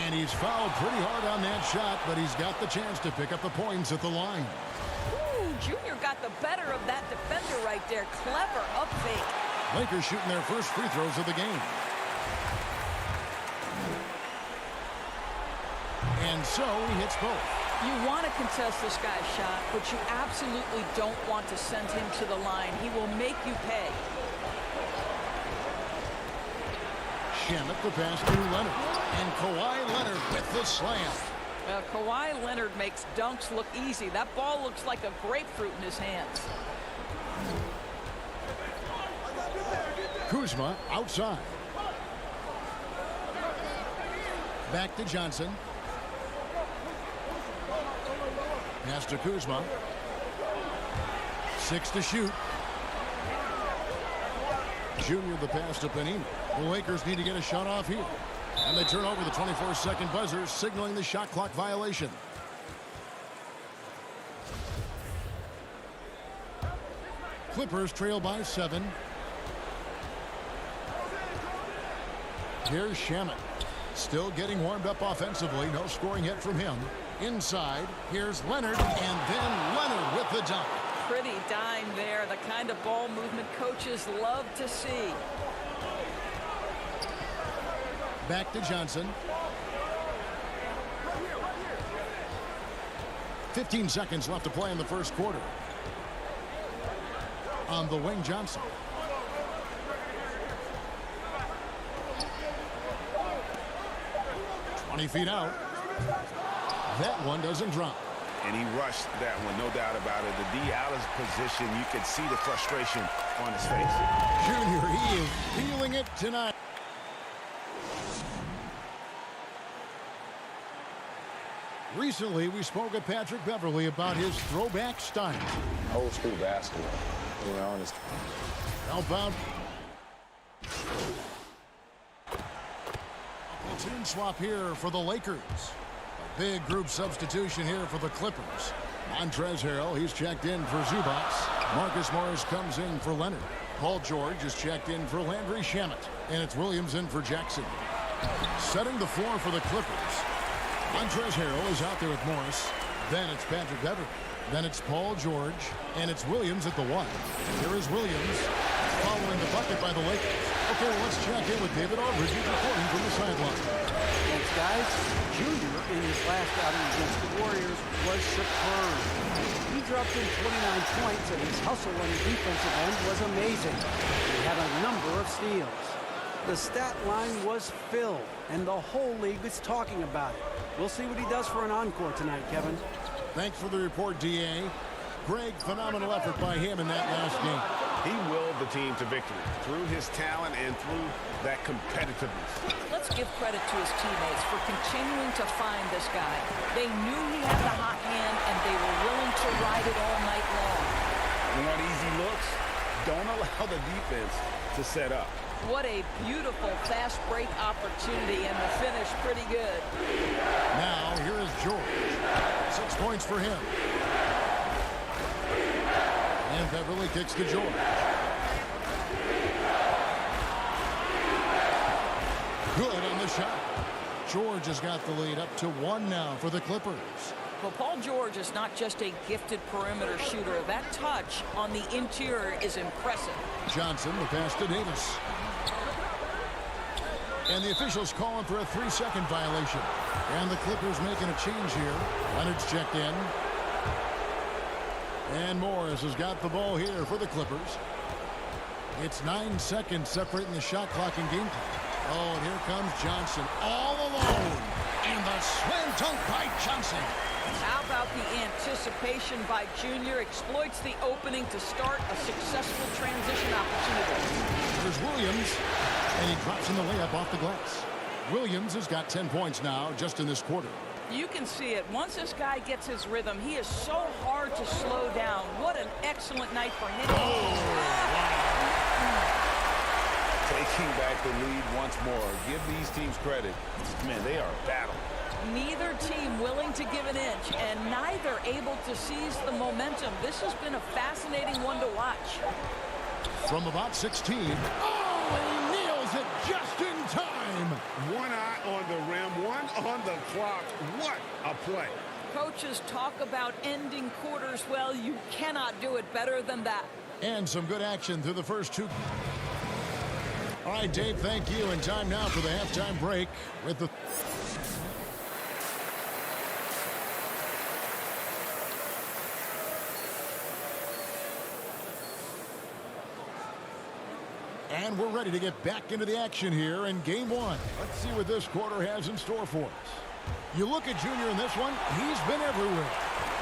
And he's fouled pretty hard on that shot, but he's got the chance to pick up the points at the line. Ooh, Junior got the better of that defender right there. Clever up fake. Lakers shooting their first free throws of the game. And so he hits both. You want to contest this guy's shot, but you absolutely don't want to send him to the line. He will make you pay. Shamet the pass to Leonard. And Kawhi Leonard with the slam. Kawhi Leonard makes dunks look easy. That ball looks like a grapefruit in his hands. Kuzma outside. Back to Johnson. Pass to Kuzma. 6 to shoot. Junior the pass to Panini. The Lakers need to get a shot off here. And they turn over the 24-second buzzer, signaling the shot clock violation. Clippers trail by 7. Here's Shamet. Still getting warmed up offensively. No scoring hit from him. Inside, here's Leonard, and then Leonard with the dunk. Pretty dime there. The kind of ball movement coaches love to see. Back to Johnson. 15 seconds left to play in the first quarter. On the wing, Johnson. Feet out. That one doesn't drop. And he rushed that one, no doubt about it. The D out of position, you could see the frustration on his face. Junior, he is feeling it tonight. Recently, we spoke with Patrick Beverly about his throwback style. Old school basketball, to be honest. Help out. Platoon swap here for the Lakers. A big group substitution here for the Clippers. Montrezl Harrell, he's checked in for Zubats. Marcus Morris comes in for Leonard. Paul George is checked in for Landry Shamet. And it's Williams in for Jackson. Setting the floor for the Clippers. Montrezl Harrell is out there with Morris. Then it's Patrick Beverly. Then it's Paul George. And it's Williams at the 1. Here is Williams following the bucket by the Lakers. Okay, well, let's check in with David Aldridge reporting from the sideline. Thanks, guys. Junior, in his last outing against the Warriors, was superb. He dropped in 29 points, and his hustle on the defensive end was amazing. He had a number of steals. The stat line was filled, and the whole league is talking about it. We'll see what he does for an encore tonight, Kevin. Thanks for the report, D.A. Greg, phenomenal effort by him in that last game. He willed the team to victory through his talent and through that competitiveness. Let's give credit to his teammates for continuing to find this guy. They knew he had the hot hand, and they were willing to ride it all night long. You want easy looks? Don't allow the defense to set up. What a beautiful fast break opportunity, and the finish pretty good. Now, here is George. 6 points for him. And Beverly kicks to George. Good on the shot. George has got the lead up to 1 now for the Clippers. Well, Paul George is not just a gifted perimeter shooter. That touch on the interior is impressive. Johnson, the pass to Davis. And the officials calling for a 3-second violation. And the Clippers making a change here. Leonard's checked in. And Morris has got the ball here for the Clippers. It's 9 seconds separating the shot clock and game clock. Oh, and here comes Johnson all alone. And the slam dunk by Johnson. How about the anticipation by Junior? Exploits the opening to start a successful transition opportunity. There's Williams, and he drops in the layup off the glass. Williams has got 10 points now just in this quarter. You can see it. Once this guy gets his rhythm, he is so hard to slow down. What an excellent night for him. Taking back the lead once more. Give these teams credit. Man, they are a battle. Neither team willing to give an inch, and neither able to seize the momentum. This has been a fascinating one to watch. From about 16. Oh, and he nails it just in time. One eye on the rim, one on the clock. What a play. Coaches talk about ending quarters. Well, you cannot do it better than that. And some good action through the first 2. All right, Dave, thank you. And time now for the halftime break with the... And we're ready to get back into the action here in game 1. Let's see what this quarter has in store for us. You look at Junior in this one, he's been everywhere.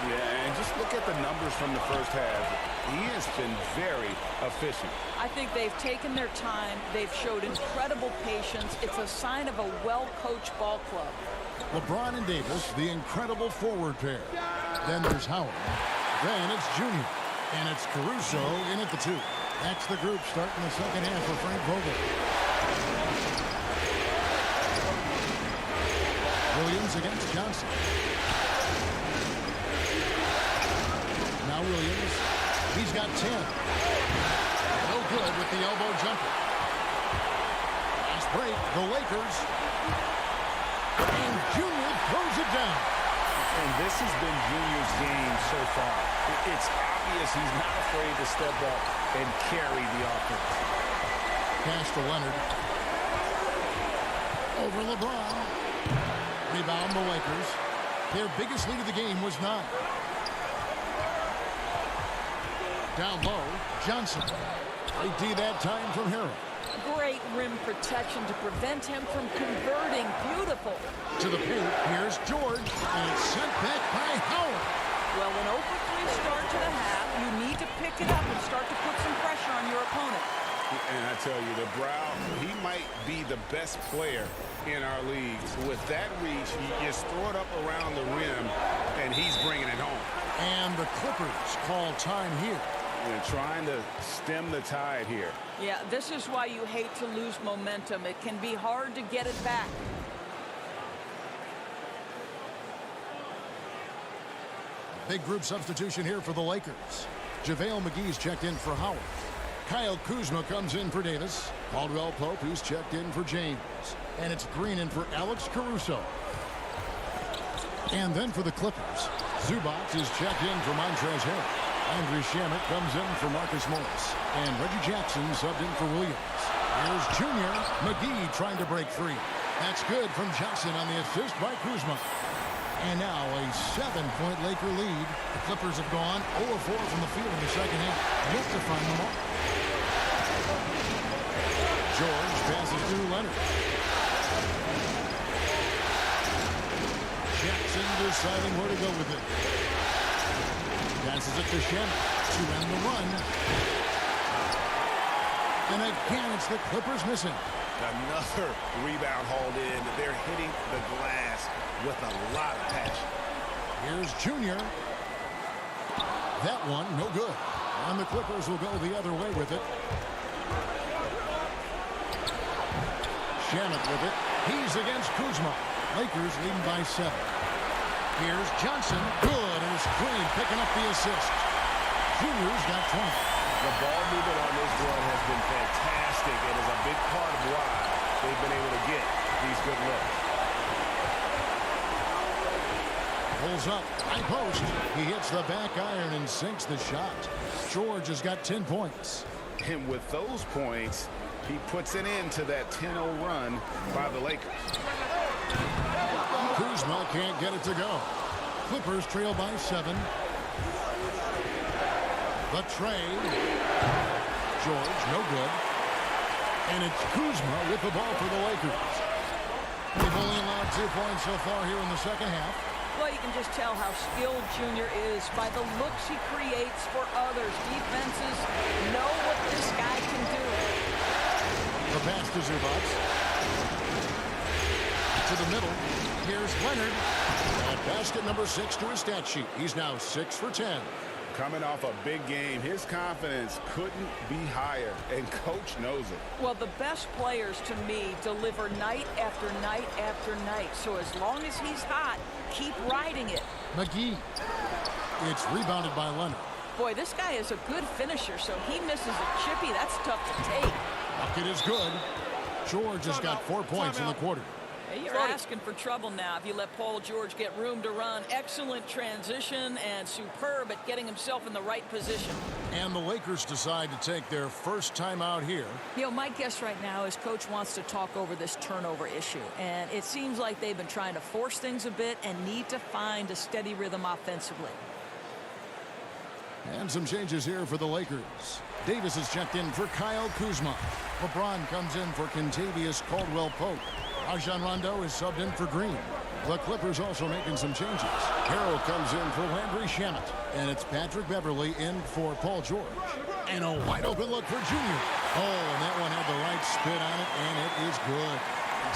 Yeah, and just look at the numbers from the first half. He has been very efficient. I think they've taken their time. They've showed incredible patience. It's a sign of a well-coached ball club. LeBron and Davis, the incredible forward pair. Then there's Howard. Then it's Junior. And it's Caruso in at the 2. That's the group starting the second half for Frank Vogel. Williams against Johnson. Now Williams. He's got 10. No good with the elbow jumper. Last break, the Lakers. And Junior throws it down. And this has been Junior's game so far. It's obvious he's not afraid to step up and carry the offense. Pass to Leonard. Over LeBron. Rebound the Lakers. Their biggest lead of the game was 9. Down low, Johnson. Great D that time from Harrell. Great rim protection to prevent him from converting. Beautiful. To the paint, here's George, and it's sent back by Howard. Well, an 0 for 3 start to the half. You need to pick it up and start to put some pressure on your opponent. And I tell you, the Brow, he might be the best player in our league. With that reach, you just throw it up around the rim, and he's bringing it home. And the Clippers call time here. They're trying to stem the tide here. Yeah, this is why you hate to lose momentum. It can be hard to get it back. Big group substitution here for the Lakers. JaVale McGee's checked in for Howard. Kyle Kuzma comes in for Davis. Caldwell Pope, who's checked in for James. And it's Green in for Alex Caruso. And then for the Clippers, Zubac is checked in for Montrezl Harrell. Andrew Shamet comes in for Marcus Morris. And Reggie Jackson subbed in for Williams. Here's Junior. McGee trying to break free. That's good from Johnson on the assist by Kuzma. And now a 7-point Laker lead. The Clippers have gone 0-4 from the field in the second half. Yet to find them all. George passes to Leonard. Jackson deciding where to go with it. Passes it to Shamet to end the run. And again, it's the Clippers missing. Another rebound hauled in. They're hitting the glass with a lot of passion. Here's Junior. That one, no good. And the Clippers will go the other way with it. Shamet with it. He's against Kuzma. Lakers leading by 7. Here's Johnson. Good. And it's Green picking up the assist. Junior's got 20. The ball movement on this run has been fantastic and is a big part of why they've been able to get these good looks. Pulls up, high post. He hits the back iron and sinks the shot. George has got 10 points. And with those points, he puts an end to that 10-0 run by the Lakers. Kuzma can't get it to go. Clippers trail by 7. The tray. George, no good. And it's Kuzma with the ball for the Lakers. They've only allowed 2 points so far here in the second half. Well, you can just tell how skilled Junior is by the looks he creates for others. Defenses know what this guy can do. The pass to Zubac. To the middle. Here's Leonard. And basket number 6 to his stat sheet. He's now 6 for 10. Coming off a big game, his confidence couldn't be higher, and Coach knows it. Well, the best players, to me, deliver night after night after night. So as long as he's hot, keep riding it. McGee. It's rebounded by Leonard. Boy, this guy is a good finisher, so he misses a chippy. That's tough to take. Bucket is good. George has got 4 points in the quarter. Hey, you're asking for trouble now if you let Paul George get room to run. Excellent transition and superb at getting himself in the right position. And the Lakers decide to take their first time out here. You know, my guess right now is Coach wants to talk over this turnover issue. And it seems like they've been trying to force things a bit and need to find a steady rhythm offensively. And some changes here for the Lakers. Davis is checked in for Kyle Kuzma. LeBron comes in for Kentavious Caldwell-Pope. Rajon Rondo is subbed in for Green. The Clippers also making some changes. Harrell comes in for Landry Shamet. And it's Patrick Beverly in for Paul George. And a wide open look for Junior. Oh, and that one had the right spin on it, and it is good.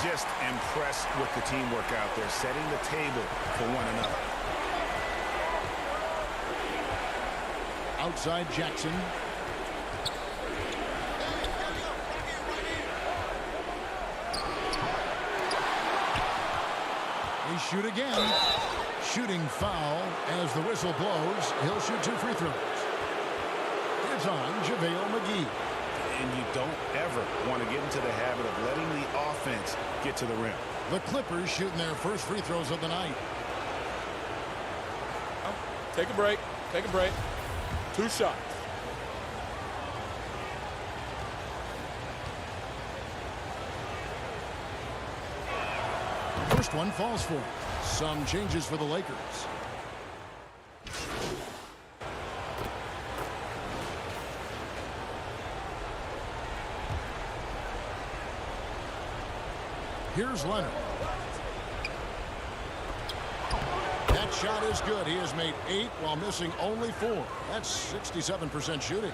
Just impressed with the teamwork out there, setting the table for one another. Outside Jackson. They shoot again. Shooting foul as the whistle blows. He'll shoot 2 free throws. It's on JaVale McGee. And you don't ever want to get into the habit of letting the offense get to the rim. The Clippers shooting their first free throws of the night. Take a break. Take a break. 2 shots. First one falls for him. Some changes for the Lakers. Here's Leonard. That shot is good. He has made 8 while missing only 4. That's 67% shooting.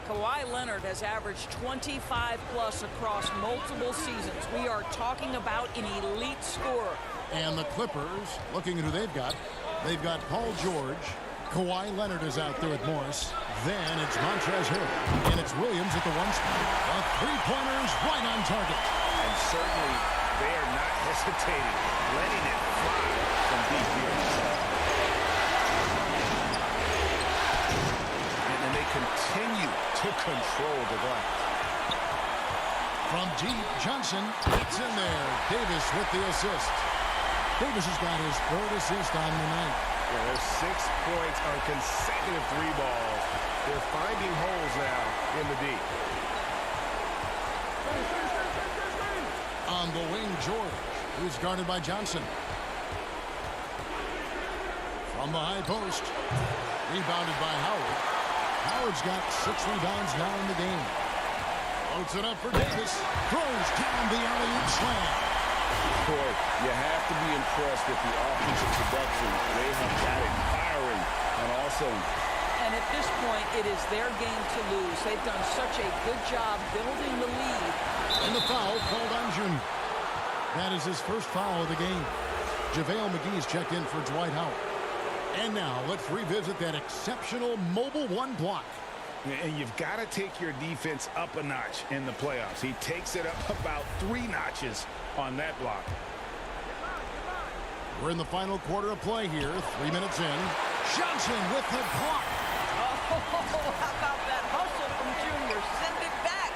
Kawhi Leonard has averaged 25-plus across multiple seasons. We are talking about an elite scorer. And the Clippers, looking at who they've got Paul George. Kawhi Leonard is out there with Morris. Then it's Montrezl Harrell. And it's Williams at the 1 spot. The three-pointers right on target. And certainly they are not hesitating, letting it fly from deep here. And they continue to control the glass. From deep, Johnson gets in there. Davis with the assist. Davis has got his 3rd assist on the night. Yeah, there's 6 points on consecutive 3 balls. They're finding holes now in the D. On the wing, George, who's guarded by Johnson. From the high post, rebounded by Howard. Howard's got 6 rebounds now in the game. Floats it up for Davis. Throws down the alley-oop slam. Boy, you have to be impressed with the offensive production. They have got it firing on all cylinders. And at this point, it is their game to lose. They've done such a good job building the lead. And the foul called on Junior. That is his first foul of the game. JaVale McGee's checked in for Dwight Howard. And now let's revisit that exceptional mobile 1 block. And you've got to take your defense up a notch in the playoffs. He takes it up about 3 notches on that block. We're in the final quarter of play here. 3 minutes in. Johnson with the block. Oh, how about that hustle from Junior? Send it back.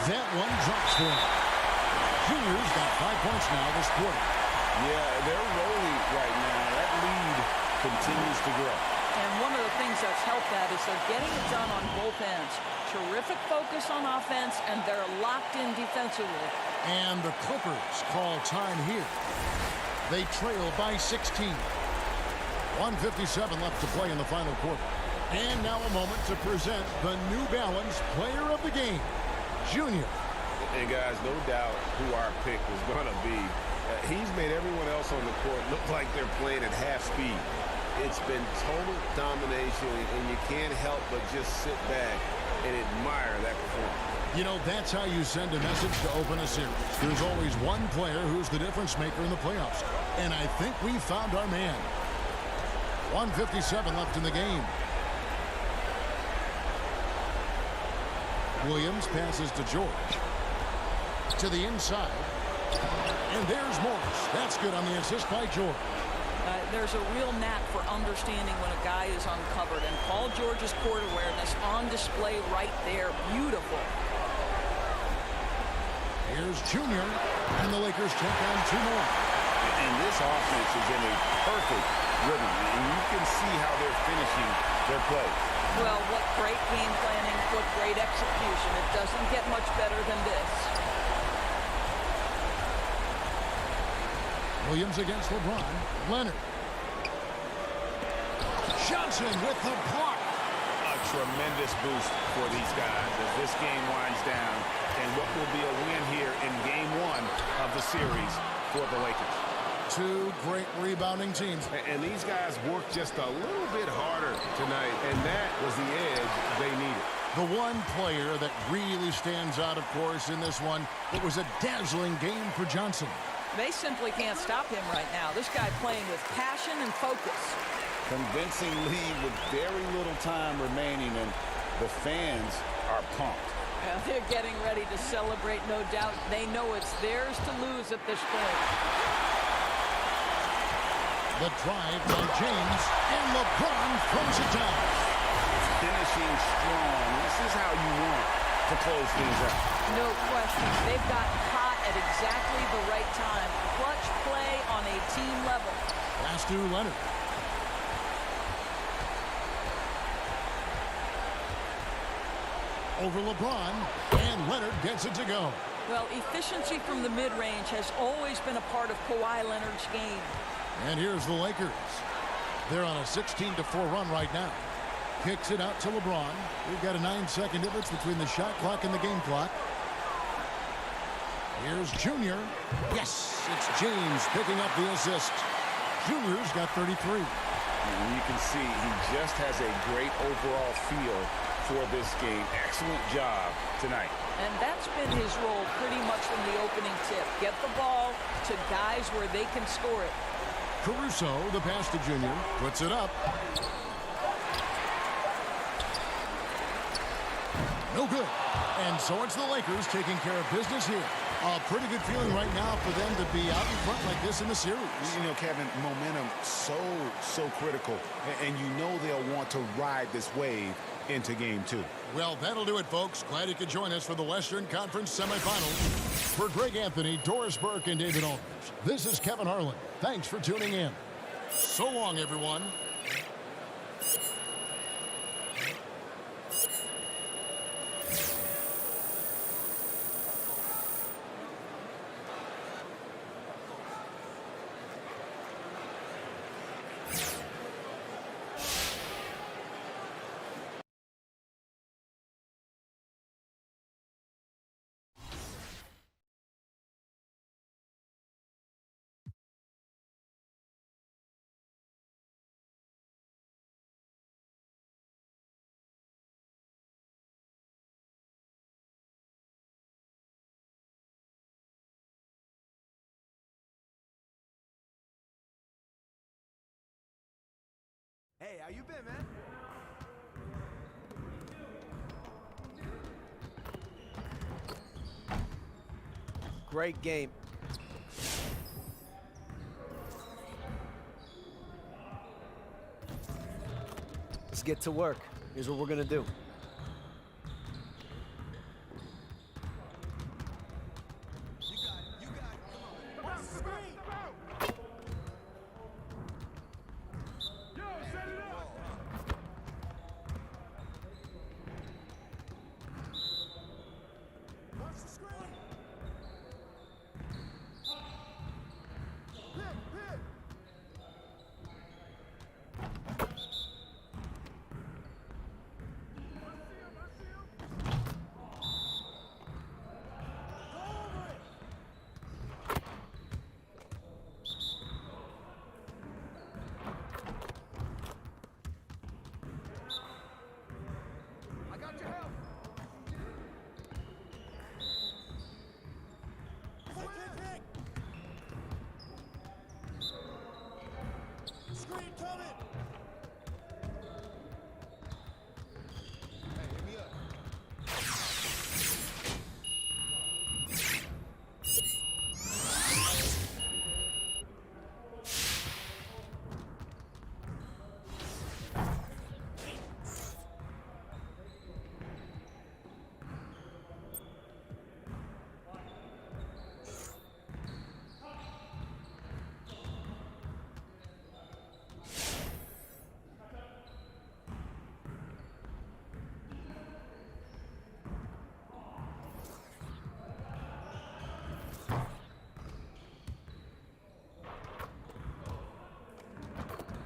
That one drops for him. Junior's got 5 points now this quarter. Yeah, they're rolling right now. That lead continues to grow. And one of the things that's helped that is they're getting it done on both ends. Terrific focus on offense, and they're locked in defensively. And the Clippers call time here. They trail by 16. 1:57 left to play in the final quarter. And now a moment to present the New Balance Player of the Game, Junior. And guys, no doubt who our pick was going to be. He's made everyone else on the court look like they're playing at half speed. It's been total domination, and you can't help but just sit back and admire that performance. You know, that's how you send a message to open a series. There's always one player who's the difference maker in the playoffs. And I think we found our man. 1:57 left in the game. Williams passes to George. To the inside. And there's Morris. That's good on the assist by George. There's a real knack for understanding when a guy is uncovered. And Paul George's court awareness on display right there. Beautiful. Here's Junior. And the Lakers check on 2 more. And this offense is in a perfect rhythm. And you can see how they're finishing their play. Well, what great game planning, what great execution. It doesn't get much better than this. Williams against LeBron. Leonard. Johnson with the block. A tremendous boost for these guys as this game winds down. And what will be a win here in game 1 of the series for the Lakers. 2 great rebounding teams. And these guys worked just a little bit harder tonight, and that was the edge they needed. The one player that really stands out, of course, in this one, it was a dazzling game for Johnson. They simply can't stop him right now. This guy playing with passion and focus. Convincing lead with very little time remaining, and the fans are pumped. Well, they're getting ready to celebrate, no doubt. They know it's theirs to lose at this point. The drive by James, and LeBron throws it down. Finishing strong. This is how you want to close things out. No question. They've gotten hot at exactly the right time. Clutch play on a team level. Pass to Leonard. Over LeBron, and Leonard gets it to go. Well, efficiency from the mid-range has always been a part of Kawhi Leonard's game. And here's the Lakers. They're on a 16-4 run right now. Kicks it out to LeBron. We've got a 9-second difference between the shot clock and the game clock. Here's Junior. Yes, it's James picking up the assist. Junior's got 33. And you can see he just has a great overall feel for this game. Excellent job tonight. And that's been his role pretty much from the opening tip. Get the ball to guys where they can score it. Caruso, the pass to Junior, puts it up. No good. And so it's the Lakers taking care of business here. A pretty good feeling right now for them to be out in front like this in the series. You know, Kevin, momentum so critical. And you know they'll want to ride this wave into game 2. Well, that'll do it, folks. Glad you could join us for the Western Conference semifinals. For Greg Anthony, Doris Burke, and David Aldridge, this is Kevin Harlan. Thanks for tuning in. So long, everyone. Hey, how you been, man? Great game. Let's get to work. Here's what we're gonna do.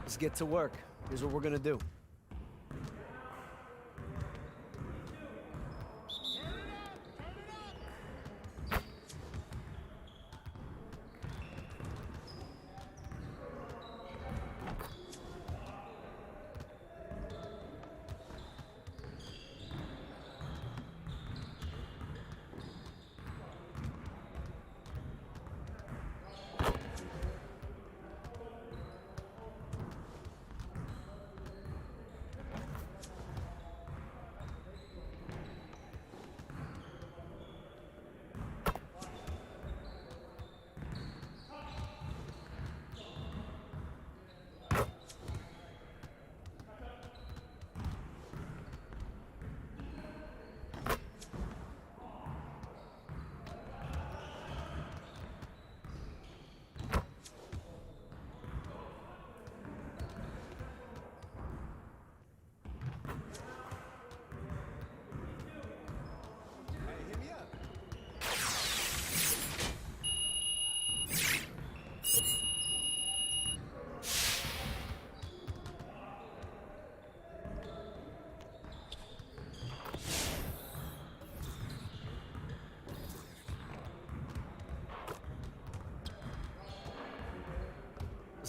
Let's get to work. Here's what we're gonna do.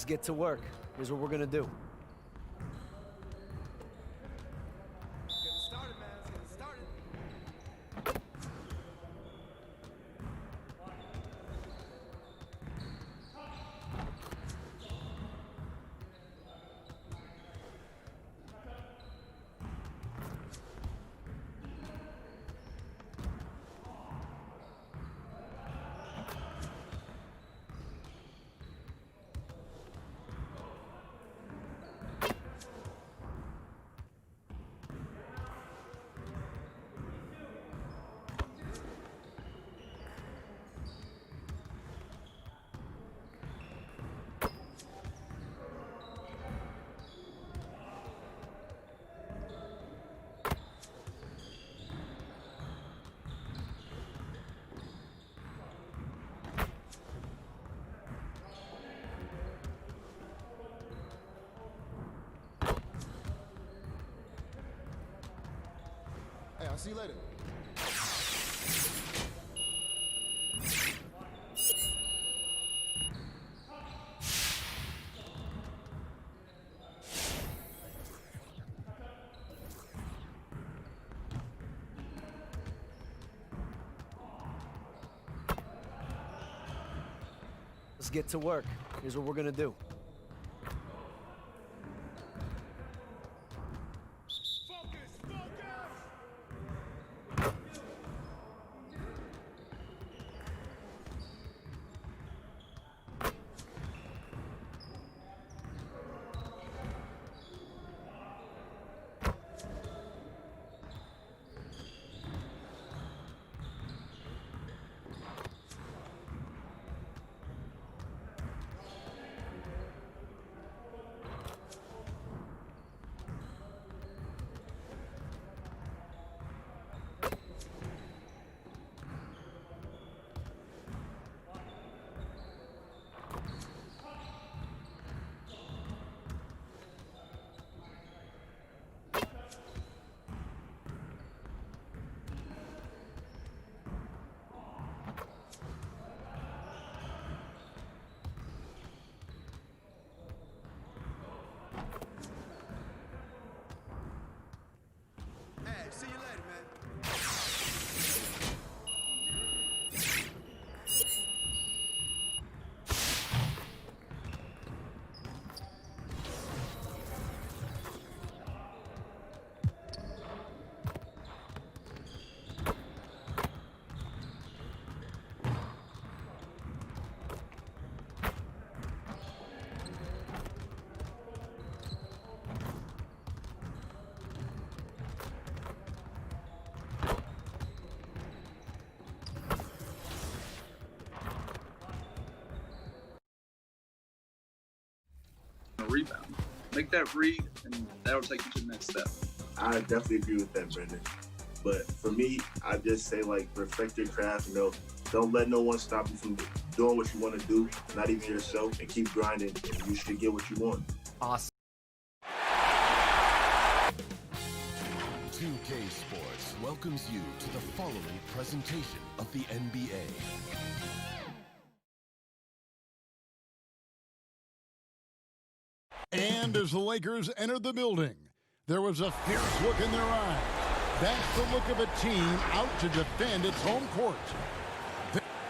Let's get to work. Here's what we're going to do. Hey, I'll see you later. Let's get to work. Here's what we're going to do. See you later, man. Rebound. Make that read, and that'll take you to the next step. I definitely agree with that, Brendan. But for me, I just say, like, perfect your craft. You know, don't let no one stop you from doing what you want to do, not even yourself, and keep grinding, and you should get what you want. Awesome. 2K Sports welcomes you to the following presentation of the NBA. And as the Lakers entered the building, there was a fierce look in their eyes. That's the look of a team out to defend its home court.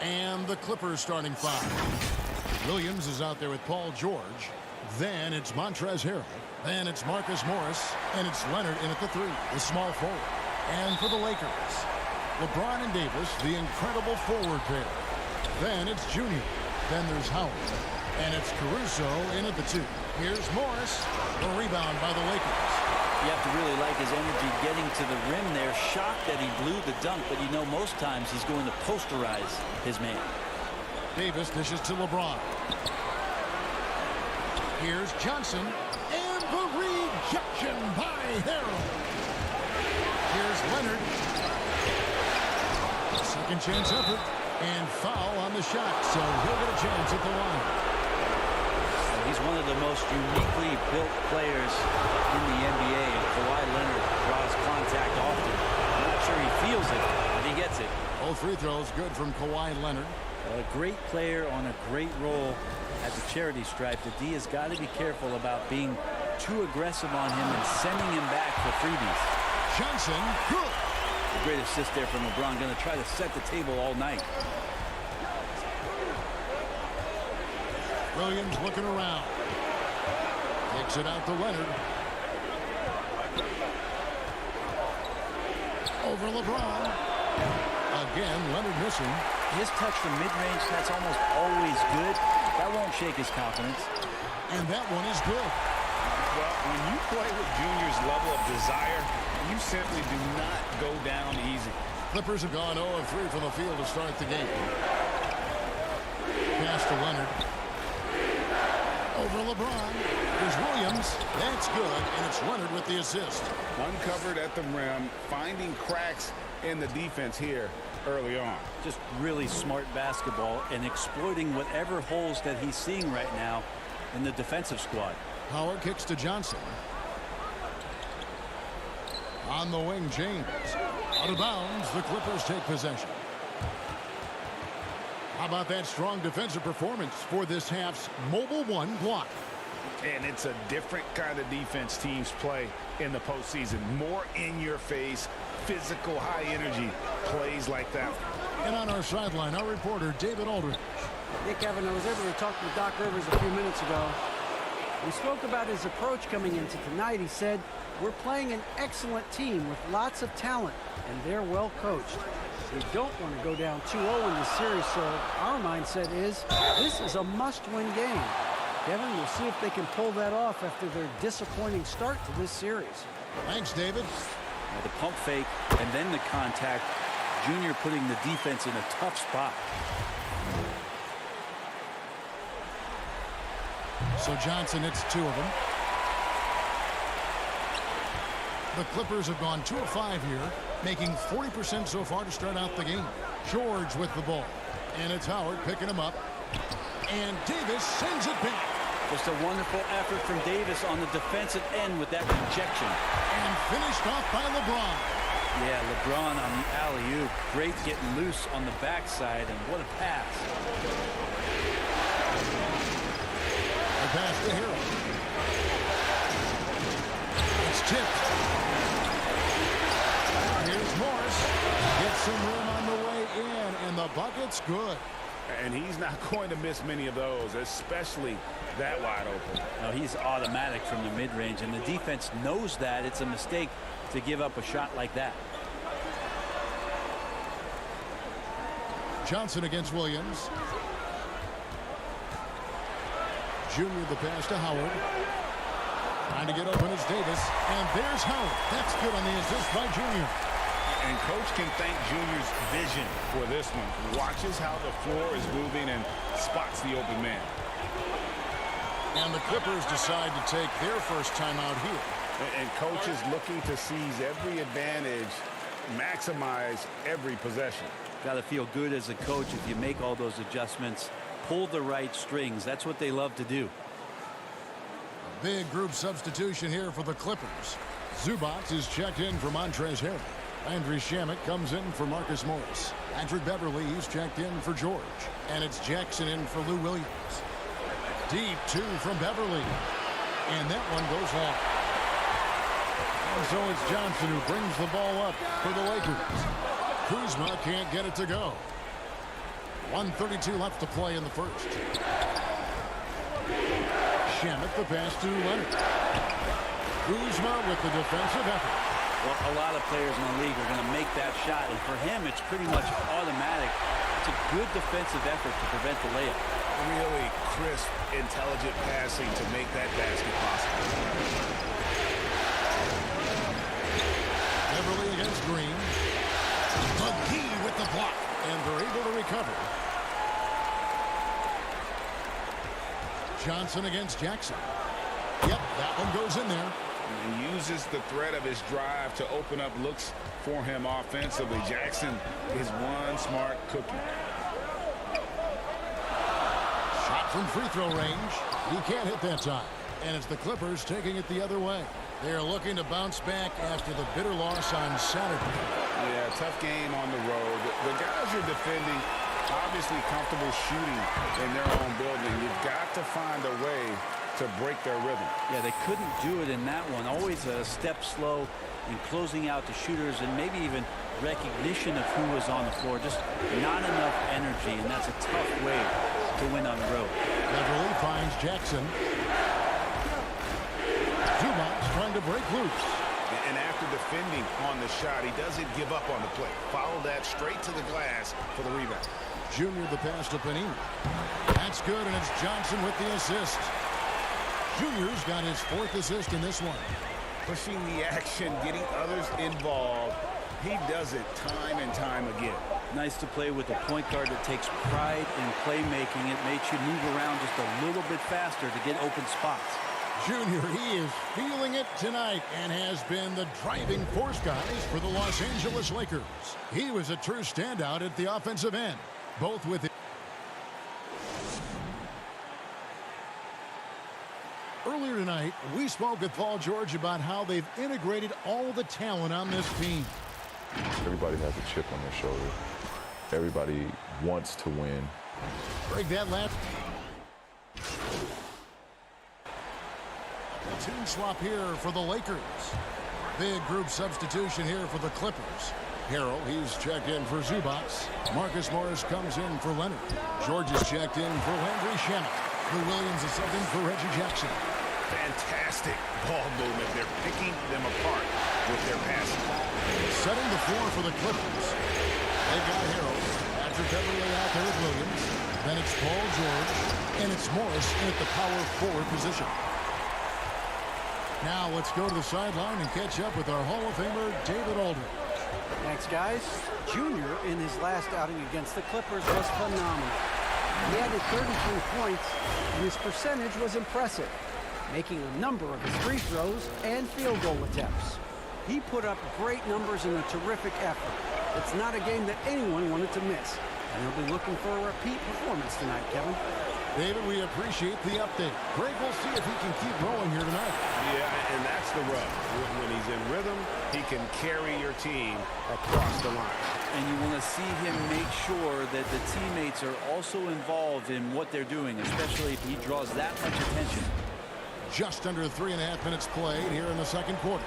And the Clippers starting five. Williams is out there with Paul George. Then it's Montrezl Harrell. Then it's Marcus Morris. And it's Leonard in at the three, the small forward. And for the Lakers, LeBron and Davis, the incredible forward pair. Then it's Junior. Then there's Howard. And it's Caruso in at the two. Here's Morris. The rebound by the Lakers. You have to really like his energy getting to the rim there. Shocked that he blew the dunk, but you know most times he's going to posterize his man. Davis dishes to LeBron. Here's Johnson. And the rejection by Harrell. Here's Leonard. Second chance effort. And foul on the shot, so he'll get a chance at the line. He's one of the most uniquely built players in the NBA, and Kawhi Leonard draws contact often. I'm not sure he feels it, but he gets it. Both free throws good from Kawhi Leonard. A great player on a great role. At the charity stripe, the D has got to be careful about being too aggressive on him and sending him back for freebies. Johnson, good. A great assist there from LeBron. Going to try to set the table all night. Williams looking around. Kicks it out to Leonard. Over LeBron. Again, Leonard missing. His touch from mid-range, that's almost always good. That won't shake his confidence. And that one is good. Well, when you play with Junior's level of desire, you simply do not go down easy. Clippers have gone 0 of 3 from the field to start the game. Pass to Leonard. Over LeBron. There's Williams. That's good, and it's Leonard with the assist. Uncovered at the rim, finding cracks in the defense here early on. Just really smart basketball and exploiting whatever holes that he's seeing right now in the defensive squad. Howard kicks to Johnson. On the wing, James. Out of bounds, the Clippers take possession. How about that strong defensive performance for this half's Mobile One block? And it's a different kind of defense teams play in the postseason. More in your face, physical, high energy plays like that. And on our sideline, our reporter, David Aldridge. Hey, Kevin, I was able to talk to Doc Rivers a few minutes ago. We spoke about his approach coming into tonight. He said, we're playing an excellent team with lots of talent, and they're well coached. We don't want to go down 2-0 in this series, so our mindset is this is a must-win game. Kevin, we'll see if they can pull that off after their disappointing start to this series. Thanks, David. Now the pump fake and then the contact. Junior putting the defense in a tough spot. So Johnson hits 2 of them. The Clippers have gone 2 of 5 here, making 40% so far to start out the game. George with the ball. And it's Howard picking him up. And Davis sends it back. Just a wonderful effort from Davis on the defensive end with that rejection. And finished off by LeBron. Yeah, LeBron on the alley-oop. Great getting loose on the backside, and what a pass. The pass to Hero. It's tipped. Here's Morris. Gets some room on the way in, and the bucket's good. And he's not going to miss many of those, especially that wide open. No, he's automatic from the mid-range, and the defense knows that. It's a mistake to give up a shot like that. Johnson against Williams. Junior the pass to Howard. Trying to get open is Davis. And there's Howard. That's good on the assist by Junior. And coach can thank Junior's vision for this one. Watches how the floor is moving and spots the open man. And the Clippers decide to take their first timeout here. And coach is looking to seize every advantage, maximize every possession. Got to feel good as a coach if you make all those adjustments, pull the right strings. That's what they love to do. A big group substitution here for the Clippers. Zubac is checked in for Montrezl Harrell. Landry Shamet comes in for Marcus Morris. Patrick Beverly is checked in for George. And it's Jackson in for Lou Williams. Deep 2 from Beverly. And that one goes long. And so it's Johnson who brings the ball up for the Lakers. Kuzma can't get it to go. 1:32 left to play in the first. Shamet the pass to Leonard. Kuzma with the defensive effort. Well, a lot of players in the league are going to make that shot, and for him, it's pretty much automatic. It's a good defensive effort to prevent the layup. Really crisp, intelligent passing to make that basket possible. Beverly against Green. McGee with the block, and they're able to recover. Johnson against Jackson. Yep, that one goes in there. And uses the threat of his drive to open up looks for him offensively. Jackson is one smart cookie. Shot from free throw range. He can't hit that time. And it's the Clippers taking it the other way. They're looking to bounce back after the bitter loss on Saturday. Yeah, tough game on the road. The guys you're defending obviously comfortable shooting in their own building. You've got to find a way to break their rhythm. Yeah, they couldn't do it in that one. Always a step slow in closing out the shooters and maybe even recognition of who was on the floor. Just not enough energy, and that's a tough way to win on the road. Beverly finds Jackson. Zubac trying to break loose. And after defending on the shot, he doesn't give up on the play. Follow that straight to the glass for the rebound. Junior the pass to Panini. That's good, and it's Johnson with the assist. Junior's got his 4th assist in this one. Pushing the action, getting others involved. He does it time and time again. Nice to play with a point guard that takes pride in playmaking. It makes you move around just a little bit faster to get open spots. Junior, he is feeling it tonight and has been the driving force, guys, for the Los Angeles Lakers. He was a true standout at the offensive end, both with it. Earlier tonight, we spoke with Paul George about how they've integrated all the talent on this team. Everybody has a chip on their shoulder. Everybody wants to win. Break that left. Team swap here for the Lakers. Big group substitution here for the Clippers. Harrell, he's checked in for Zubac. Marcus Morris comes in for Leonard. George is checked in for Landry Shamet. Lou Williams is subbed in for Reggie Jackson. Fantastic ball movement. They're picking them apart with their passing. Setting the floor for the Clippers. They've got Harrell. Patrick Beverly out there with Williams. Then it's Paul George. And it's Morris in at the power forward position. Now let's go to the sideline and catch up with our Hall of Famer, David Aldridge. Thanks, guys. Junior, in his last outing against the Clippers, was phenomenal. He added 33 points, and his percentage was impressive, making a number of his free throws and field goal attempts. He put up great numbers in a terrific effort. It's not a game that anyone wanted to miss, and he'll be looking for a repeat performance tonight, Kevin. David, we appreciate the update. Greg, we'll see if he can keep rolling here tonight. Yeah, and that's the rub. When he's in rhythm, he can carry your team across the line. And you want to see him make sure that the teammates are also involved in what they're doing, especially if he draws that much attention. Just under 3.5 minutes played here in the second quarter.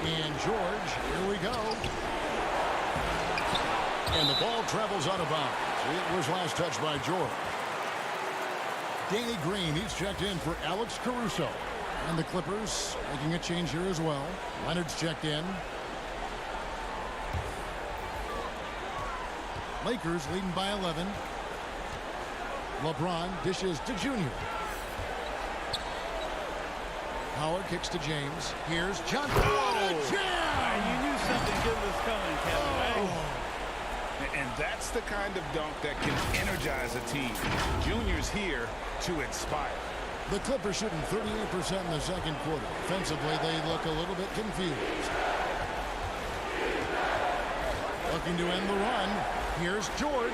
And George, here we go. And the ball travels out of bounds. It was last touched by George. Danny Green, he's checked in for Alex Caruso. And the Clippers making a change here as well. Leonard's checked in. Lakers leading by 11. LeBron dishes to Junior. Howard kicks to James. Here's Johnson. You knew something good was coming, Kevin, right? And that's the kind of dunk that can energize a team. Junior's here to inspire. The Clippers shooting 38% in the second quarter. Offensively, they look a little bit confused. Looking to end the run. Here's George.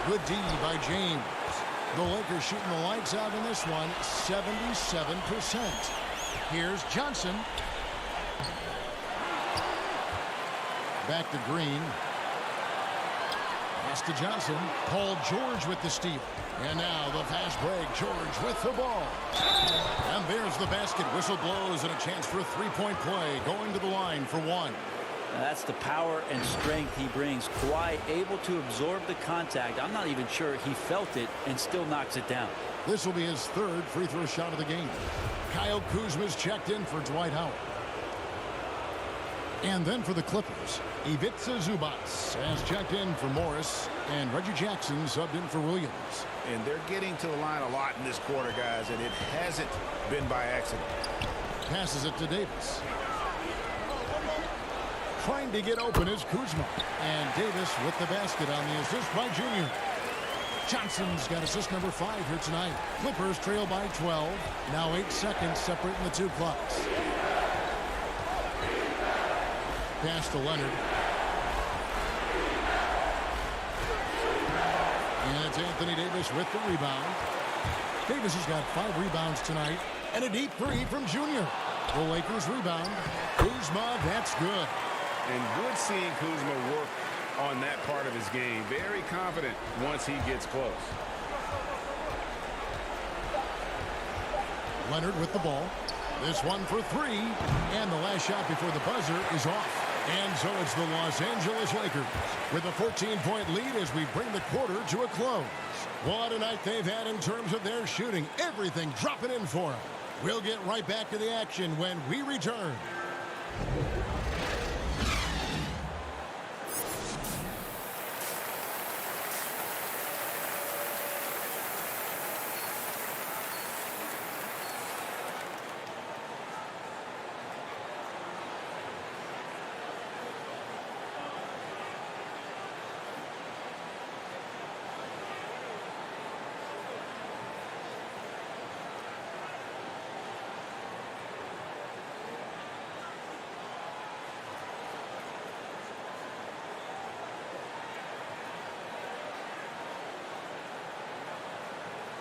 Good D by James. The Lakers shooting the lights out in this one, 77%. Here's Johnson. Back to Green. Pass to Johnson. Paul George with the steal. And now the fast break. George with the ball. And there's the basket. Whistle blows and a chance for a three-point play. Going to the line for one. Now that's the power and strength he brings. Kawhi able to absorb the contact. I'm not even sure he felt it and still knocks it down. This will be his third free throw shot of the game. Kyle Kuzma's checked in for Dwight Howard. And then for the Clippers, Ivica Zubac has checked in for Morris, and Reggie Jackson subbed in for Williams. And they're getting to the line a lot in this quarter, guys, and it hasn't been by accident. Passes it to Davis. Trying to get open is Kuzma. And Davis with the basket on the assist by Junior. Johnson's got assist number 5 here tonight. Clippers trail by 12. Now 8 seconds separating the two clocks. Pass to Leonard. And it's Anthony Davis with the rebound. Davis has got 5 rebounds tonight. And a deep three from Junior. The Lakers rebound. Kuzma, that's good. And good seeing Kuzma work on that part of his game. Very confident once he gets close. Leonard with the ball. This one for three. And the last shot before the buzzer is off. And so it's the Los Angeles Lakers with a 14-point lead as we bring the quarter to a close. What a night they've had in terms of their shooting. Everything dropping in for them. We'll get right back to the action when we return.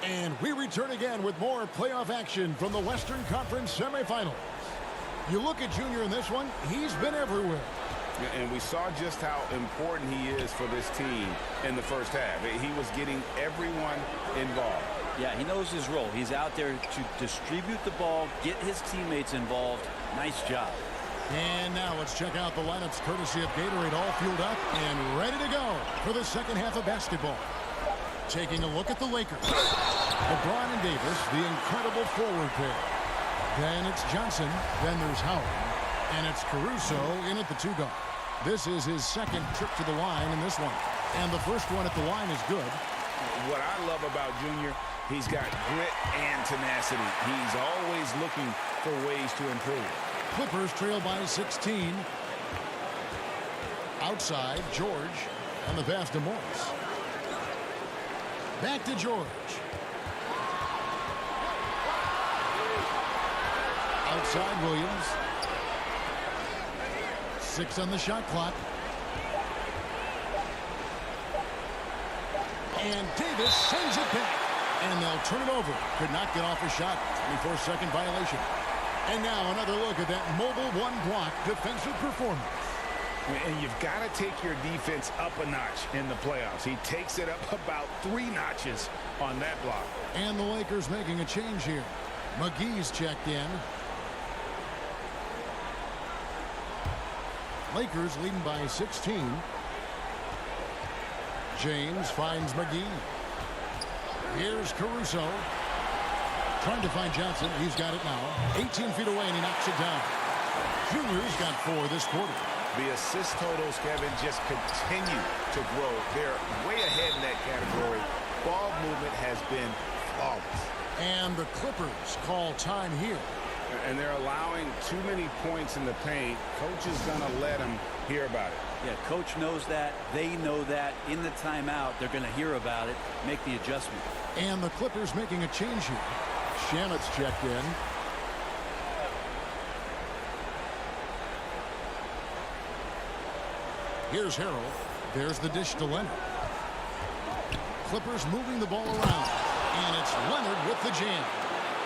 And we return again with more playoff action from the Western Conference semifinals. You look at Junior in this one, he's been everywhere. And we saw just how important he is for this team in the first half. He was getting everyone involved. Yeah, he knows his role. He's out there to distribute the ball, get his teammates involved. Nice job. And now let's check out the lineups courtesy of Gatorade, all fueled up and ready to go for the second half of basketball. Taking a look at the Lakers. LeBron and Davis, the incredible forward pair. Then it's Johnson, then there's Howard, and it's Caruso in at the 2 guard. This is his second trip to the line in this one, and the first one at the line is good. What I love about Junior, he's got grit and tenacity. He's always looking for ways to improve. Clippers trail by 16. Outside, George, and the pass to Morris. Back to George. Outside Williams. 6 on the shot clock. And Davis sends it back. And they'll turn it over. Could not get off a shot. 24-second violation. And now another look at that mobile one-block defensive performance. And you've got to take your defense up a notch in the playoffs. He takes it up about 3 notches on that block. And the Lakers making a change here. McGee's checked in. Lakers leading by 16. James finds McGee. Here's Caruso. Trying to find Johnson. He's got it now. 18 feet away, and he knocks it down. Junior's got 4 this quarter. The assist totals, Kevin, just continue to grow. They're way ahead in that category. Ball movement has been flawless. And the Clippers call time here. And they're allowing too many points in the paint. Coach is going to let them hear about it. Yeah, coach knows that. They know that. In the timeout, they're going to hear about it, make the adjustment. And the Clippers making a change here. Shamet's checked in. Here's Harrell. There's the dish to Leonard. Clippers moving the ball around. And it's Leonard with the jam.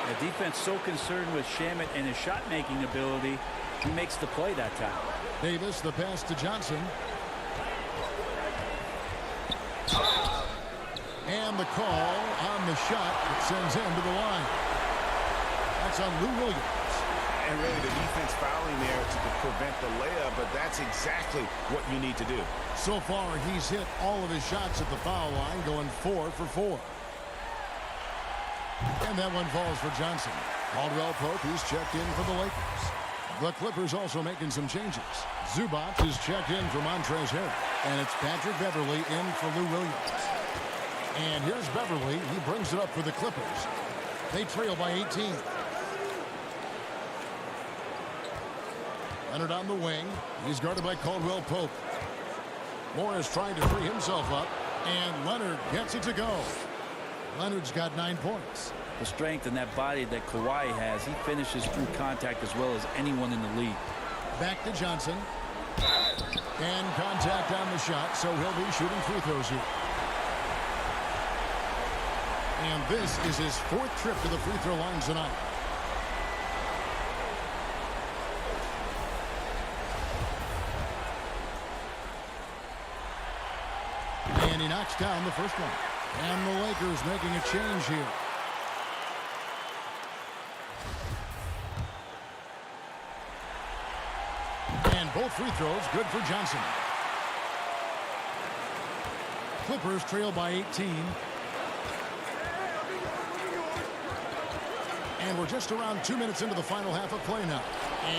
The defense so concerned with Shamet and his shot-making ability, he makes the play that time. Davis, the pass to Johnson. And the call on the shot that sends him to the line. That's on Lou Williams. And really the defense fouling there to prevent the layup, but that's exactly what you need to do. So far, he's hit all of his shots at the foul line, going 4 for 4. And that one falls for Johnson. Caldwell Pope, he's checked in for the Lakers. The Clippers also making some changes. Zubac is checked in for Montrezl Harrell. And it's Patrick Beverley in for Lou Williams. And here's Beverley. He brings it up for the Clippers. They trail by 18. Leonard on the wing. He's guarded by Caldwell Pope. Morris trying to free himself up. And Leonard gets it to go. Leonard's got 9 points. The strength and that body that Kawhi has, he finishes through contact as well as anyone in the league. Back to Johnson. And contact on the shot, so he'll be shooting free throws here. And this is his 4th trip to the free throw line tonight. And he knocks down the first one. And the Lakers making a change here. And both free throws good for Johnson. Clippers trail by 18. And we're just around 2 minutes into the final half of play now.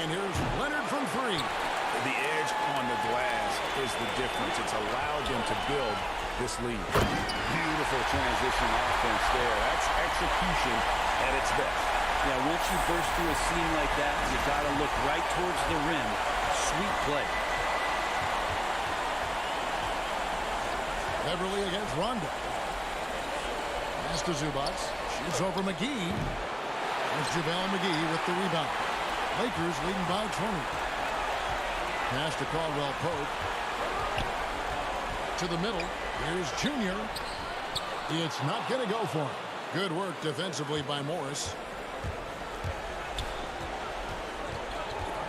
And here's Leonard from three. The edge on the glass is the difference. It's allowed them to build this lead. Beautiful transition offense there. That's execution at its best. Yeah, once you burst through a seam like that, you got to look right towards the rim. Sweet play. Beverly against Rondo. Pass to Zubac. Shoots over McGee. There's JaVale McGee with the rebound. Lakers leading by 20. Pass to Caldwell Pope. To the middle. Here's Junior. It's not going to go for him. Good work defensively by Morris.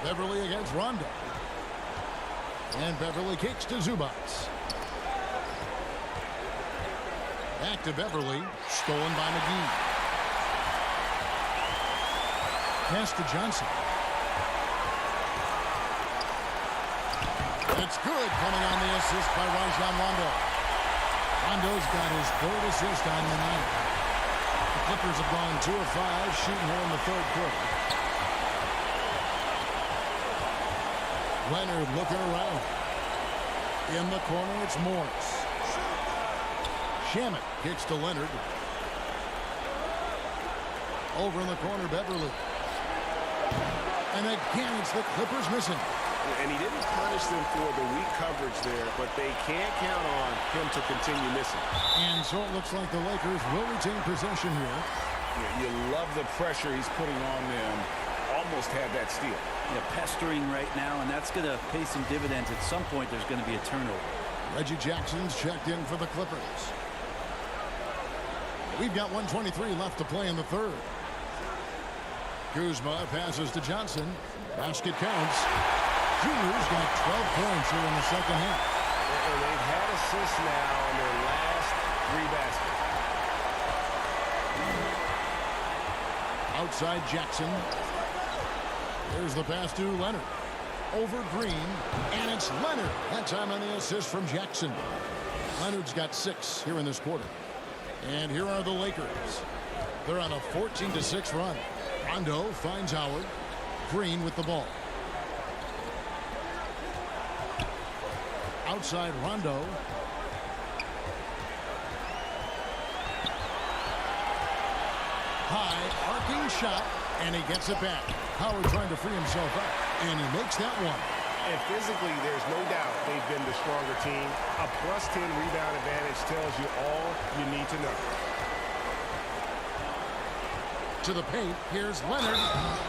Beverly against Rondo. And Beverly kicks to Zubac. Back to Beverly. Stolen by McGee. Pass to Johnson. It's good, coming on the assist by Rajon Rondo. Rondo's got his third assist on the night. The Clippers have gone 2 of 5 shooting here in the third quarter. Leonard looking around. In the corner, it's Morris. Shamet kicks to Leonard. Over in the corner, Beverly. And again, it's the Clippers missing. And he didn't punish them for the weak coverage there, but they can't count on him to continue missing. And so it looks like the Lakers will retain possession here. You love the pressure he's putting on them. Almost had that steal. Yeah, pestering right now, and that's going to pay some dividends. At some point, there's going to be a turnover. Reggie Jackson's checked in for the Clippers. We've got 1:23 left to play in the third. Kuzma passes to Johnson. Basket counts. Junior's got 12 points here in the second half. And they've had assists now in their last 3 baskets. Outside Jackson. There's the pass to Leonard. Over Green. And it's Leonard. That time on the assist from Jackson. Leonard's got 6 here in this quarter. And here are the Lakers. They're on a 14-6 run. Rondo finds Howard. Green with the ball. Outside Rondo. High arcing shot, and he gets it back. Howard trying to free himself up, and he makes that one. And physically, there's no doubt they've been the stronger team. A +10 rebound advantage tells you all you need to know. To the paint, here's Leonard.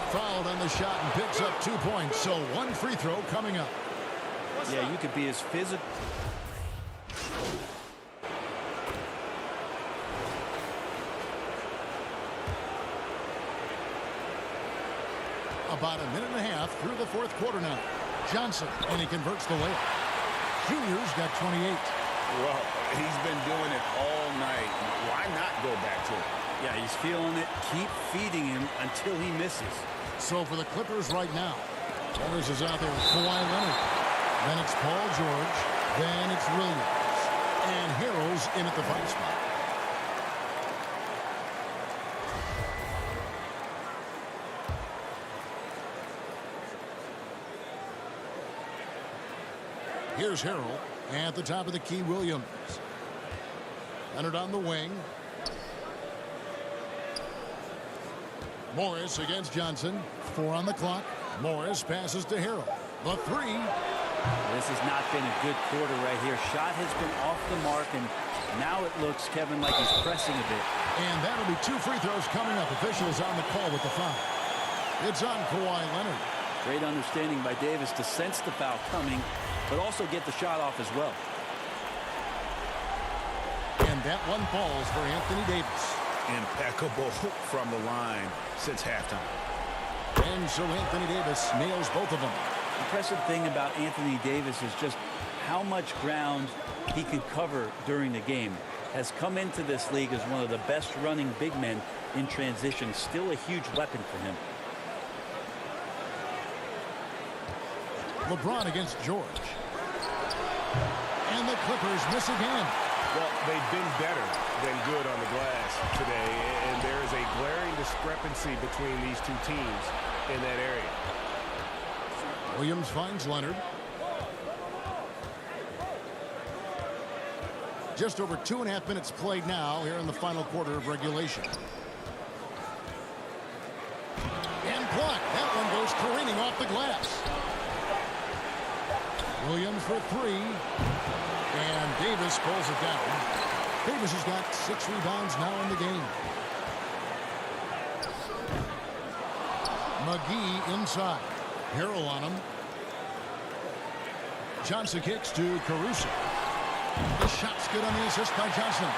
Fouled on the shot and picks up 2 points, so 1 free throw coming up. Yeah, you could be as physical. About a minute and a half through the fourth quarter now. Johnson, and he converts the layup. Junior's got 28. Well, he's been doing it all night. Why not go back to it? Yeah, he's feeling it. Keep feeding him until he misses. So for the Clippers right now, Morris is out there with Kawhi Leonard. Then it's Paul George. Then it's Williams. And Harrell's in at the 5 spot. Here's Harrell at the top of the key, Williams. Leonard on the wing. Morris against Johnson. 4 on the clock. Morris passes to Harrell. The 3. This has not been a good quarter right here. Shot has been off the mark, and now it looks, Kevin, like he's pressing a bit. And that'll be 2 free throws coming up. Officials on the call with the foul. It's on Kawhi Leonard. Great understanding by Davis to sense the foul coming, but also get the shot off as well. And that one falls for Anthony Davis. Impeccable from the line since halftime. And so Anthony Davis nails both of them. The impressive thing about Anthony Davis is just how much ground he can cover during the game. Has come into this league as one of the best running big men in transition. Still a huge weapon for him. LeBron against George. And the Clippers miss again. Well, they've been better than good on the glass today, and there is a glaring discrepancy between these two teams in that area. Williams finds Leonard. Just over 2.5 minutes played now here in the final quarter of regulation. And blocked. That one goes careening off the glass. Williams for three. And Davis pulls it down. Davis has got 6 rebounds now in the game. McGee inside. Harrell on him. Johnson kicks to Caruso. The shot's good on the assist by Johnson.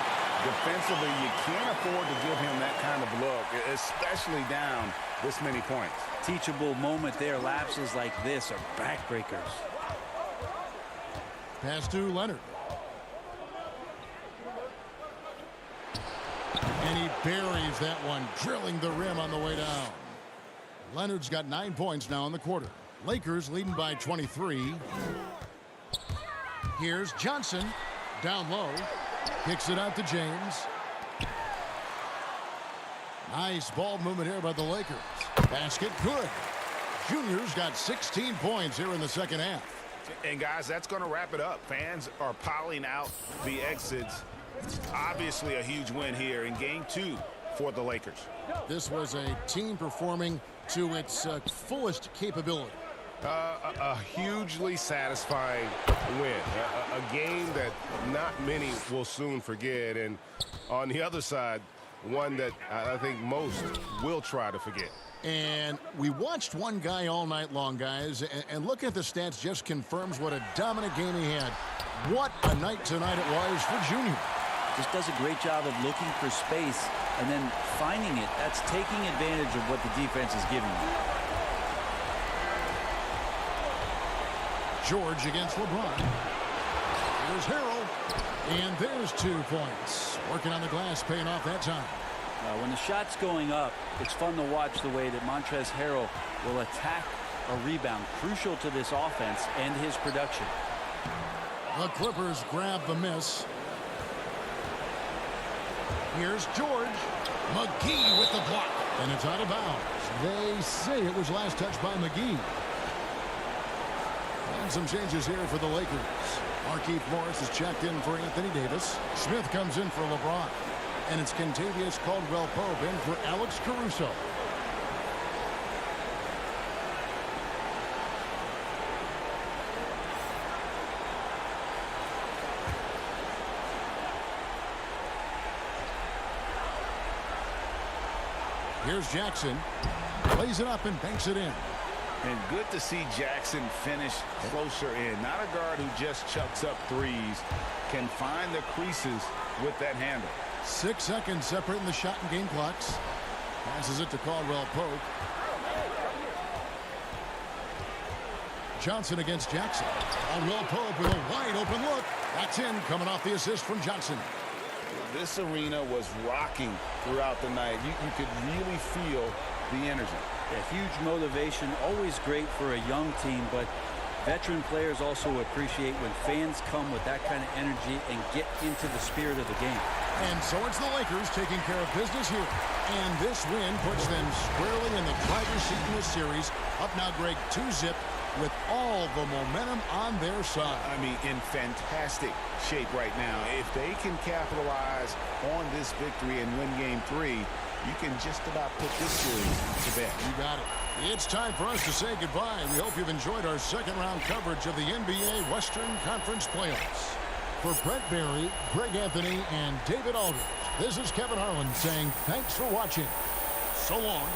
Defensively, you can't afford to give him that kind of look, especially down this many points. Teachable moment there. Lapses like this are backbreakers. Pass to Leonard. And he buries that one, drilling the rim on the way down. Leonard's got 9 points now in the quarter. Lakers leading by 23. Here's Johnson. Down low. Kicks it out to James. Nice ball movement here by the Lakers. Basket good. Junior's got 16 points here in the second half. And guys, that's going to wrap it up. Fans are piling out the exits. Obviously a huge win here in game 2 for the Lakers. This was a team performing to its fullest capability. A hugely satisfying win. A game that not many will soon forget. And on the other side, one that I think most will try to forget. And we watched one guy all night long, guys, and looking at the stats just confirms what a dominant game he had. What a night tonight it was for Junior. Just does a great job of looking for space and then finding it. That's taking advantage of what the defense is giving you. George against LeBron. Here's Harrell. And there's 2 points. Working on the glass, paying off that time. When the shot's going up, it's fun to watch the way that Montrezl Harrell will attack a rebound. Crucial to this offense and his production. The Clippers grab the miss. Here's George. McGee with the block. And it's out of bounds. They say it was last touched by McGee. And some changes here for the Lakers. Markieff Morris is checked in for Anthony Davis. Smith comes in for LeBron. And it's Kentavious Caldwell-Pope in for Alex Caruso. Here's Jackson. Plays it up and banks it in. And good to see Jackson finish closer in. Not a guard who just chucks up threes. Can find the creases with that handle. 6 seconds separating the shot and game clocks. Passes it to Caldwell-Pope. Johnson against Jackson. Caldwell-Pope with a wide open look. That's in, coming off the assist from Johnson. This arena was rocking throughout the night. You could really feel the energy. A huge motivation, always great for a young team, but veteran players also appreciate when fans come with that kind of energy and get into the spirit of the game. And so it's the Lakers taking care of business here. And this win puts them squarely in the driver's seat in this series. Up now, Greg, 2-zip with all the momentum on their side. I mean, in fantastic shape right now. If they can capitalize on this victory and win game 3, you can just about put this series to bed. You got it. It's time for us to say goodbye. We hope you've enjoyed our second-round coverage of the NBA Western Conference Playoffs. For Brett Barry, Greg Anthony, and David Aldridge, this is Kevin Harlan saying thanks for watching. So long.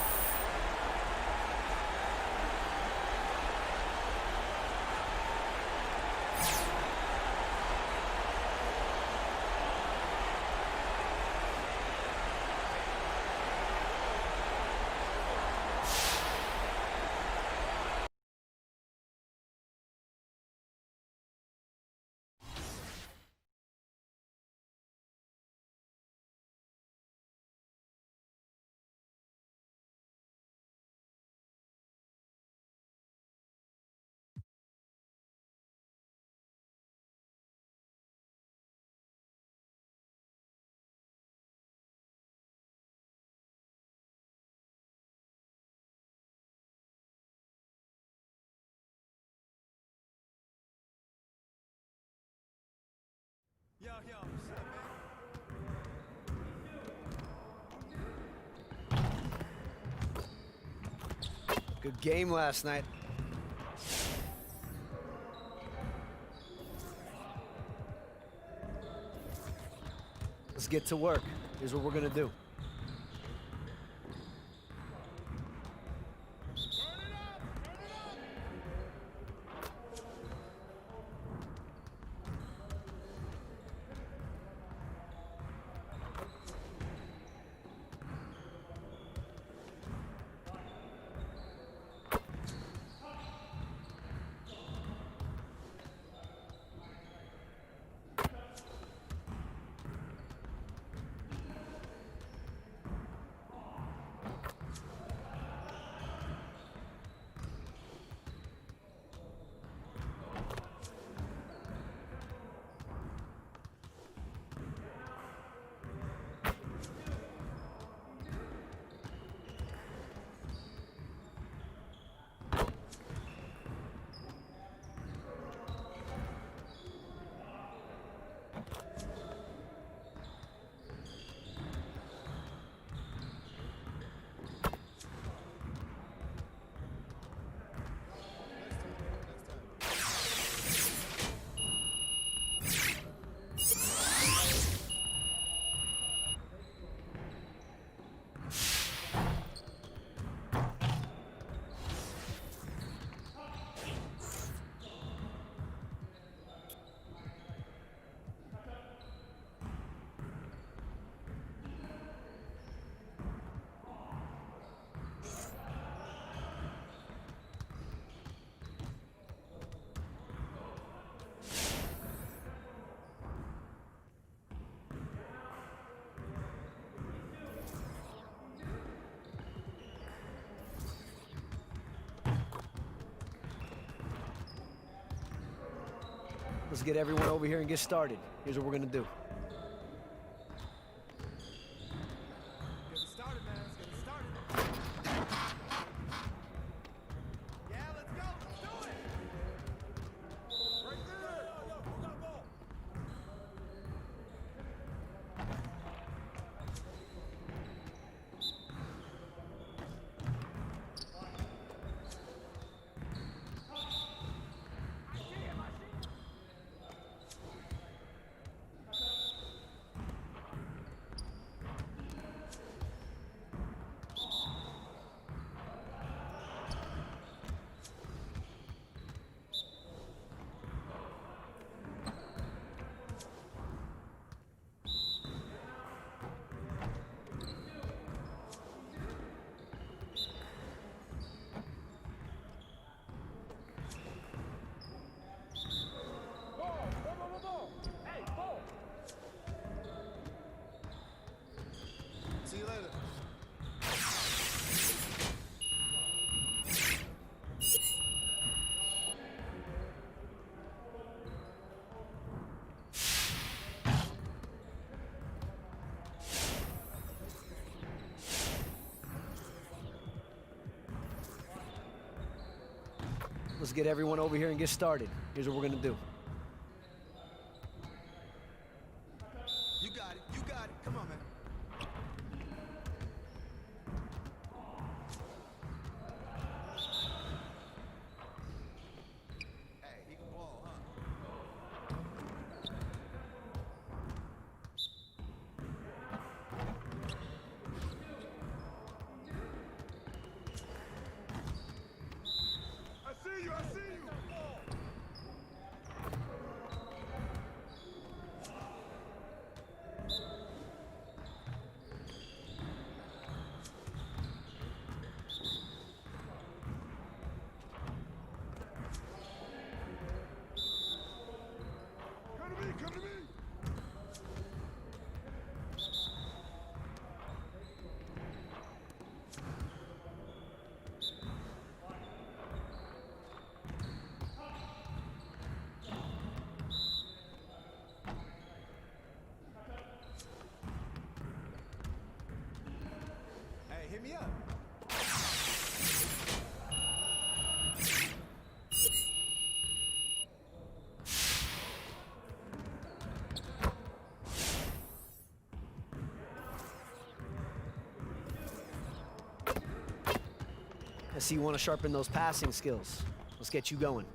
what's up, man? Good game last night. Let's get to work. Here's what we're gonna do. Let's get everyone over here and get started. Here's what we're gonna do. Get it started, man. Let's get it started. Yeah, let's go. Let's do it. Right there. Yo, who got the ball? Hey, ball. See you later. Let's get everyone over here and get started. Here's what we're gonna do. You got it. You got it. Come on, man. Hey, he can ball, huh? I see you. I see you. see you want to sharpen those passing skills. Let's get you going.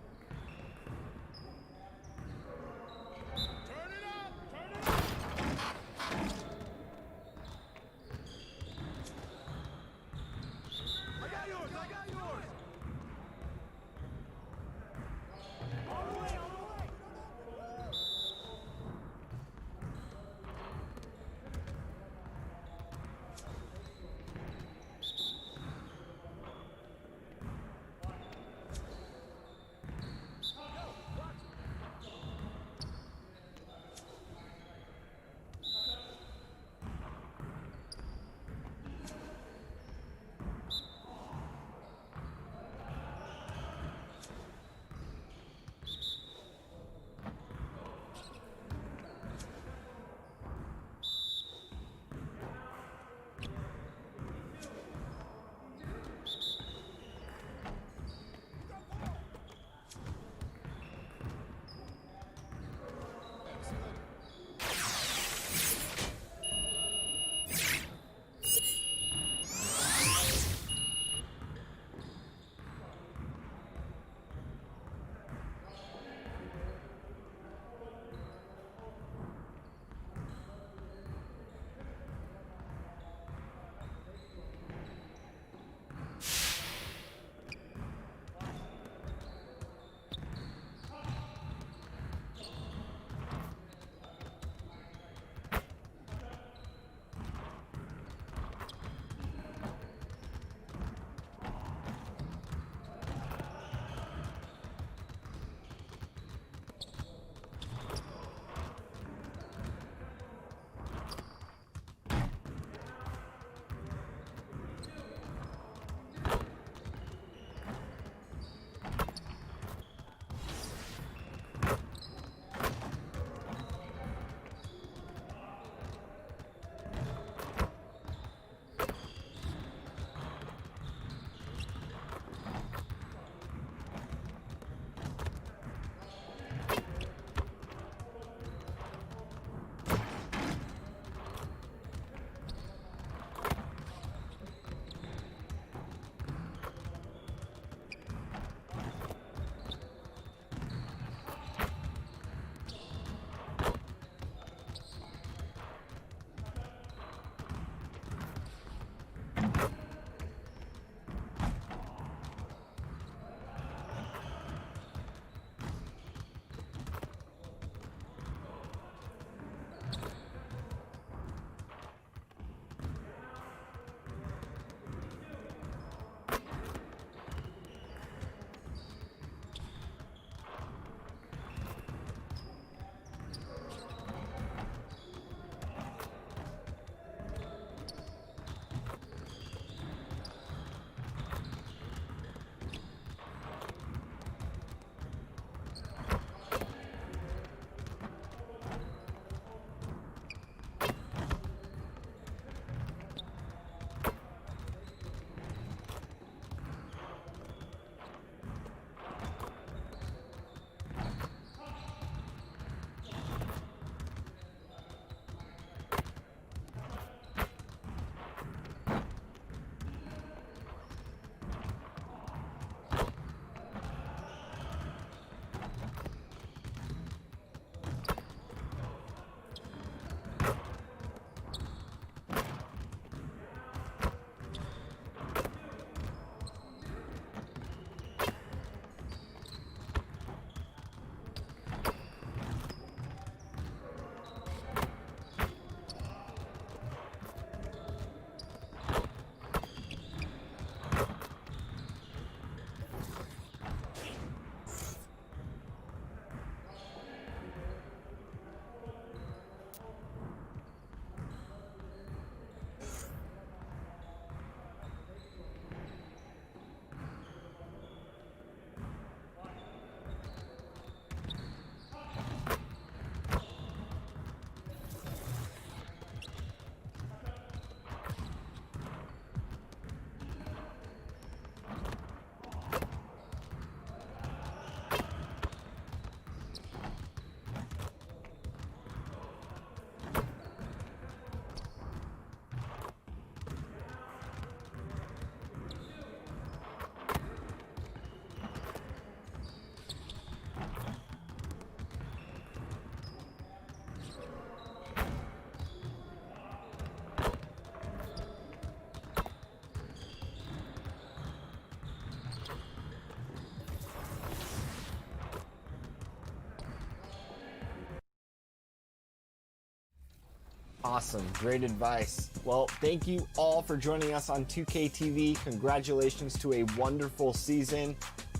Awesome. Great advice. Well, thank you all for joining us on 2K TV. Congratulations to a wonderful season,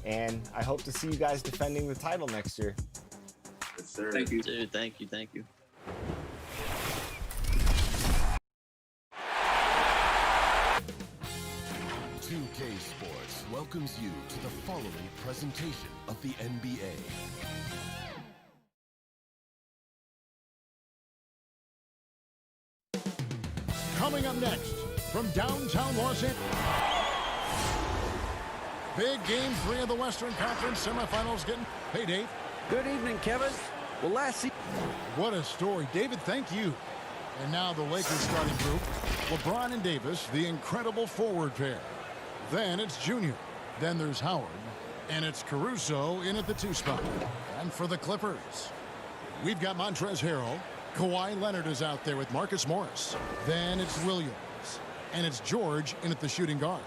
and I hope to see you guys defending the title next year. Yes, sir. Thank you, dude. Thank you. Thank you. 2K Sports welcomes you to the following presentation of the NBA. Coming up next from downtown Los Angeles. Big game 3 of the Western Conference semifinals getting. Hey, Dave. Good evening, Kevin. Well, last season. What a story. David, thank you. And now the Lakers starting group. LeBron and Davis, the incredible forward pair. Then it's Junior. Then there's Howard. And it's Caruso in at the 2 spot. And for the Clippers, we've got Montrezl Harrell. Kawhi Leonard is out there with Marcus Morris. Then it's Williams. And it's George in at the shooting guard.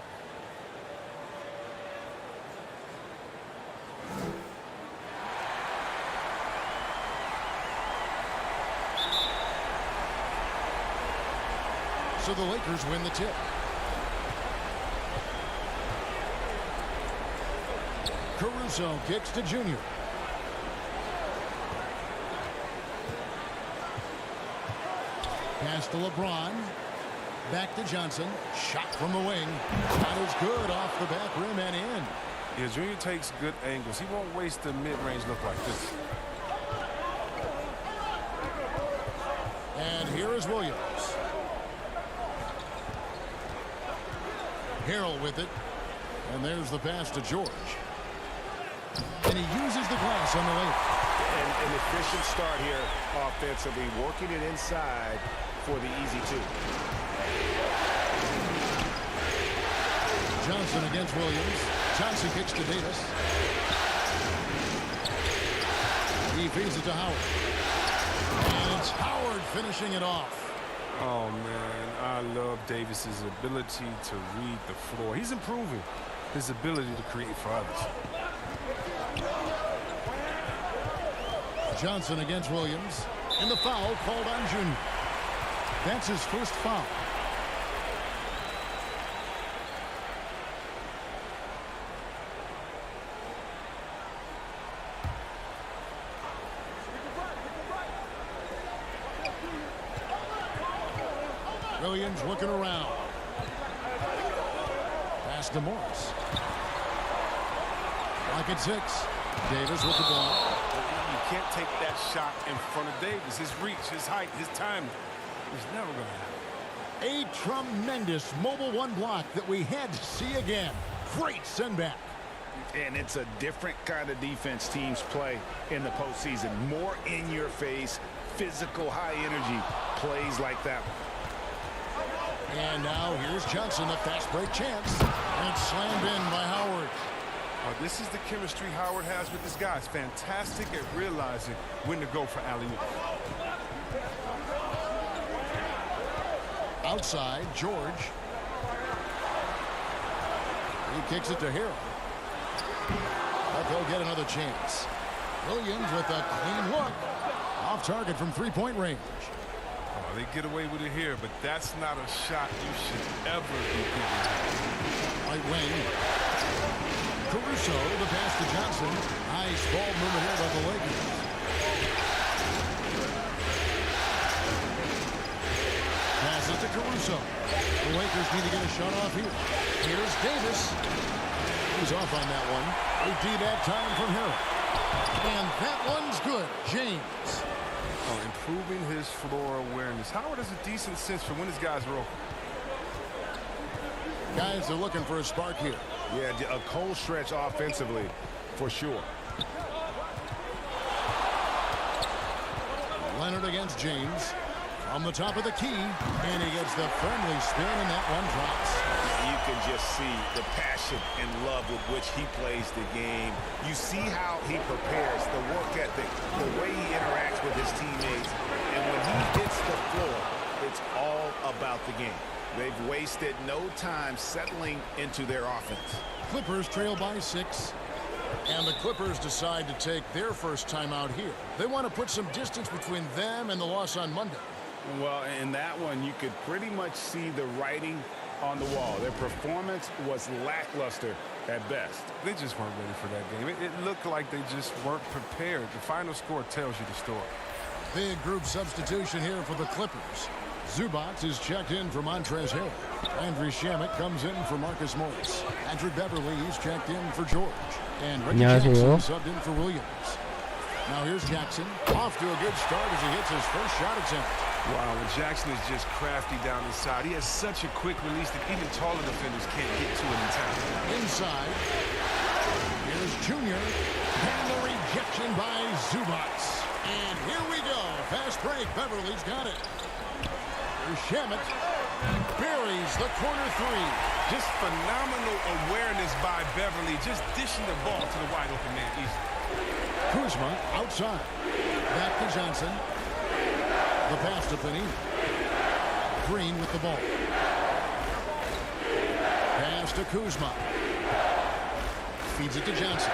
So the Lakers win the tip. Caruso kicks to Junior. Pass to LeBron. Back to Johnson. Shot from the wing. That is good off the back rim and in. Yeah, Junior takes good angles. He won't waste a mid-range look like this. And here is Williams. Harrell with it. And there's the pass to George. And he uses the glass on the layup. An efficient start here offensively, working it inside for the easy 2. Johnson against Williams. Johnson kicks to Davis. He feeds it to Howard. And it's Howard finishing it off. Oh, man, I love Davis's ability to read the floor. He's improving his ability to create for others. Johnson against Williams. And the foul called on Junior. That's his first foul. Williams looking around. Pass to Morris. Lock at 6. Davis with the ball. You can't take that shot in front of Davis. His reach, his height, his timing. He's never going to happen. A tremendous mobile 1 block that we had to see again. Great send back. And it's a different kind of defense teams play in the postseason. More in your face, physical, high energy plays like that one. And now here's Johnson, the fast break chance. And it's slammed in by Howard. This is the chemistry Howard has with this guy. It's fantastic at realizing when to go for alley-oop. Outside, George. He kicks it to Harrell. But they'll get another chance. Williams with a clean look. Off target from 3-point range. Oh, they get away with it here, but that's not a shot you should ever be giving. Right wing. Caruso, the pass to Johnson. Nice ball movement here by the Lakers. Pass it to Caruso. The Lakers need to get a shot off here. Here's Davis. He's off on that one. AD that time from Harrell. And that one's good. James. Improving his floor awareness. Howard has a decent sense for when his guys are open. Guys are looking for a spark here. Yeah, a cold stretch offensively, for sure. Leonard against James. On the top of the key. And he gets the friendly spin, and that one drops. You can just see the passion and love with which he plays the game. You see how he prepares, the work ethic, the way he interacts with his teammates. And when he hits the floor, it's all about the game. They've wasted no time settling into their offense. Clippers trail by 6. And the Clippers decide to take their first time out here. They want to put some distance between them and the loss on Monday. Well, in that one, you could pretty much see the writing on the wall. Their performance was lackluster at best. They just weren't ready for that game. It looked like they just weren't prepared. The final score tells you the story. Big group substitution here for the Clippers. Zubac is checked in for Montrezl Harrell. Andrew Shamet comes in for Marcus Morris. Andrew Beverly is checked in for George. And Ricky Jackson subbed in for Williams. Now here's Jackson. Off to a good start as he hits his first shot attempt. Wow, and Jackson is just crafty down inside. He has such a quick release that even taller defenders can't get to it in time. Inside. Here's Junior. And the rejection by Zubac. And here we go. Fast break. Beverly's got it. Here's Shamet. Buries the corner three. Just phenomenal awareness by Beverly. Just dishing the ball to the wide open man easily. Kuzma outside. Back to Johnson. The pass to Panini. Green with the ball. Pass to Kuzma. Feeds it to Johnson.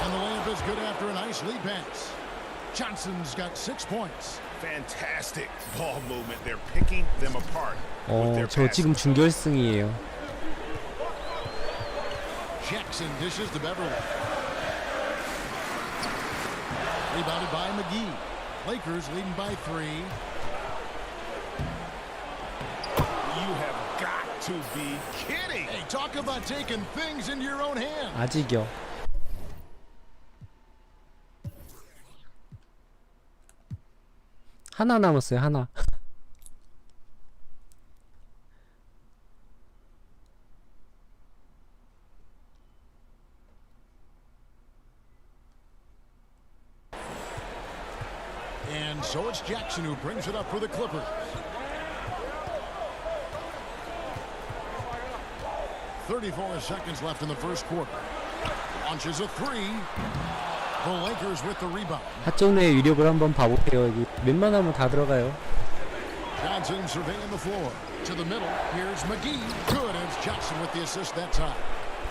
And the layup is good after a nice lead pass. Johnson's got 6 points. Fantastic ball movement. They're picking them apart with their 저 지금 준결승이에요. Jackson dishes to Beverly. Rebounded by McGee. Lakers leading by 3. You have got to be kidding. Hey, talk about taking things into your own hands. 아직이요. 하나 남았어요. 하나. And so it's Jackson who brings it up for the Clippers. .34 seconds left in the first quarter. Launches a three. The Lakers with the rebound. 하존의 위력을 한번 봐볼게요. 여기 웬만하면 다 들어가요. Johnson surveying the floor. To the middle. Here's McGee. Good. It's Johnson with the assist that time.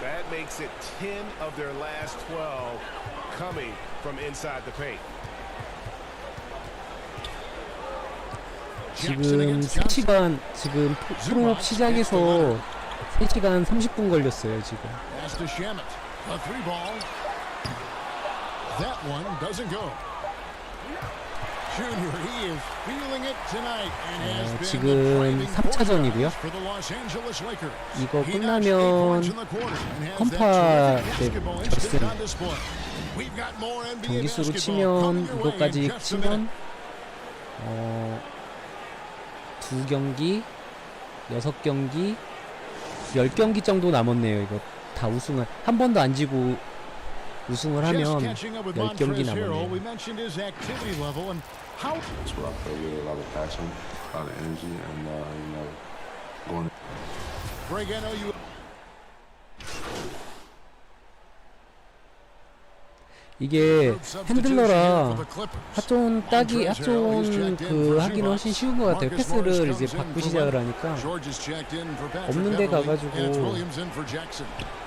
That makes it 10 of their last 12 coming from inside the paint. 지금 3시간 지금 프로 시작해서 3시간 30분 걸렸어요 지금. Pass to Shamet. A three ball. That one doesn't go. Junior, he is feeling it tonight and has been 지금 3차전이고요. for the Los Angeles Lakers. 이거 끝나면 컴파 때 결승. 경기수로 치면 이거까지 치면 2경기, 6경기, 10경기 정도 남았네요. 이거 다 우승을 한 번도 안 지고 우승을 하면 10경기 남았네요. That's what I feel with a lot of passion, a lot of energy, and going. Greg, I know you. 이게 핸들러라 하존 따기 하존 그 하기는 훨씬 쉬운 것 같아요. 패스를 이제 받고 시작을 하니까 없는 데 가가지고 그래서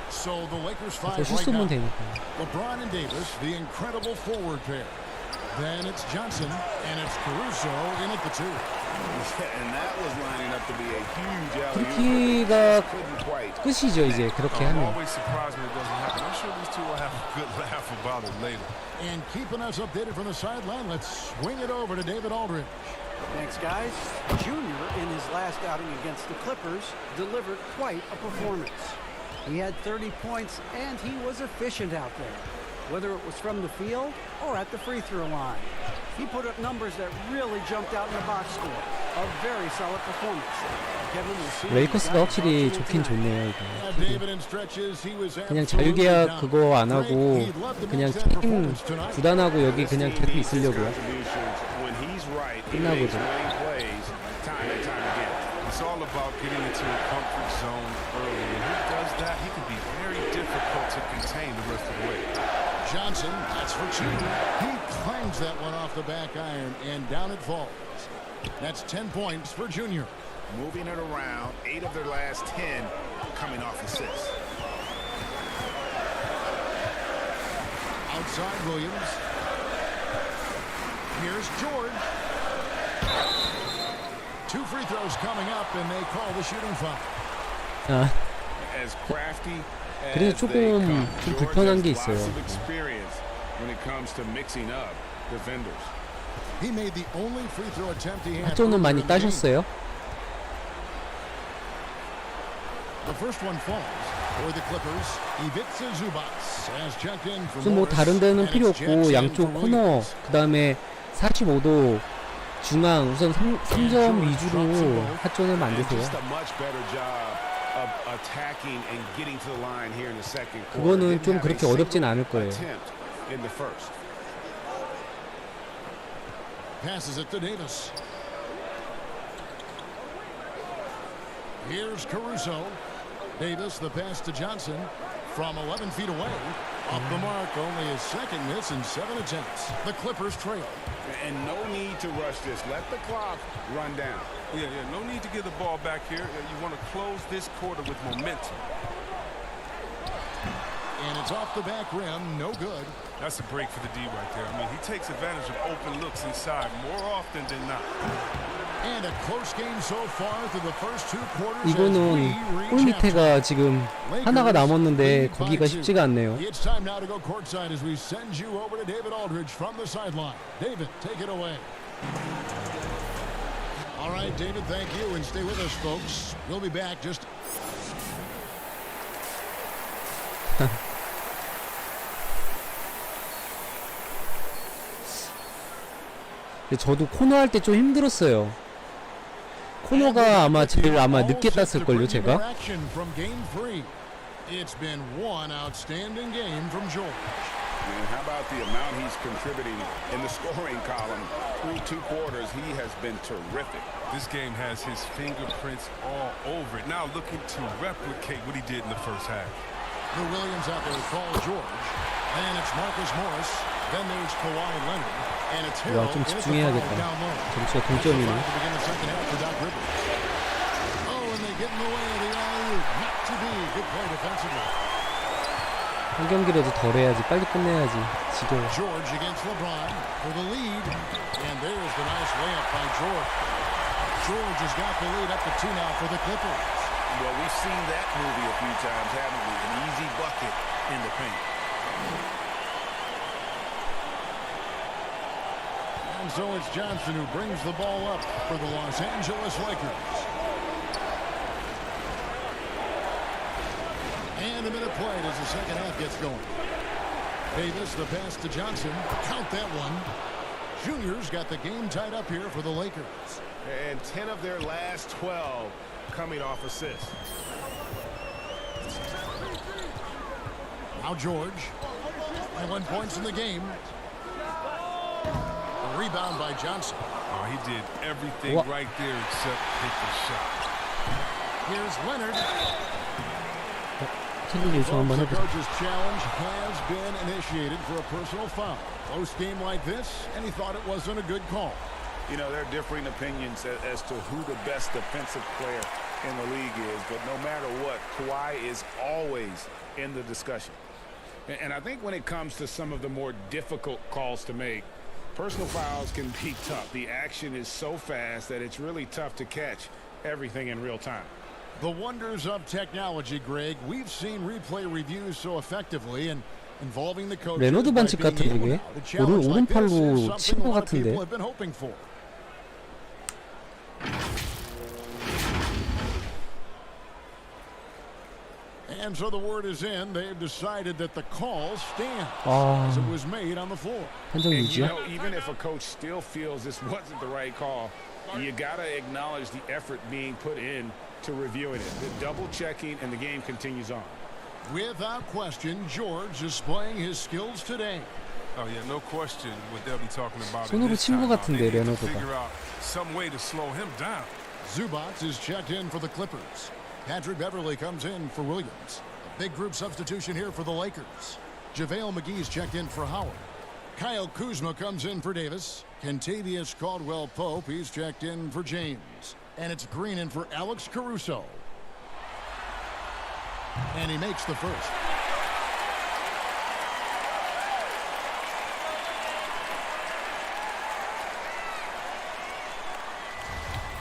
슛 쏘면 되니까. Then it's Johnson, and it's Caruso in at the 2. And that was lining up to be a huge 그렇게가 끝이죠 이제 그렇게 하면. Always surprised when it doesn't happen. I'm sure these two will have a good laugh about it later. And keeping us updated from the sideline, let's swing it over to David Aldridge. Thanks, guys. Junior, in his last outing against the Clippers, delivered quite a performance. He had 30 points, and he was efficient out there, whether it was from the field or at the free throw line. He put up numbers that really jumped out in the box score. A very solid performance. 레이커스가 확실히 좋긴 좋네요. 이거 그냥 자유계약 그거 안 하고 그냥 팀 구단하고 여기 그냥 계속 있으려고요. 끝나고도. It's all about getting into a comfort zone early. When he does that, he can be very difficult to contain the rest of the way. Johnson, that's for two. He clangs that one off the back iron, and down it falls. That's 10 points for Junior. Moving it around, 8 of their last 10 coming off assists. Outside Williams. Here's George. 2 free throws coming up, and they call the shooting foul. 아, As crafty 그래서 as they 조금 come, 좀 George 불편한 게 has 있어요. lots of experience when it comes to mixing up defenders. He made the only free throw attempt he had. 핫존은 많이 따셨어요? The first one falls for the Clippers. Ivica Zubac has checked in for 무슨 뭐 다른 데는 필요 없고 양쪽 코너 그 다음에 45도 중앙 우선 3점 위주로 핫존을 만드세요. 그거는 좀 그렇게 어렵진 않을 거예요. Passes it to Davis. Here's Caruso. Davis, the pass to Johnson from 11 feet away. Off the mark, only his second miss in 7 attempts. The Clippers trail. And no need to rush this. Let the clock run down. Yeah, no need to give the ball back here. You want to close this quarter with momentum. And it's off the back rim, no good. That's a break for the D right there. I mean, he takes advantage of open looks inside more often than not. And a close game so far through the first 2 quarters. 이거는 골 밑에가 지금 하나가 남았는데 거기가 쉽지가 않네요. It's time now to go courtside as we send you over to David Aldridge from the sideline. David, take it away. All right, David, thank you, and stay with us, folks. We'll be back just. 저도 코너 할 때 좀 힘들었어요. 코너가 아마 제일 늦게 땄을걸요, 제가. It's been one outstanding game from George. And how about the amount he's contributing in the scoring column through 2 quarters? He has been terrific. This game has his fingerprints all over it. Now looking to replicate what he did in the first half. The Williams out there call George. And it's Marcus Morris. Then there's Kawhi Leonard. And it's Hill. 좀 집중해야겠다. 점수가 동점이네. Oh, and they get in the way of the alley-oop. Not to be. Good play defensively. 한 경기라도 덜 해야지. 빨리 끝내야지. 지겨워. George against LeBron for the lead. And there's the nice layup by George. George has got the lead up to 2 now for the Clippers. Well, we've seen that movie a few times, haven't we? An easy bucket in the paint. And so it's Johnson who brings the ball up for the Los Angeles Lakers. And a minute played as the second half gets going. Davis, the pass to Johnson. Count that one. Junior's got the game tied up here for the Lakers. And 10 of their last 12 coming off assists. Now George. 21 points in the game. A rebound by Johnson. Oh, he did everything right there except hit the shot. Here's Leonard. 한번 The 해보자. coach's challenge has been initiated for a personal foul. Close game like this, and he thought it wasn't a good call. You know, there are differing opinions as to who the best defensive player in the league is, but no matter what, Kawhi is always in the discussion. And I think when it comes to some of the more difficult calls to make, personal fouls can be tough. The action is so fast that it's really tough to catch everything in real time. The wonders of technology, Greg. We've seen replay reviews so effectively and involving the coaches. 레너드 반칙 같은 그게 볼을 오른팔로 친 것 같은데. have been hoping for. And so the word is in. They've decided that the call stands as it was made on the floor. 판정 And, you 유지야? know, even if a coach still feels this wasn't the right call, you gotta acknowledge the effort being put in to reviewing it. The double checking, and the game continues on. Without question, George is displaying his skills today. Oh yeah, no question what they'll be talking about. 손으로 친 것 같은데 Figure 레너드가. out some way to slow him down. Zubac is checked in for the Clippers. Patrick Beverly comes in for Williams. A big group substitution here for the Lakers. JaVale McGee's checked in for Howard. Kyle Kuzma comes in for Davis. Kentavious Caldwell-Pope, he's checked in for James. And it's Green in for Alex Caruso. And he makes the first.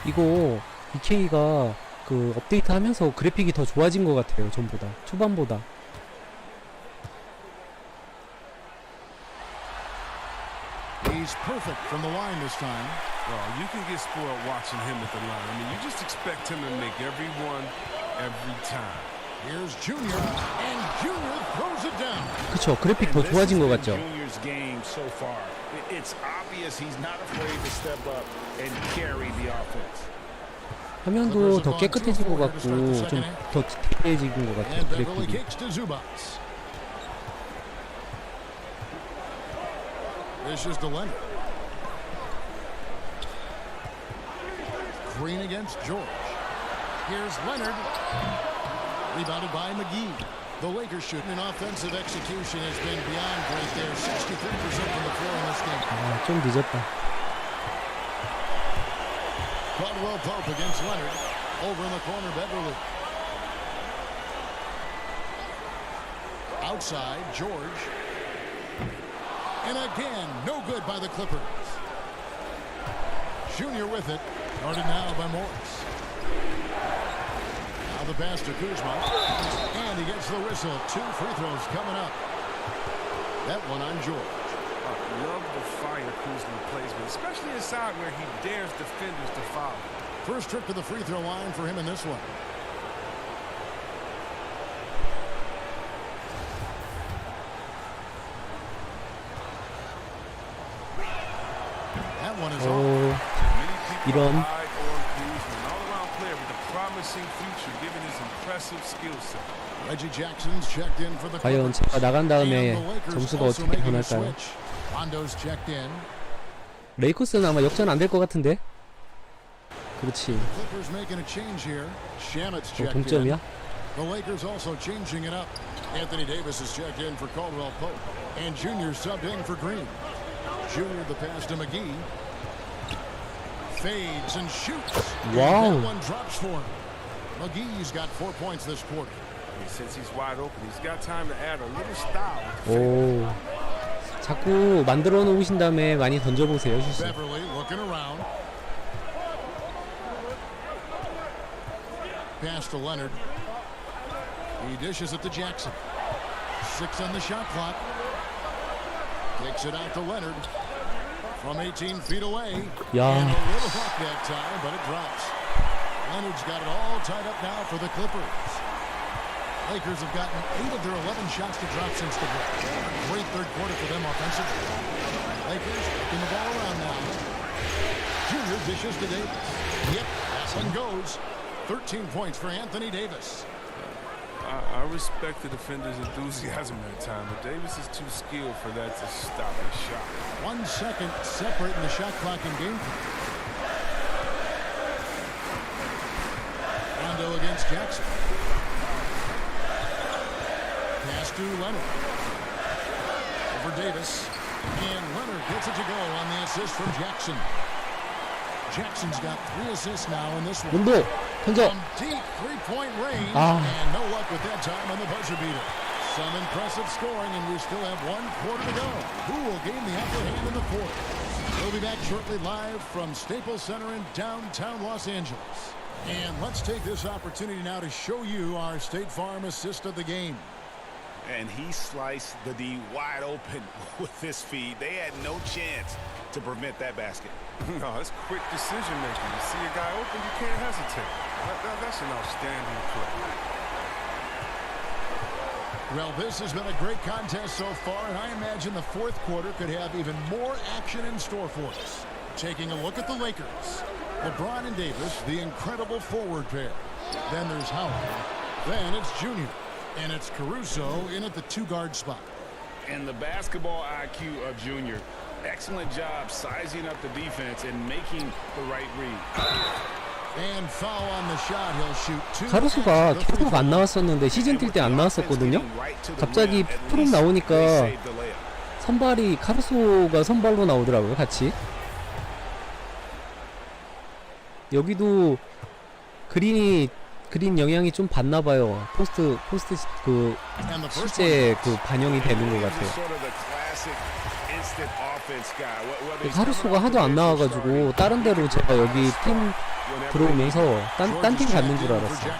이거 BK가 그 업데이트 하면서 그래픽이 더 좋아진 것 같아요. 전보다. 초반보다. He's perfect from the line this time. Well, you can get spoiled watching him at the line. I mean, you just expect him to make every one, every time. Here's Junior, and Junior throws it down. 그쵸, 그래픽 더 좋아진 것 같죠? Junior's game so far. It's obvious he's not afraid to step up and carry the offense. 화면도 더 깨끗해진 것 같고 좀 더 디테일해진 것 같아요. And Beverly 그래픽이. kicks to Zubats. This is to Leonard. Green against George. Here's Leonard. Rebounded by McGee. The Lakers shooting in offensive execution has been beyond great there. 63% from the floor in this game. 아, 좀 늦었다. Caldwell Pope against Leonard. Over in the corner, Beverly. Outside, George. And again, no good by the Clippers. Junior with it. Guarded now by Morris. Now the pass to Kuzma. And he gets the whistle. 2 free throws coming up. That one on George. I love the fire Kuzma plays with, especially inside where he dares defenders to foul. First trip to the free throw line for him in this one. That one is off. 이런. Reggie Jackson's checked in for the 과연 제가 나간 다음에 점수가 어떻게 변할까요? Hondo's checked in. 레이커스는 아마 역전 안 될 것 같은데. 그렇지. Clippers making a change here. Shamit's checked in. 동점이야? The Lakers also changing it up. Anthony Davis is checked in for Caldwell Pope. And Junior subbed in for Green. Junior the pass to McGee. Fades and shoots. Wow. And that one drops for him. McGee's got 4 points this quarter. Since he's wide open, he's got time to add a little style. 오. 자꾸 만들어 놓으신 다음에 많이 던져보세요, 슛을. Beverly looking around. Pass to Leonard. He dishes it to Jackson. 6 on the shot clock. Takes it out to Leonard. From 18 feet away. 야. And a little off that time, but it drops. Leonard's got it all tied up now for the Clippers. Lakers have gotten 8 of their 11 shots to drop since the break. Great third quarter for them offensively. Lakers taking the ball around now. Junior dishes to Davis. Yep, that one goes. 13 points for Anthony Davis. I respect the defender's enthusiasm at time, but Davis is too skilled for that to stop his shot. 1 second separating the shot clock in game time. Rondo against Jackson. Pass to Leonard. Over Davis. And Leonard gets it to go on the assist from Jackson. Jackson's got 3 assists now in this one. 문도 던져. From deep three-point range. 아. And no luck with that time on the buzzer beater. Some impressive scoring, and we still have 1 quarter to go. Who will gain the upper hand in the fourth? We'll be back shortly live from Staples Center in downtown Los Angeles. And let's take this opportunity now to show you our State Farm assist of the game. And he sliced the D wide open with this feed. They had no chance to prevent that basket. No, it's quick decision making. You see a guy open, you can't hesitate. That's an outstanding play. Well, this has been a great contest so far, and I imagine the fourth quarter could have even more action in store for us. Taking a look at the Lakers. LeBron and Davis, the incredible forward pair. Then there's Howard. Then it's Junior. And it's Caruso in at the 2-guard spot. And the basketball IQ of Junior. Excellent job sizing up the defense and making the right read. And foul on the shot. He'll shoot 2. 카루소가 계속 안 나왔었는데 시즌 뛸 때 안 나왔었거든요. 갑자기 프롬 나오니까 선발이 카루소가 선발로 나오더라고요, 같이. 여기도 그린이 그린 영향이 좀 받나 봐요. 포스트 그 실제 그 반영이 되는 것 같아요. 하루수가 하도 안 나와가지고 다른 데로 제가 여기 팀 들어오면서 딴 팀 갔는 줄 알았어요.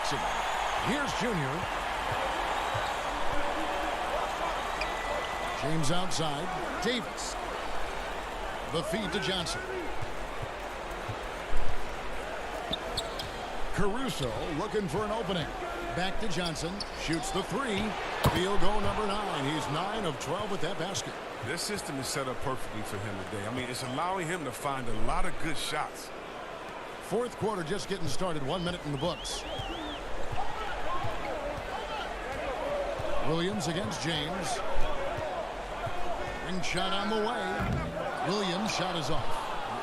James outside. Davis. The feed to Johnson. Caruso looking for an opening. Back to Johnson. Shoots the three. Field goal number 9. He's 9 of 12 with that basket. This system is set up perfectly for him today. I mean, it's allowing him to find a lot of good shots. Fourth quarter just getting started. 1 minute in the books. Williams against James. Ring shot on the way. Williams' shot is off.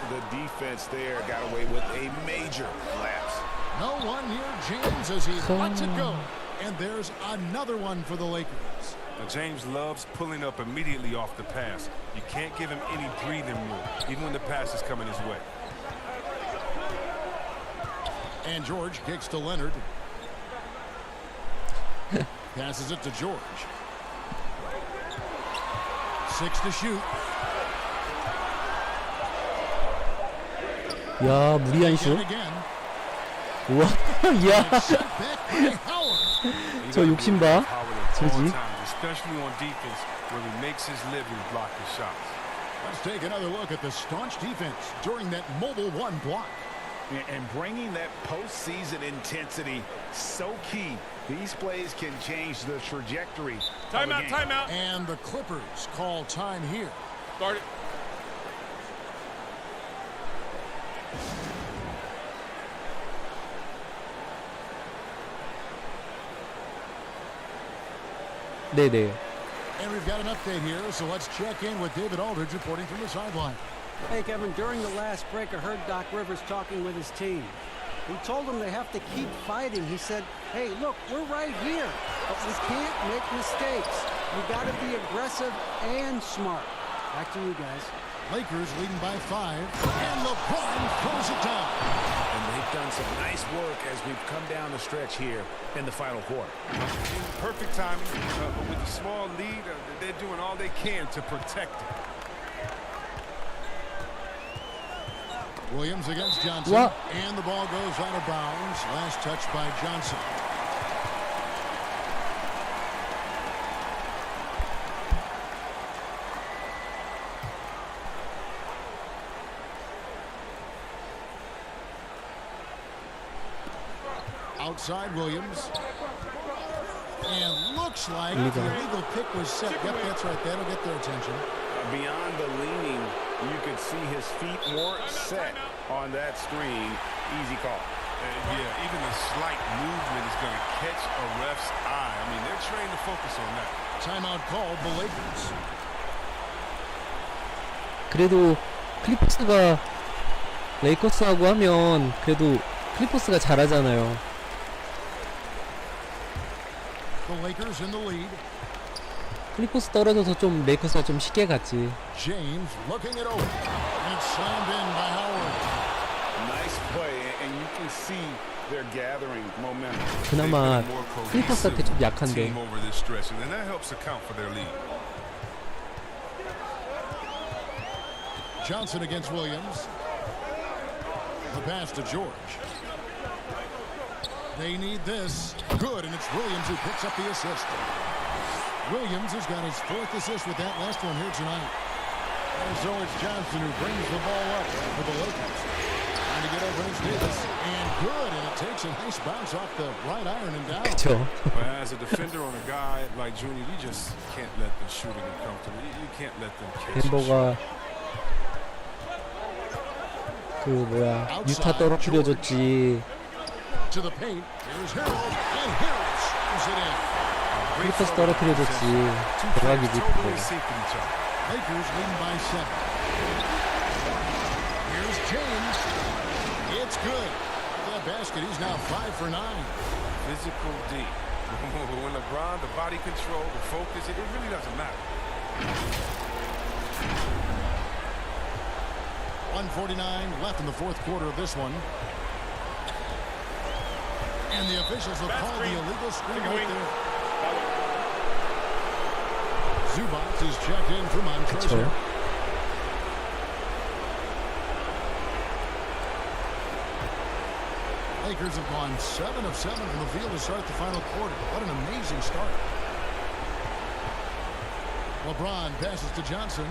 The defense there got away with a major lapse. No one near James as he lets it go. And there's another one for the Lakers. Now, James loves pulling up immediately off the pass. You can't give him any breathing room, even when the pass is coming his way. And George kicks to Leonard. Passes it to George. 6 to shoot. 야, 무리한 슛. 우와, 야. 저 욕심 봐. 저지. Especially on defense where he makes his living blocking shots. Let's take another look at the staunch defense during that mobile one block. And bringing that postseason intensity so key. These plays can change the trajectory. Timeout, timeout. And the Clippers call time here. Start it. 네네. And we've got an update here, so let's check in with David Aldridge reporting from the sideline. Hey, Kevin, during the last break, I heard Doc Rivers talking with his team. He told them they have to keep fighting. He said, hey, look, we're right here, but we can't make mistakes. We got to be aggressive and smart. Back to you guys. Lakers leading by 5, and LeBron throws it down. And they've done some nice work as we've come down the stretch here in the final quarter. Perfect timing, but with a small lead, they're doing all they can to protect it. Williams against Johnson. What? And the ball goes out of bounds. Last touch by Johnson. Outside Williams. And looks like the illegal pick was set. Yep, that's right. That'll get their attention. Beyond the leaning, you could see his feet more set on that screen. Easy call. Yeah, even a slight movement is going to catch a ref's eye. I mean, they're trained to focus on that. Timeout called the Lakers. 그래도 클리퍼스가 레이커스하고 하면 그래도 클리퍼스가 잘하잖아요. The Lakers in the lead. 클리퍼스 떨어져서 좀 레이커스가 좀 쉽게 갔지. James looking it over. And it's slammed in by Howard. Nice play, and you can see they're gathering momentum. 그나마 클리퍼스한테 좀 약한데. Team over this stretch, and that helps account for their lead. Johnson against Williams. The pass to George. They need this. Good, and it's Williams who picks up the assist. Williams has got his 4th assist with that last one here tonight. And so it's Johnson who brings the ball up for the Lakers. Trying to get over his Davis. And good, and it takes a nice bounce off the right iron and down. Well, as a defender on a guy like Junior, you just can't let them shooting get comfortable. You can't let them catch. 덴버가 그 뭐야 유타 떨어뜨려줬지. To the paint. Here's Harold, and Harold shoots it in. 클리퍼스 떨어뜨려줬지. 대박이지 그거. Lakers leading by 7. Here's James. It's good. That basket, he's now 5 for 9. Physical D. When LeBron, the body control, the focus, it really doesn't matter. 1:49 left in the 4th quarter of this one. And the officials have called the illegal screen right there. Zubac is checked in for Montrezl. Lakers have gone 7 of 7 from the field to start the final quarter. What an amazing start. LeBron passes to Johnson.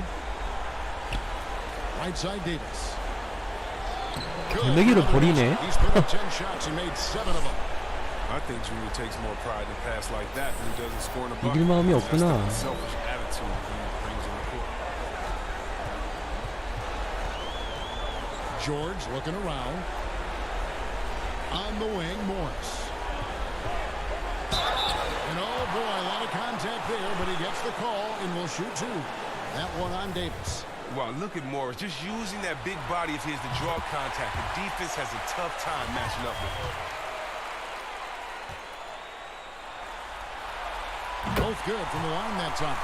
Right side Davis. 갈매기를 버리네. He's put up 10 shots and made 7 of them. I think Junior takes more pride in a pass like that than he doesn't score in a bucket. 이길 마음이 없구나. That's the selfish attitude he brings on the court. George looking around. On the wing, Morris. And oh boy, a lot of contact there, but he gets the call and will shoot 2. That one on Davis. Wow, look at Morris, just using that big body of his to draw contact. The defense has a tough time matching up with him. Both good from the line that time.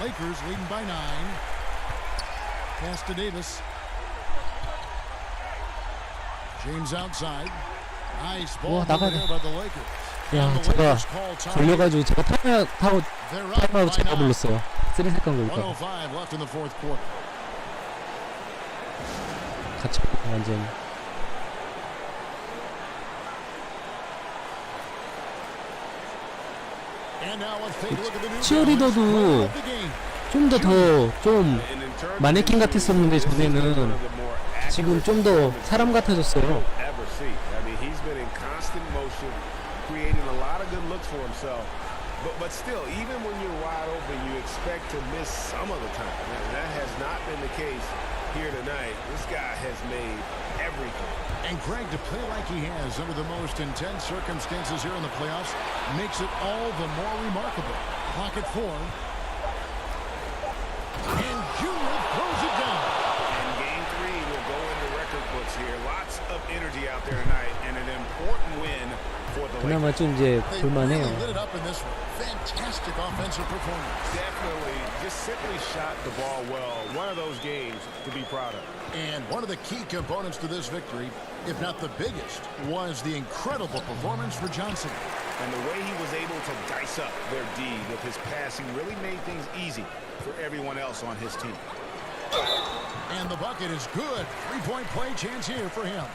Lakers leading by 9. Pass to Davis. James outside. Nice ball over there by the Lakers. 야, 제가 걸려가지고 제가 타임아웃 제가 불렀어요. 3세컨 걸릴까. 105 left in the fourth quarter. 같이 완전. 치어리더도 좀 더 마네킹 같았었는데 전에는 지금 좀 더 사람 같아졌어요. Creating a lot of good looks for himself. But still, even when you're wide open, you expect to miss some of the time. That has not been the case here tonight. This guy has made everything. And Greg, to play like he has under the most intense circumstances here in the playoffs makes it all the more remarkable. Clock at 4. And Junior throws it down. And game 3 will go into record books here. Lots of energy out there tonight and an important win. 그나마 좀 이제 볼만해요. Fantastic offensive performance. Definitely, just simply shot the ball well. One of those games to be proud of. And one of the key components to this victory, if not the biggest, was the incredible performance for Johnson. And the way he was able to dice up their D with his passing really made things easy for everyone else on his team. And the bucket is good. 3-point play chance here for him.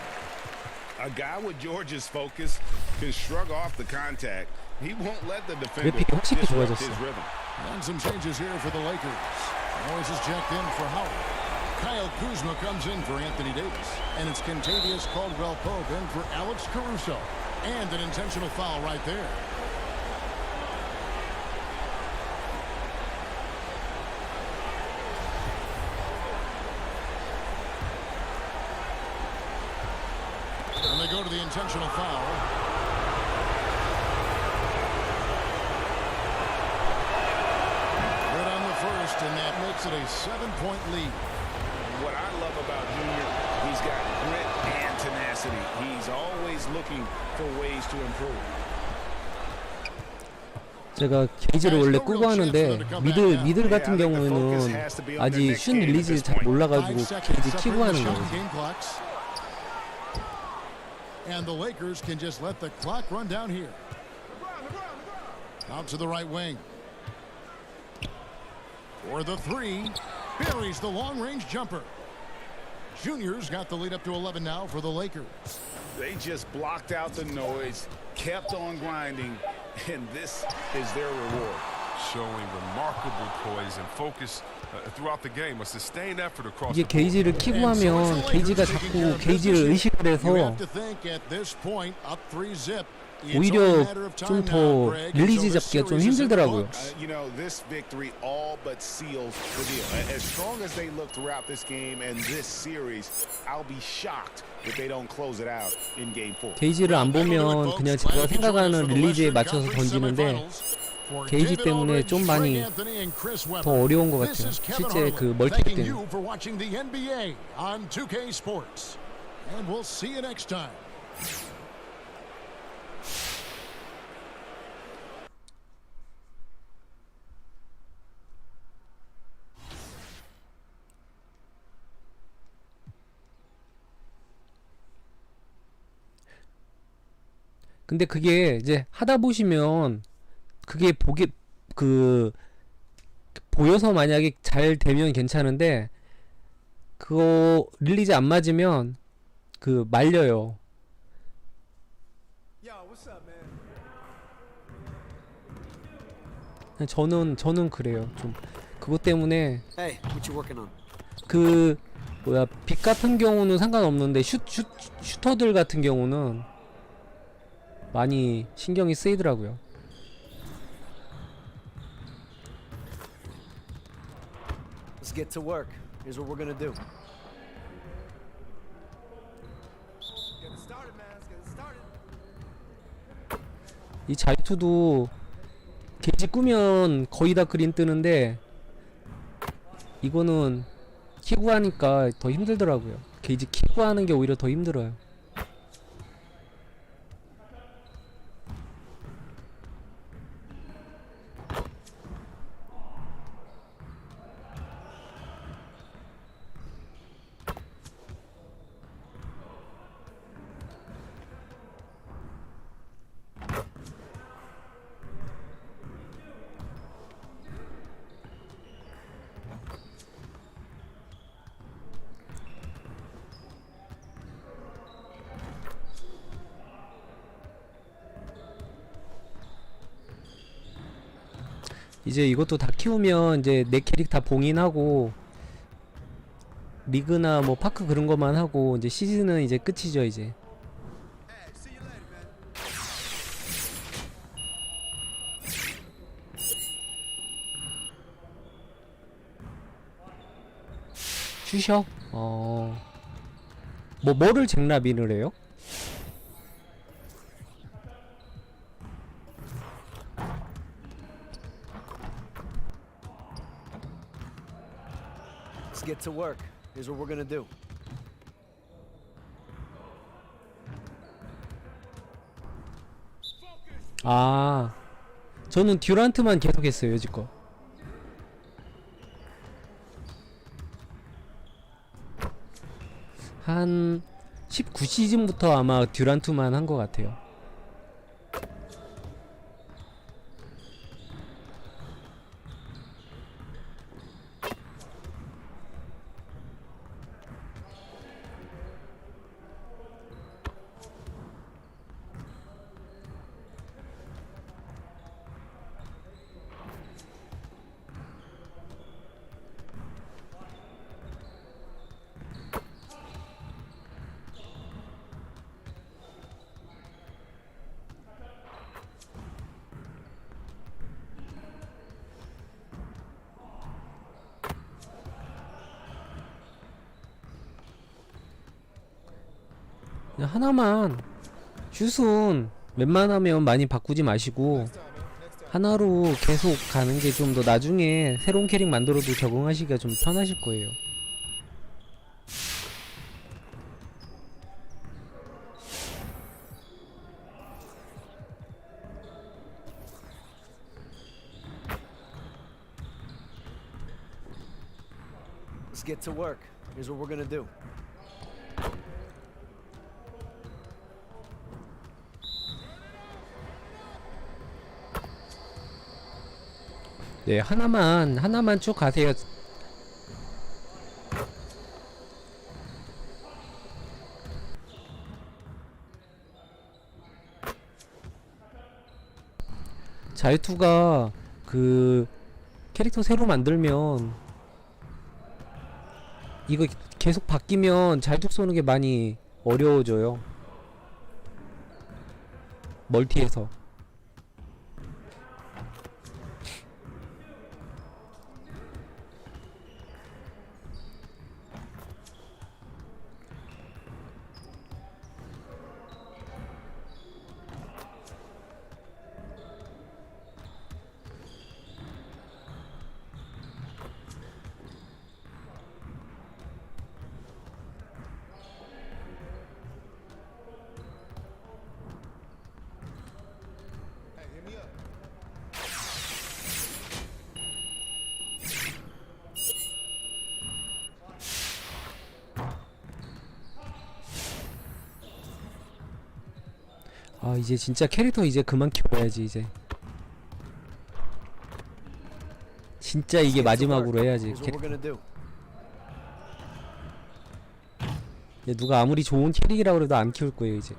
A guy with George's focus can shrug off the contact. He won't let the defender disrupt his rhythm. And some changes here for the Lakers. Morris is checked in for Howard. Kyle Kuzma comes in for Anthony Davis. And it's Kentavious Caldwell-Pope in for Alex Caruso. And an intentional foul right there. And they go to the intentional foul. Good on the first, and that makes it a 7-point lead. What I love about Junior, he's got grit and tenacity. He's always looking for ways to improve. 제가 게이지를 원래 끄고 하는데 미들 같은 경우에는 아직 슛 릴리즈 잘 몰라가지고 게이지 키고 하는 거예요. And the Lakers can just let the clock run down here. Out to the right wing. For the 3. Buries the long-range jumper. Junior's got the lead up to 11 now for the Lakers. They just blocked out the noise, kept on grinding, and this is their reward. Showing remarkable poise and focus throughout the game. A sustained effort across 이게 게이지를 키고 하면 게이지가 자꾸 게이지를 의식을 해서 오히려 좀 더 릴리즈 잡기가 좀 힘들더라고요. You know, this victory all but seals the deal. As strong as they look throughout this game and this series, I'll be shocked if they don't close it out in game 4. 게이지를 안 보면 그냥 제가 생각하는 릴리즈에 맞춰서 던지는데 게이지 때문에 좀 많이 더 어려운 것 같아요. 실제 그 멀티 때문에. And we'll see you next time. 근데 그게 이제 하다 보시면 그게 그 보여서 만약에 잘 되면 괜찮은데 그거 릴리즈 안 맞으면 그 말려요. 저는 그래요. 좀 그것 때문에 Hey, what you working on? 그 뭐야 빛 같은 경우는 상관없는데 슈터들 같은 경우는 많이 신경이 쓰이더라고요. Let's get to work. Here's what we're gonna do. 이 자유투도 게이지 꾸면 거의 다 그린 뜨는데 이거는 키고 하니까 더 힘들더라고요. 게이지 키고 하는 게 오히려 더 힘들어요. 이제 이것도 다 키우면 이제 내 캐릭 다 봉인하고 리그나 뭐 파크 그런 것만 하고 이제 시즌은 이제 끝이죠 이제. 휴식? 뭐를 잭라빈을 해요? Let's get to work. Here's what we're gonna do. 아, 저는 듀란트만 계속했어요 여지껏. 한 19시즌부터 아마 듀란트만 한 것 같아요. 그냥 하나만 슛은 웬만하면 많이 바꾸지 마시고 하나로 계속 가는 게 좀 더 나중에 새로운 캐릭 만들어도 적응하시기가 좀 편하실 거예요. Let's get to work. Here's what we're gonna do. 네, 하나만 쭉 가세요. 자유투가 그 캐릭터 새로 만들면 이거 계속 바뀌면 자유투 쏘는 게 많이 어려워져요. 멀티에서. 아 이제 진짜 캐릭터 이제 그만 키워야지 이제. 진짜 이게 마지막으로 해야지. 누가 아무리 좋은 캐릭이라고 해도 안 키울 거예요 이제.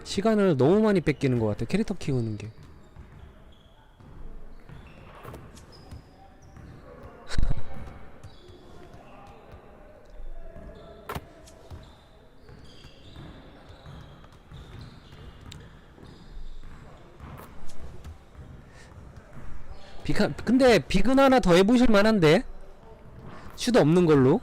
시간을 너무 많이 뺏기는 것 같아 캐릭터 키우는 게. 근데 빅은 하나 더 해보실 만한데? 슈도 없는 걸로?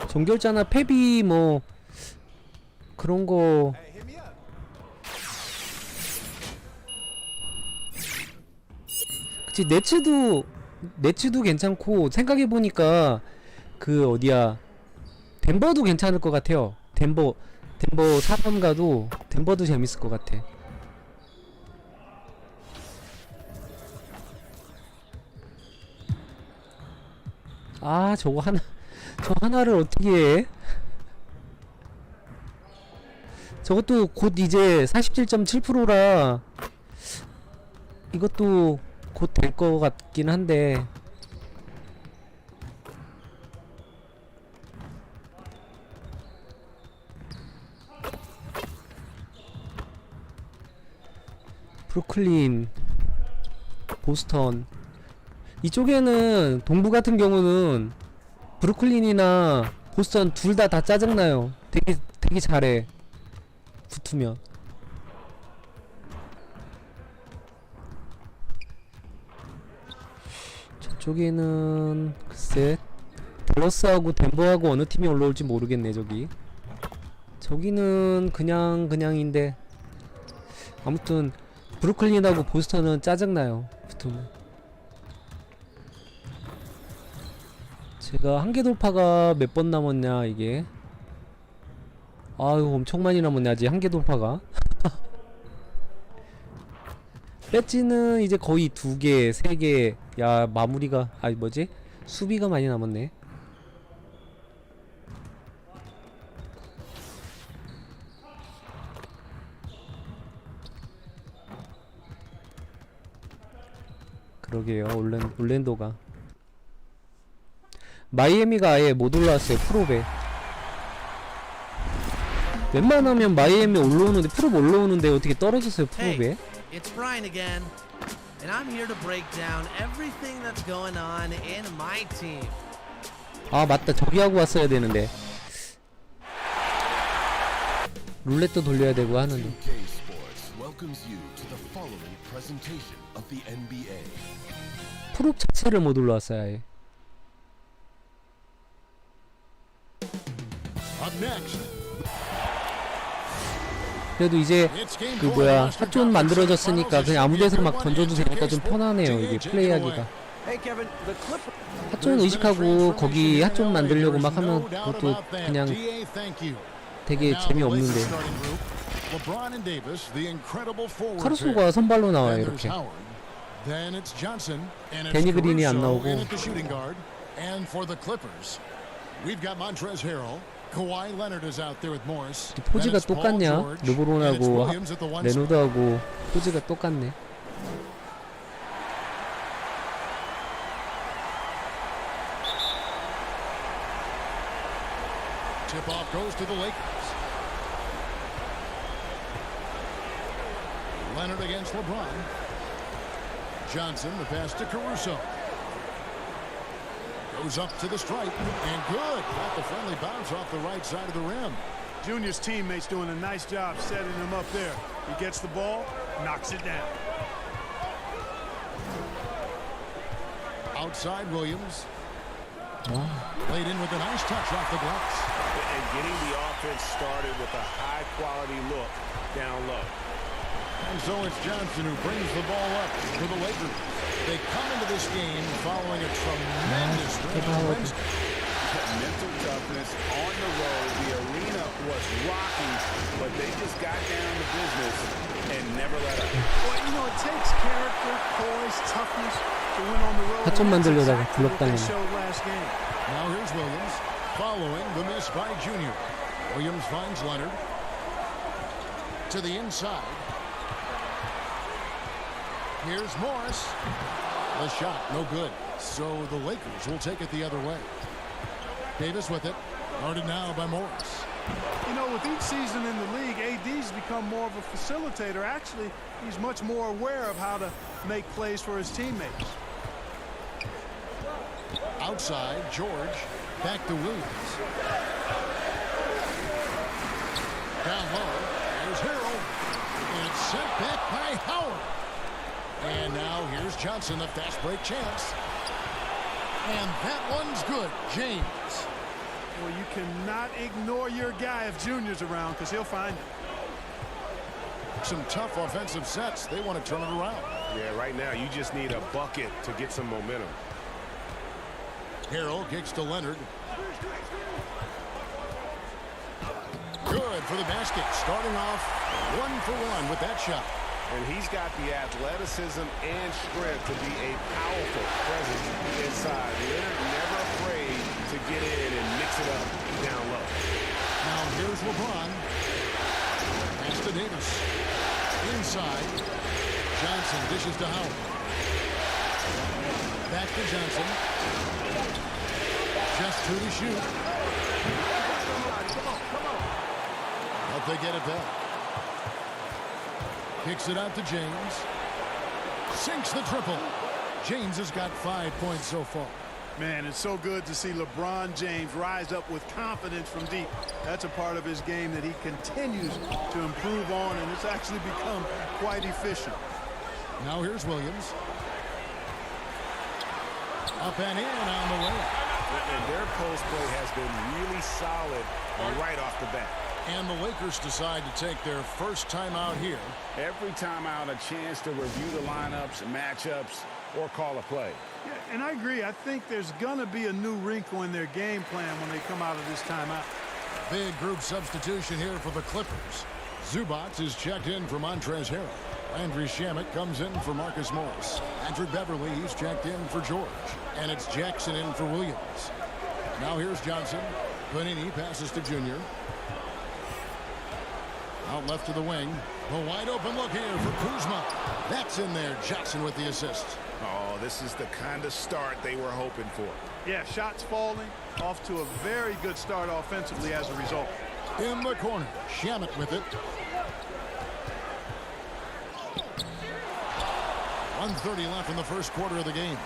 종결자나 패비 뭐 그런 거 그치. 네츠도 괜찮고 생각해보니까 그 어디야 덴버도 괜찮을 것 같아요. 덴버 4번 가도 덴버도 재밌을 것 같아. 아 저거 하나를 어떻게 해? 저것도 곧 이제 47.7%라 이것도 곧 될 것 같긴 한데 브루클린, 보스턴 이쪽에는 동부 같은 경우는 브루클린이나 보스턴 둘 다 짜증나요. 되게 잘해. 붙으면. 저쪽에는 글쎄 댈러스하고 덴버하고 어느 팀이 올라올지 모르겠네. 저기는 그냥인데 아무튼 브루클린하고 보스턴은 짜증나요. 붙으면. 제가 한계 돌파가 몇 번 남았냐 이게. 아유 엄청 많이 남았네 아직 한계 돌파가. 배지는 이제 거의 2개, 3개. 야 마무리가 뭐지? 수비가 많이 남았네. 그러게요. 올랜도가 마이애미가 아예 못 올라왔어요. 프로배. 웬만하면 마이애미 올라오는데 프로 올라오는데 어떻게 떨어졌어요 프로배? It's Brian again, and I'm here to break down everything that's going on in my team. 아 맞다 저기 하고 왔어야 되는데 룰렛도 돌려야 되고 하는데. 프로 자체를 못 올라왔어요 아예. 그래도 이제 그 뭐야 핫존 만들어졌으니까 그냥 아무데서 막 던져도 되니까 좀 편하네요 이게 플레이하기가. 핫존 의식하고 거기 핫존 만들려고 막 하면 그것도 그냥 되게 재미없는데. 카루소가 선발로 나와요 이렇게. 데니 그린이 안 나오고. 포즈가 똑같냐? 르브론하고 레노드하고 포즈가 똑같네. Tip off goes to the Lakers. Leonard against LeBron. Johnson, the pass to Caruso. Goes up to the stripe, and good. Got the friendly bounce off the right side of the rim. Junior's teammates doing a nice job setting him up there. He gets the ball, knocks it down. Outside Williams. Played in with a nice touch off the glass. And getting the offense started with a high-quality look down low. And so it's Johnson who brings the ball up for the Lakers. They come into this game following a tremendous win on Wednesday. Mental toughness on the road. The arena was rocking, but they just got down to business and never let up. Well, you know, it takes character, poise, toughness to win on the road. 타점 만들려다가 That's exactly what they 블록당했네. showed last game. Now here's Williams following the miss by Junior. Williams finds Leonard to the inside. Here's Morris. The shot, no good. So the Lakers will take it the other way. Davis with it. Guarded now by Morris. You know, with each season in the league, AD's become more of a facilitator. Actually, he's much more aware of how to make plays for his teammates. Outside, George. Back to Williams. Down low. There's Harrell. And it's sent back by Howard. And now here's Johnson, the fast break chance. And that one's good. James. Well, you cannot ignore your guy if Junior's around, because he'll find it. Some tough offensive sets. They want to turn it around. Yeah, right now you just need a bucket to get some momentum. Harrell kicks to Leonard. Good for the basket. Starting off 1 for 1 with that shot. And he's got the athleticism and strength to be a powerful presence inside. Leonard never afraid to get in and mix it up down low. Now here's LeBron. Pass to Davis. Inside. Johnson dishes to Howard. Back to Johnson. Just 2 to shoot. But they get it back. Kicks it out to James. Sinks the triple. James has got 5 points so far. Man, it's so good to see LeBron James rise up with confidence from deep. That's a part of his game that he continues to improve on, and it's actually become quite efficient. Now here's Williams. Up and in on the way. And their post play has been really solid right off the bat. And the Lakers decide to take their first timeout here. Every timeout, a chance to review the lineups, matchups, or call a play. Yeah, and I agree. I think there's going to be a new wrinkle in their game plan when they come out of this timeout. Big group substitution here for the Clippers. Zubac is checked in for Montrezl Harrell. Andrew Shamet comes in for Marcus Morris. Andrew Beverly, he's checked in for George. And it's Jackson in for Williams. Now here's Johnson. Panini passes to Junior. Out left to the wing. A wide open look here for Kuzma. That's in there. Johnson with the assist. Oh, this is the kind of start they were hoping for. Yeah, shots falling. Off to a very good start offensively as a result. In the corner. Shamet with it. 1:30 left in the first quarter of the game.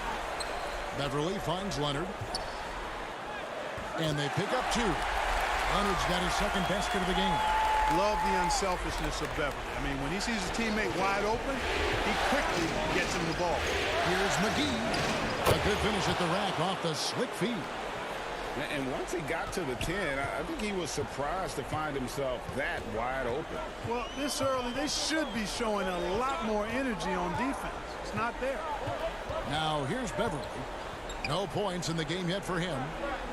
Beverly finds Leonard. And they pick up 2. Leonard's got his second basket of the game. Love the unselfishness of Beverly. I mean, when he sees his teammate wide open, he quickly gets him the ball. Here's McGee. A good finish at the rack off the slick feed. And once he got to the 10, I think he was surprised to find himself that wide open. Well, this early, they should be showing a lot more energy on defense. It's not there. Now here's Beverly. No points in the game yet for him.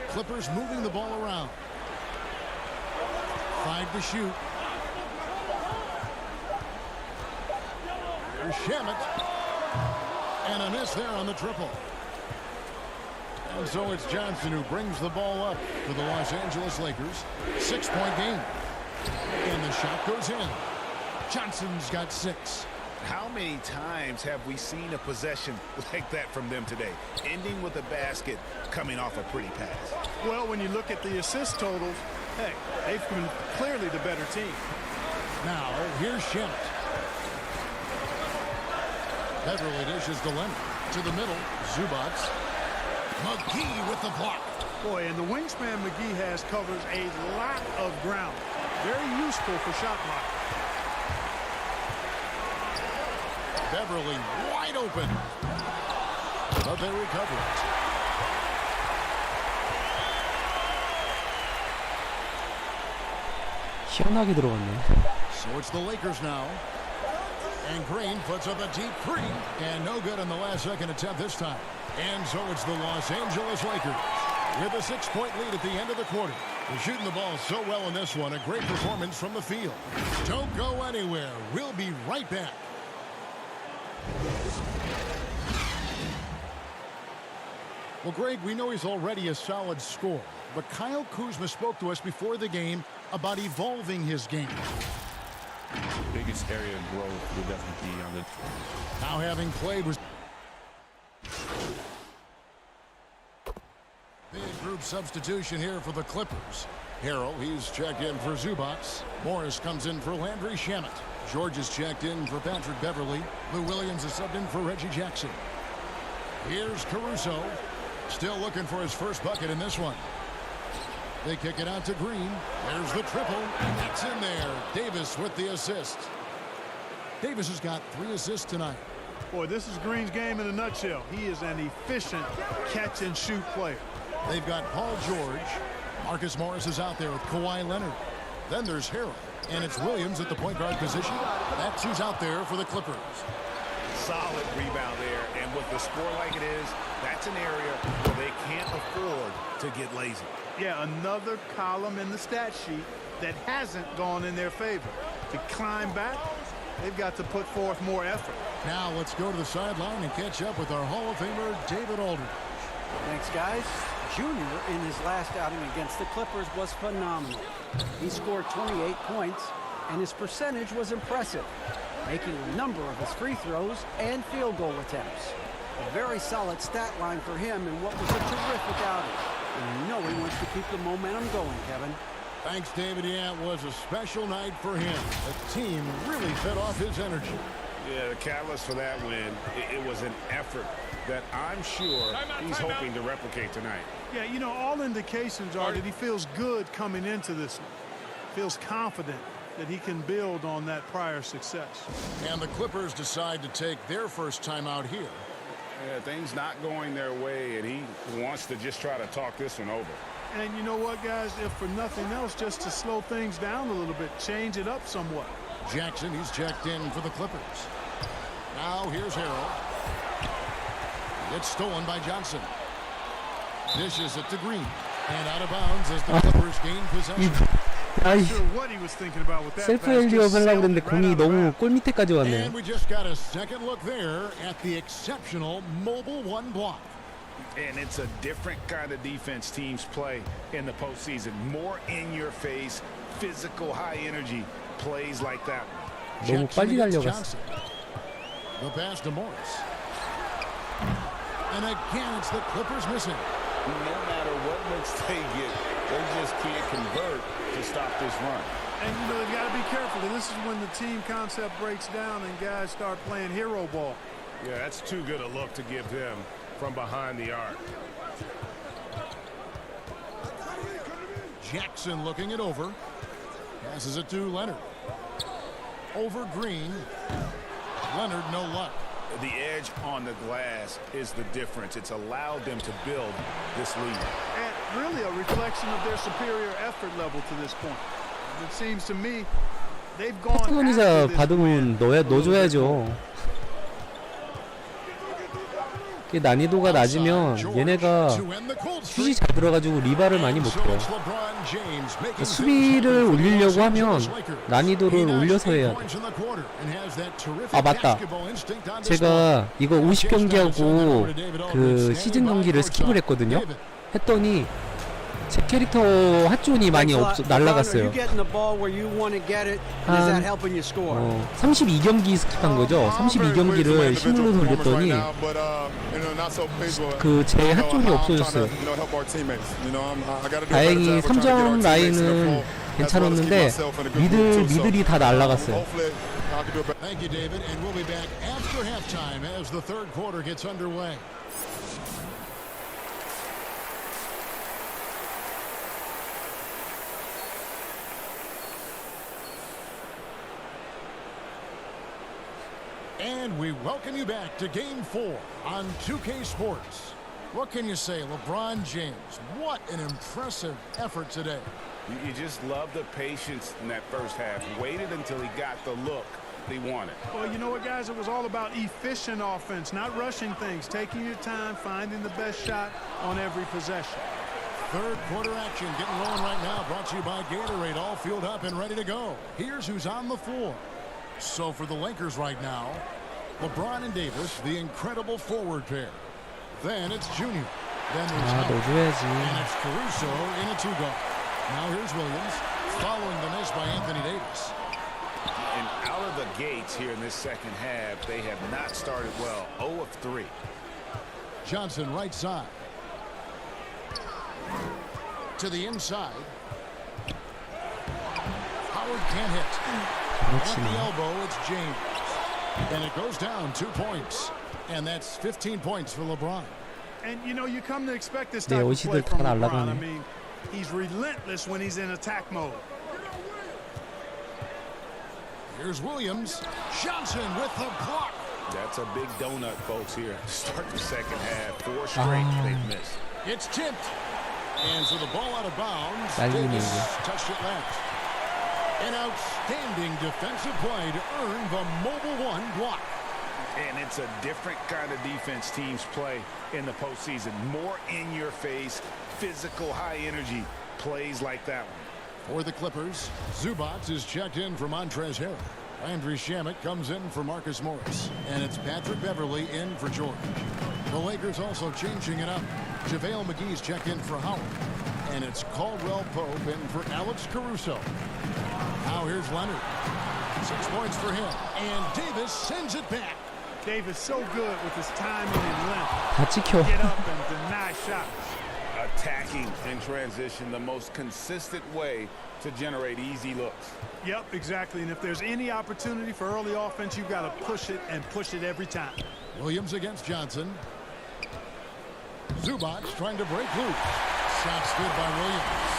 Clippers moving the ball around. 5 to shoot. There's Shamet. And a miss there on the triple. And so it's Johnson who brings the ball up for the Los Angeles Lakers. 6-point game. And the shot goes in. Johnson's got 6. How many times have we seen a possession like that from them today, ending with a basket coming off a pretty pass? Well, when you look at the assist totals, hey, they've been clearly the better team. Now, here's Shamet. Beverly dishes to Leonard. To the middle, Zubac. McGee with the block. Boy, and the wingspan McGee has covers a lot of ground. Very useful for shot blocking. Beverly wide open. But they recover it. 희한하게 들어갔네. So it's the Lakers now. And Green puts up a deep three. And no good on the last second attempt this time. And so it's the Los Angeles Lakers with a 6-point lead at the end of the quarter. They're shooting the ball so well in this one. A great performance from the field. Don't go anywhere. We'll be right back. Well, Greg, we know he's already a solid scorer, but Kyle Kuzma spoke to us before the game about evolving his game. Biggest area of growth would definitely be on the... Now having played with... Big group substitution here for the Clippers. Harrell, he's checked in for Zubac. Morris comes in for Landry Shamet. George is checked in for Patrick Beverly. Lou Williams is subbed in for Reggie Jackson. Here's Caruso. Still looking for his first bucket in this one. They kick it out to Green. There's the triple. It's in there. Davis with the assist. Davis has got 3 assists tonight. Boy, this is Green's game in a nutshell. He is an efficient catch-and-shoot player. They've got Paul George. Marcus Morris is out there with Kawhi Leonard. Then there's Harrell. And it's Williams at the point guard position. That's who's out there for the Clippers. Solid rebound there. And with the score like it is, that's an area where they can't afford to get lazy. Yeah, another column in the stat sheet that hasn't gone in their favor. To climb back, they've got to put forth more effort. Now let's go to the sideline and catch up with our Hall of Famer, David Aldridge. Thanks, guys. Junior, in his last outing against the Clippers, was phenomenal. He scored 28 points, and his percentage was impressive, making a number of his free throws and field goal attempts. A very solid stat line for him in what was a terrific outing. And you know he wants to keep the momentum going, Kevin. Thanks, David. Yeah, it was a special night for him. The team really fed off his energy. Yeah, the catalyst for that win, it was an effort that I'm sure he's hoping to replicate tonight. Yeah, you know, all indications are that he feels good coming into this one. Feels confident that he can build on that prior success. And the Clippers decide to take their first time out here. Yeah, things not going their way, and he wants to just try to talk this one over. And you know what, guys? If for nothing else, just to slow things down a little bit, change it up somewhat. Jackson, he's checked in for the Clippers. Now here's Harrell. It's stolen by Johnson. Dishes it to Green. And out of bounds as the Clippers gain possession. 아이, Not sure what he was thinking about with that 셀프 pass. 엘리업 Just 하려고 sailed 그랬는데 it right 공이 out of 너무 bounds. 골 밑에까지 왔네요. And we just got a second look there at the exceptional mobile 1 block. And it's a different kind of defense teams play in the postseason. More in-your-face, physical, high-energy plays like that. 너무 빨리 달려갔어. The pass to Morris. And again, it's the Clippers missing. No matter what looks they get, they just can't convert to stop this run. And, you know, they've got to be careful. This is when the team concept breaks down and guys start playing hero ball. Yeah, that's too good a look to give them from behind the arc. Jackson looking it over. Passes it to Leonard. Over Green. Leonard, no luck. The edge on the glass is the difference. It's allowed them to build this lead. And really a reflection of their superior effort level to this point. It seems to me they've gone 포트건이자 받으면 넣어줘야죠. 이게 난이도가 낮으면 얘네가 슛이 잘 들어가지고 리바를 많이 못해요. 수비를 올리려고 하면 난이도를 올려서 해야 돼. 아 맞다. 제가 이거 50경기하고 그 시즌 경기를 스킵을 했거든요. 했더니 제 캐릭터 핫존이 많이 날라갔어요. 32경기 스킵한 거죠. 32경기를 신문으로 돌렸더니 그 제 핫존이 없어졌어요. 다행히 3점 라인은 괜찮았는데 미들이 다 날라갔어요. Thank you, David, and we'll be back after halftime as the third quarter gets underway. And we welcome you back to Game 4 on 2K Sports. What can you say, LeBron James? What an impressive effort today. You just love the patience in that first half. Waited until he got the look desperately wanted. Well, you know what, guys? It was all about efficient offense, not rushing things, taking your time, finding the best shot on every possession. Third quarter action getting rolling right now. Brought to you by Gatorade. All fueled up and ready to go. Here's who's on the floor. So for the Lakers right now, LeBron and Davis, the incredible forward pair. Then it's Junior. Then there's 넣어줘야지. and it's Caruso in a two-guard. Now here's Williams, following the miss by Anthony Davis. And out of the gates here in this second half, they have not started well. 0 of 3. Johnson right side. To the inside. Howard can't hit. At the elbow, it's James. And it goes down 2 points. And that's 15 points for LeBron. And, you know, you come to expect this 네, type of play 어시들 from 다 LeBron. I 날아가네. mean, he's relentless when he's in attack mode. Here's Williams. Johnson with the block. That's a big donut, folks, here. Start the second half. 4 straight they've missed. It's tipped. And so the ball out of bounds. 날리네, Davis 이제. touched it last. An outstanding defensive play to earn the mobile one block. And it's a different kind of defense teams play in the postseason. More in your face, physical, high energy plays like that one. For the Clippers, Zubac is checked in for Montrezl Harrell. Landry Shamet comes in for Marcus Morris. And it's Patrick Beverly in for George. The Lakers also changing it up. JaVale McGee's checked in for Howard. And it's Caldwell Pope in for Alex Caruso. Now here's Leonard. 6 points for him. And Davis sends it back. Davis so good with his timing and length. 다 찍혀. Get up and deny shots. Attacking in transition, the most consistent way to generate easy looks. Yep, exactly. And if there's any opportunity for early offense, you've got to push it and push it every time. Williams against Johnson. Zubac trying to break loose. Shot's good by Williams.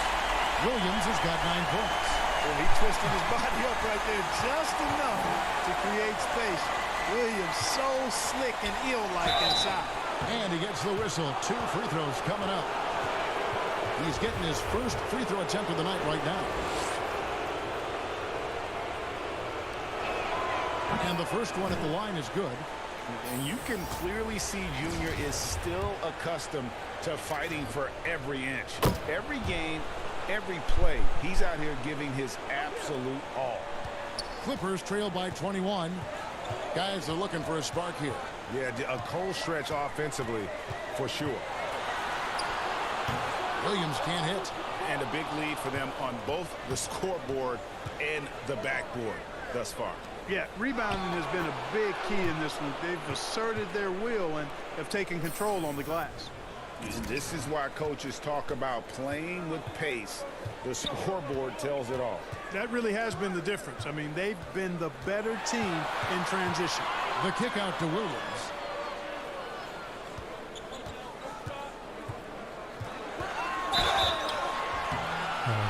Williams has got 9 points. Well, he twisted his body up right there just enough to create space. Williams so slick and eel-like inside. And he gets the whistle. 2 free throws coming up. He's getting his first free throw attempt of the night right now. And the first one at the line is good. And you can clearly see Junior is still accustomed to fighting for every inch. Every game, every play, he's out here giving his absolute all. Clippers trail by 21. Guys are looking for a spark here. Yeah, a cold stretch offensively for sure. Williams can't hit. And a big lead for them on both the scoreboard and the backboard thus far. Yeah, rebounding has been a big key in this one. They've asserted their will and have taken control on the glass. This is why coaches talk about playing with pace. The scoreboard tells it all. That really has been the difference. I mean, they've been the better team in transition. The kick out to Williams.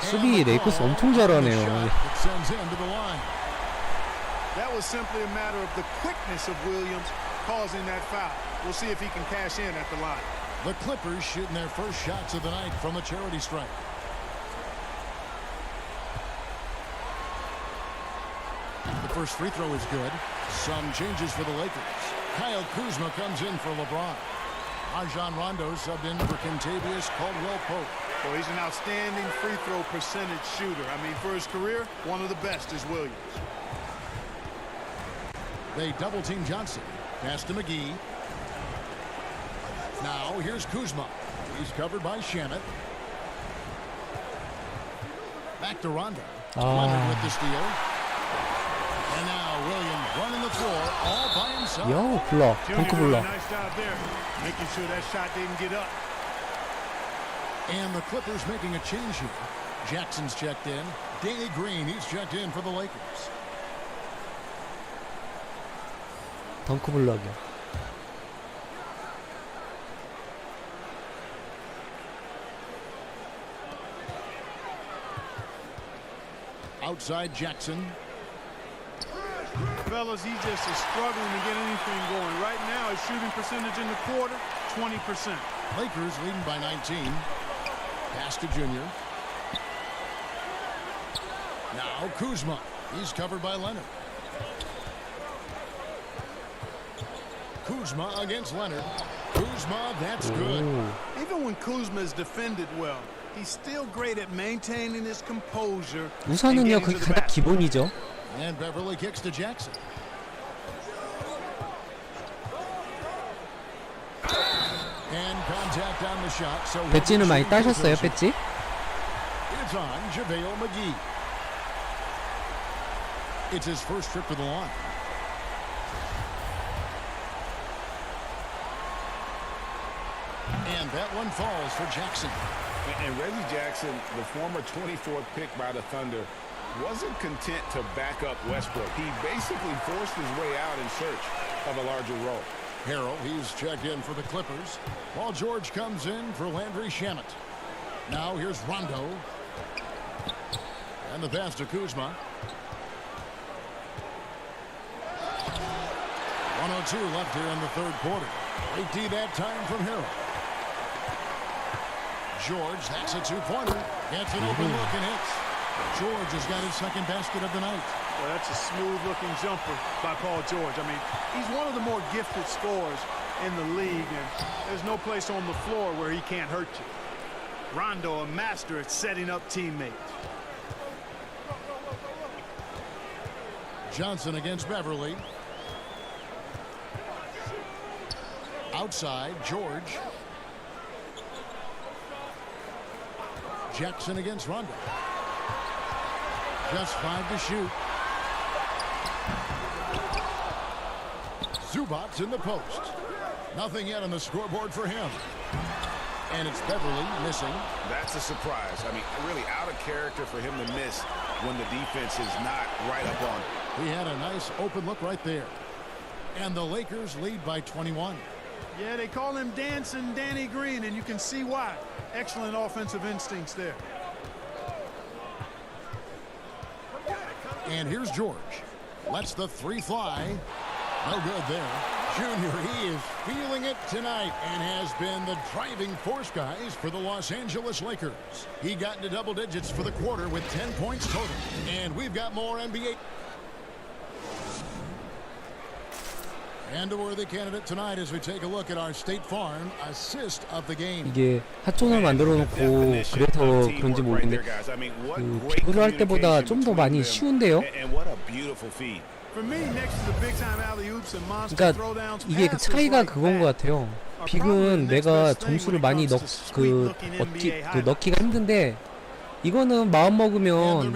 수비 레이커스 엄청 잘하네요. It sends him to the line. That was simply a matter of the quickness of Williams causing that foul. We'll see if he can cash in at the line. The Clippers shooting their first shots of the night from a charity stripe. The first free throw is good. Some changes for the Lakers. Kyle Kuzma comes in for LeBron. Rajon Rondo subbed in for Kentavious Caldwell-Pope. Well, he's an outstanding free throw percentage shooter. I mean, for his career, one of the best is Williams. They double-team Johnson. Pass to McGee. Now here's Kuzma. He's covered by Shamet. Back to Rondo. Leonard with the steal. And now Williams running the floor all by himself. 요 블럭, 덩크 블럭. Nice job there, making sure that shot didn't get up. And the Clippers making a change here. Jackson's checked in. Danny Green, he's checked in for the Lakers. 덩크 블럭이요. Outside Jackson. Fellas, he just is struggling to get anything going. Right now, his shooting percentage in the quarter, 20%. Lakers leading by 19. Pass to Junior. Now Kuzma. He's covered by Leonard. Kuzma against Leonard. Kuzma, that's good. Even when Kuzma is defended well, he's still great at maintaining his composure. 우선은요, 그게 가장 기본이죠. And Beverly kicks to Jackson. And contact on the shot. So 배지는 많이 따셨어요, 배지? It's on JaVale McGee. It's his first trip to the line. And that one falls for Jackson. And Reggie Jackson, the former 24th pick by the Thunder, wasn't content to back up Westbrook. He basically forced his way out in search of a larger role. Harrell, he's checked in for the Clippers. Paul George comes in for Landry Shamet. Now here's Rondo. And the pass to Kuzma. 1:02 left here in the third quarter. 8 that time from Harrell. George, that's a two-pointer. Gets an open look and hits. George has got his second basket of the night. Well, that's a smooth-looking jumper by Paul George. I mean, he's one of the more gifted scorers in the league, and there's no place on the floor where he can't hurt you. Rondo, a master at setting up teammates. Johnson against Beverly. Outside, George. Jackson against Rondo. Just 5 to shoot. Zubac's in the post. Nothing yet on the scoreboard for him. And it's Beverly missing. That's a surprise. I mean, really out of character for him to miss when the defense is not right up on him. He had a nice open look right there. And the Lakers lead by 21. Yeah, they call him Dancing Danny Green, and you can see why. Excellent offensive instincts there. And here's George. Lets the three fly. No good there. Junior, he is feeling it tonight and has been the driving force, guys, for the Los Angeles Lakers. He got into double digits for the quarter with 10 points total. And we've got more NBA. And a worthy candidate tonight as we take a look at our State Farm assist of the game. 이게 핫존을 만들어 놓고 그래서 그런지 모르겠는데 그 비교를 할 때보다 좀 더 많이 쉬운데요. 그러니까 이게 그 차이가 그건 것 같아요. 빅은 내가 점수를 많이 넣기가 힘든데 이거는 마음 먹으면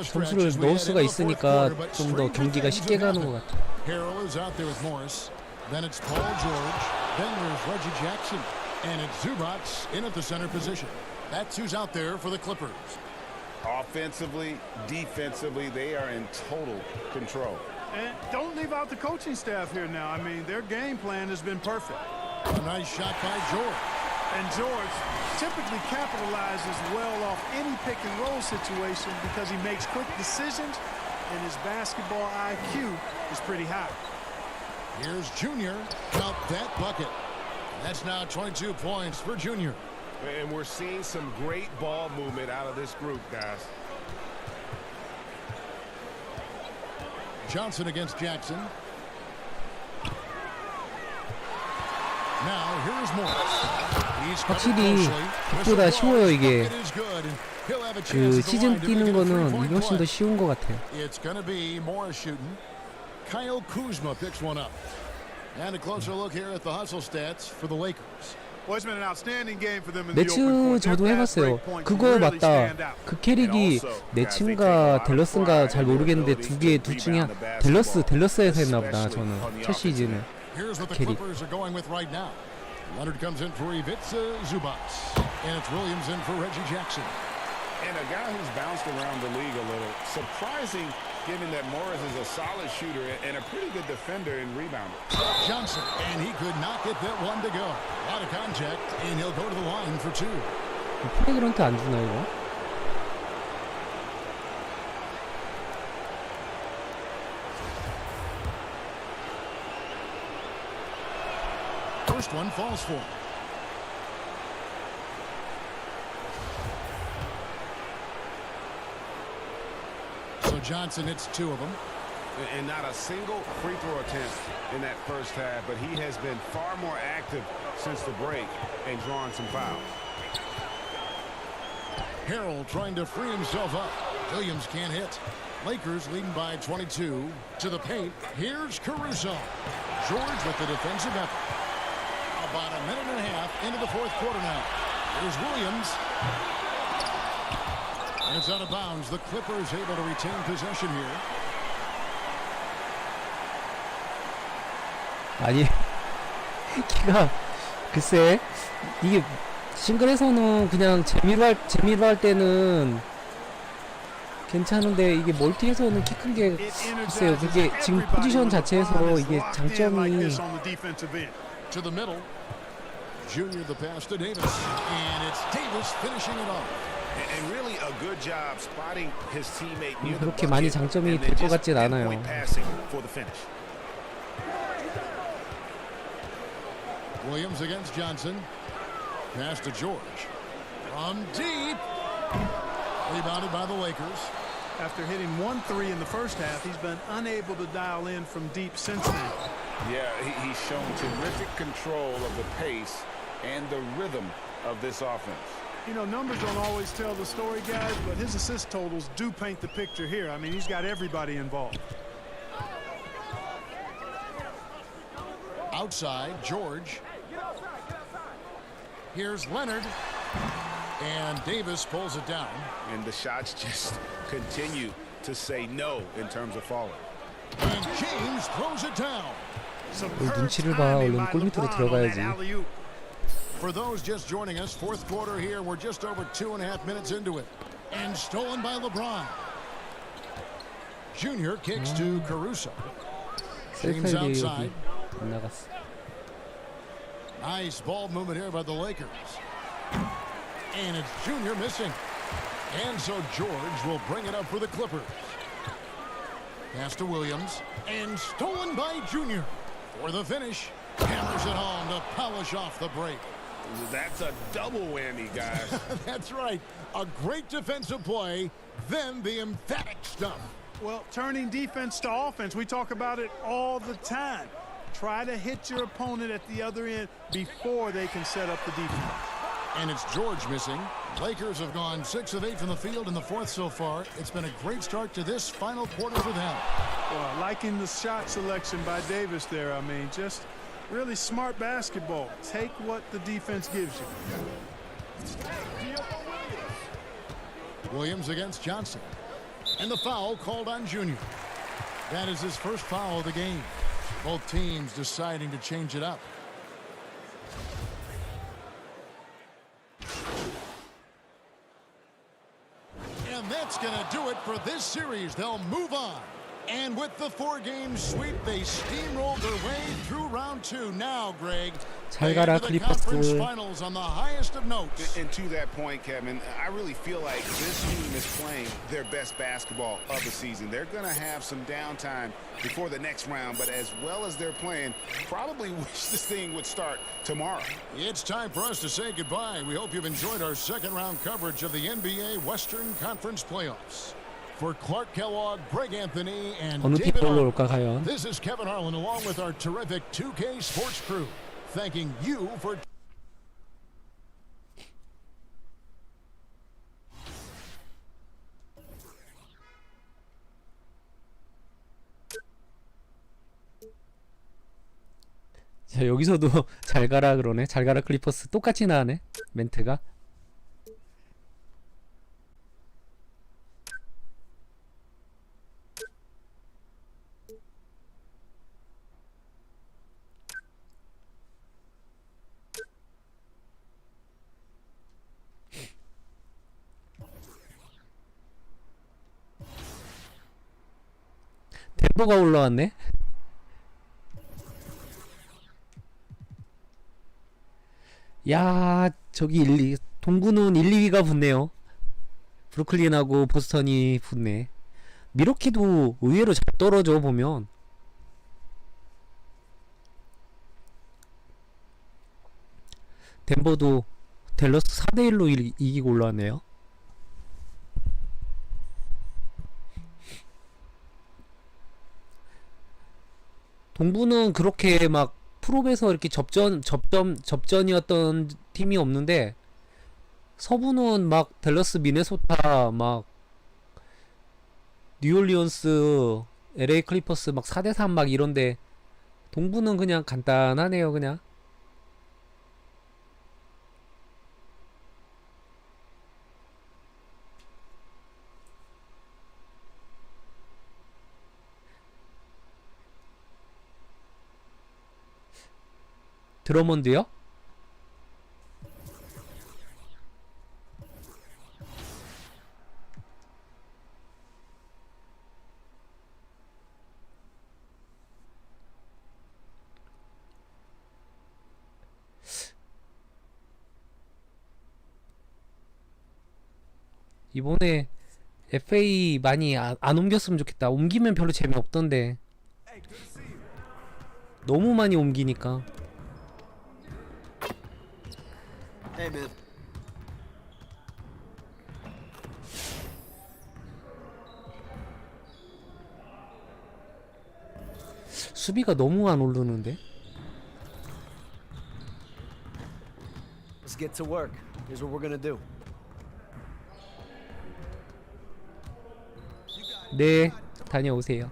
점수를 넣을 수가 있으니까 좀 더 경기가 쉽게 가는 것 같아요. Harrell is out there with Morris. Then it's Paul George. Then there's Reggie Jackson. And it's Zubac in at the center position. That's who's out there for the Clippers. Offensively, defensively, they are in total control. And don't leave out the coaching staff here now. I mean, their game plan has been perfect. A nice shot by George. And George typically capitalizes well off any pick and roll situation because he makes quick decisions and his basketball IQ is pretty high. Here's Junior. Count that bucket. That's now 22 points for Junior. And we're seeing some great ball movement out of this group, guys. Johnson against Jackson. Now here's Morris. 확실히 빅보다 쉬워요 이게. 그 시즌 뛰는 거는 이게 훨씬 더 쉬운 것 같아요. It's gonna be Morris shooting. Kyle Kuzma picks one up. And a closer look here at the hustle stats for the Lakers. 네츠 저도 해봤어요. 그거 맞다. 그 캐릭이 네츠인가 댈러스인가 잘 모르겠는데 둘 중에 댈러스에서 했나보다 저는 첫 시즌에 그 캐릭. Leonard comes in for Ivica Zubac. And it's Williams in for Reggie Jackson. And a guy who's bounced around the league a little. Surprising, given that Morris is a solid shooter and a pretty good defender and rebounder. Johnson, and he could not get that one to go. A lot of contact, and he'll go to the line for two. 플레이그런트 안 주나 이거? First one falls for him. So Johnson hits two of them. and not a single free throw attempt in that first half, but he has been far more active since the break and drawing some fouls. Harrell trying to free himself up. Williams can't hit. Lakers leading by 22 to the paint. Here's Caruso. George with the defensive effort. About a minute and a half into the fourth quarter now. Here's Williams. And it's out of bounds. The Clippers able to retain possession here. 아니 키가 글쎄 이게 싱글에서는 그냥 재미로 할 때는 괜찮은데 이게 멀티에서는 키 큰 게 글쎄요 그게 지금 포지션 자체에서 이게 장점이 To the middle. Junior the pass to Davis. And it's Davis finishing it off. And really a good job spotting his teammate near the 그렇게 bucket 많이 장점이 and 될 then 것 just 같진 않아요. pinpoint passing for the finish. Williams against Johnson. Pass to George. From deep. Rebounded by the Lakers. After hitting 1 3 in the first half, he's been unable to dial in from deep since then. Yeah, he's shown terrific control of the pace and the rhythm of this offense. You know, numbers don't always tell the story, guys, but his assist totals do paint the picture here. I mean, he's got everybody involved. Outside, George. Here's Leonard. And Davis pulls it down. And the shots just continue to say no in terms of falling. And James throws it down. 눈치를 봐. 얼른 골 밑으로 들어가야지. For those just joining us, fourth quarter here. We're just over 2.5 minutes into it. And stolen by LeBron. Junior kicks to Caruso. James outside. 안 나갔어. Nice ball movement here by the Lakers. And it's Junior missing. And so George will bring it up for the Clippers. Pass to Williams. And stolen by Junior. For the finish. Hammers it home to polish off the break. That's a double whammy, guys. That's right. A great defensive play, then the emphatic stuff. Well, turning defense to offense, we talk about it all the time. Try to hit your opponent at the other end before they can set up the defense. And it's George missing. Lakers have gone 6 of 8 from the field in the fourth so far. It's been a great start to this final quarter for them. Well, liking the shot selection by Davis there. I mean, just really smart basketball. Take what the defense gives you. Williams against Johnson. And the foul called on Junior. That is his first foul of the game. Both teams deciding to change it up. And that's going to do it for this series. They'll move on. And with the 4-game sweep, they steamrolled their way through round 2. Now, Greg, 잘 가라, the conference 클리퍼스. finals on the highest of notes. And to that point, Kevin, I really feel like this team is playing their best basketball of the season. They're going to have some downtime before the next round, but as well as they're playing, probably wish this thing would start tomorrow. It's time for us to say goodbye. We hope you've enjoyed our second round coverage of the NBA Western Conference Playoffs. For Clark Kellogg, Greg Anthony, and 어느 David 팀이 Arnold, 올라올까 과연? this is Kevin Harlan along with our terrific 2K Sports crew, thanking you for 자, 여기서도 잘 가라 그러네. 잘 가라 클리퍼스. 똑같이 나가네. 멘트가. 덴버가 올라왔네. 야, 저기 동부는 1, 2위가 붙네요. 브루클린하고 보스턴이 붙네. 미러키도 의외로 잘 떨어져 보면. 덴버도 댈러스 4대1로 이기고 올라왔네요. 동부는 그렇게 막 프로에서 이렇게 접전이었던 팀이 없는데 서부는 막 댈러스, 미네소타, 막 뉴올리언스, LA 클리퍼스 막 4대3 막 이런데 동부는 그냥 간단하네요, 그냥. 드러먼드요? 이번에 FA 많이 안 옮겼으면 좋겠다. 옮기면 별로 재미없던데. 너무 많이 옮기니까. Hey, man. 수비가 너무 안 오르는데? Let's get to work. Here's what we're gonna do. 네, 다녀오세요.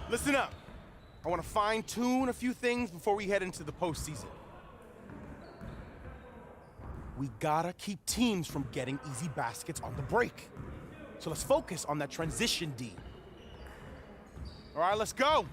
Listen up. I want to fine-tune a few things before we head into the postseason. We gotta keep teams from getting easy baskets on the break. So let's focus on that transition D. All right, let's go.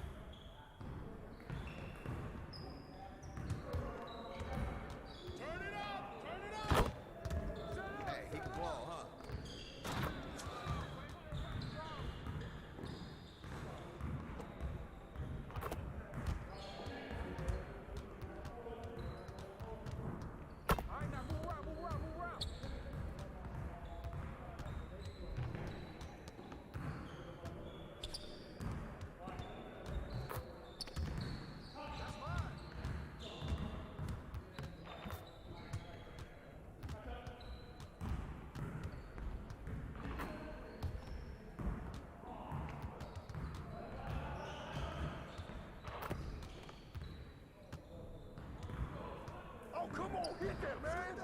Come on, hit that, man!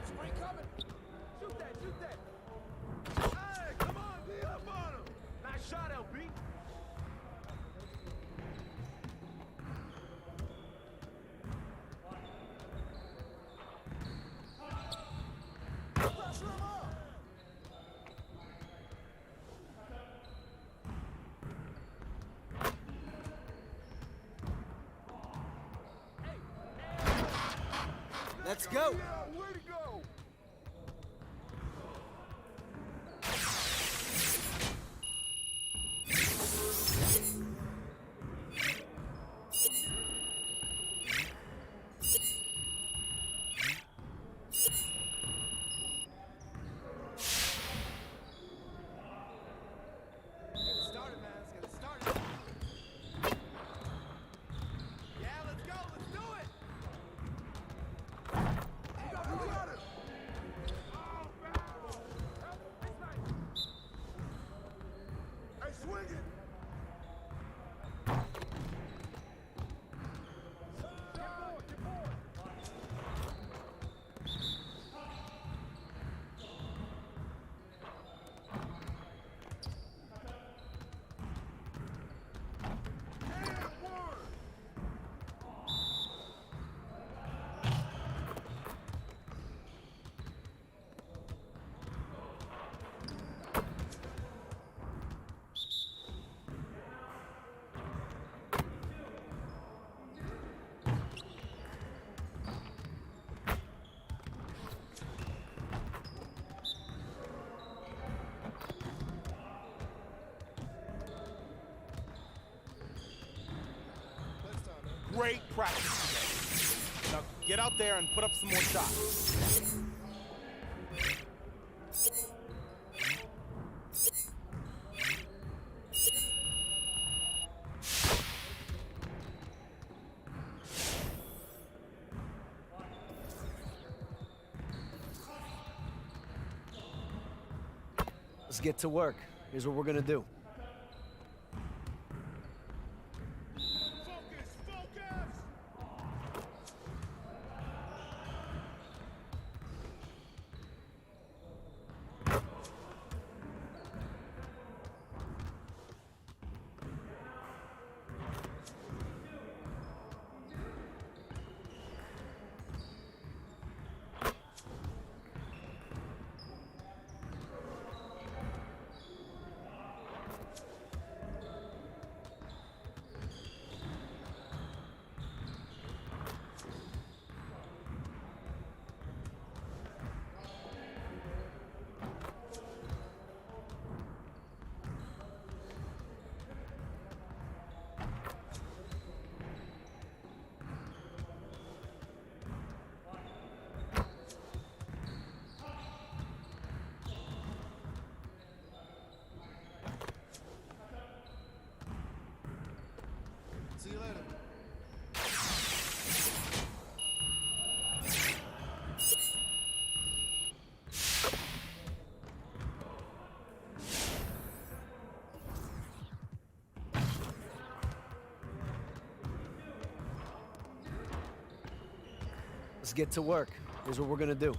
Screen coming. Shoot that, shoot that. Hey, come on, be up on him. Nice shot, LB. Pressure him up. Let's go. Yeah, way to go. Get it started, man. Let's get it started. Yeah, let's go. Let's do it. You got it. Oh, man. It's nice. Hey, swing it. Get forward, get forward. Great practice today. Now get out there and put up some more shots. Let's get to work. Here's what we're gonna do. See you later. Let's get to work. Here's what we're gonna do.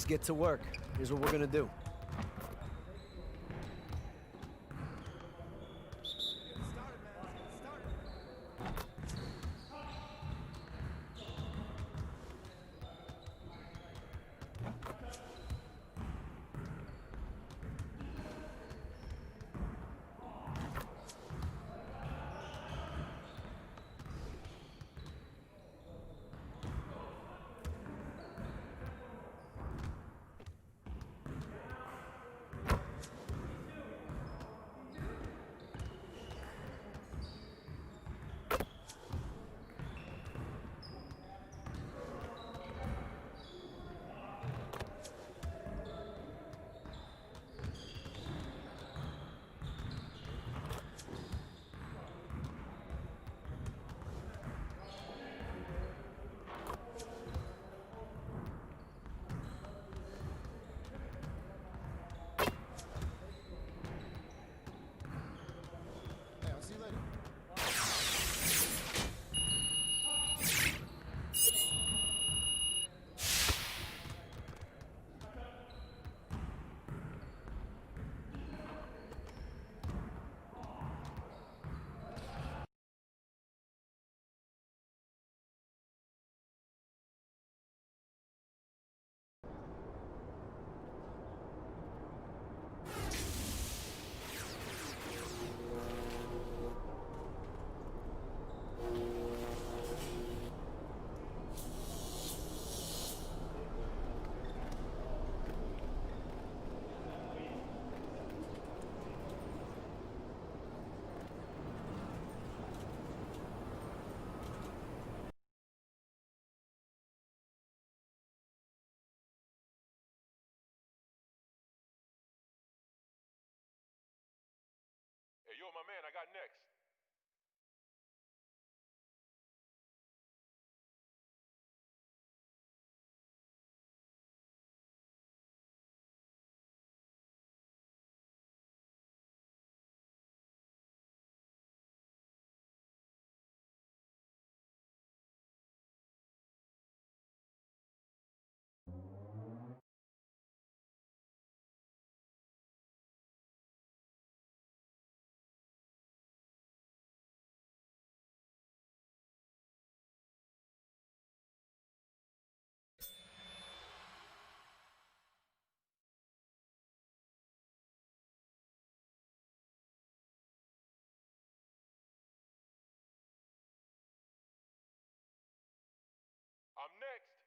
get to work. Here's what we're going to do. Hey, yo, my man, I got next. I'm next.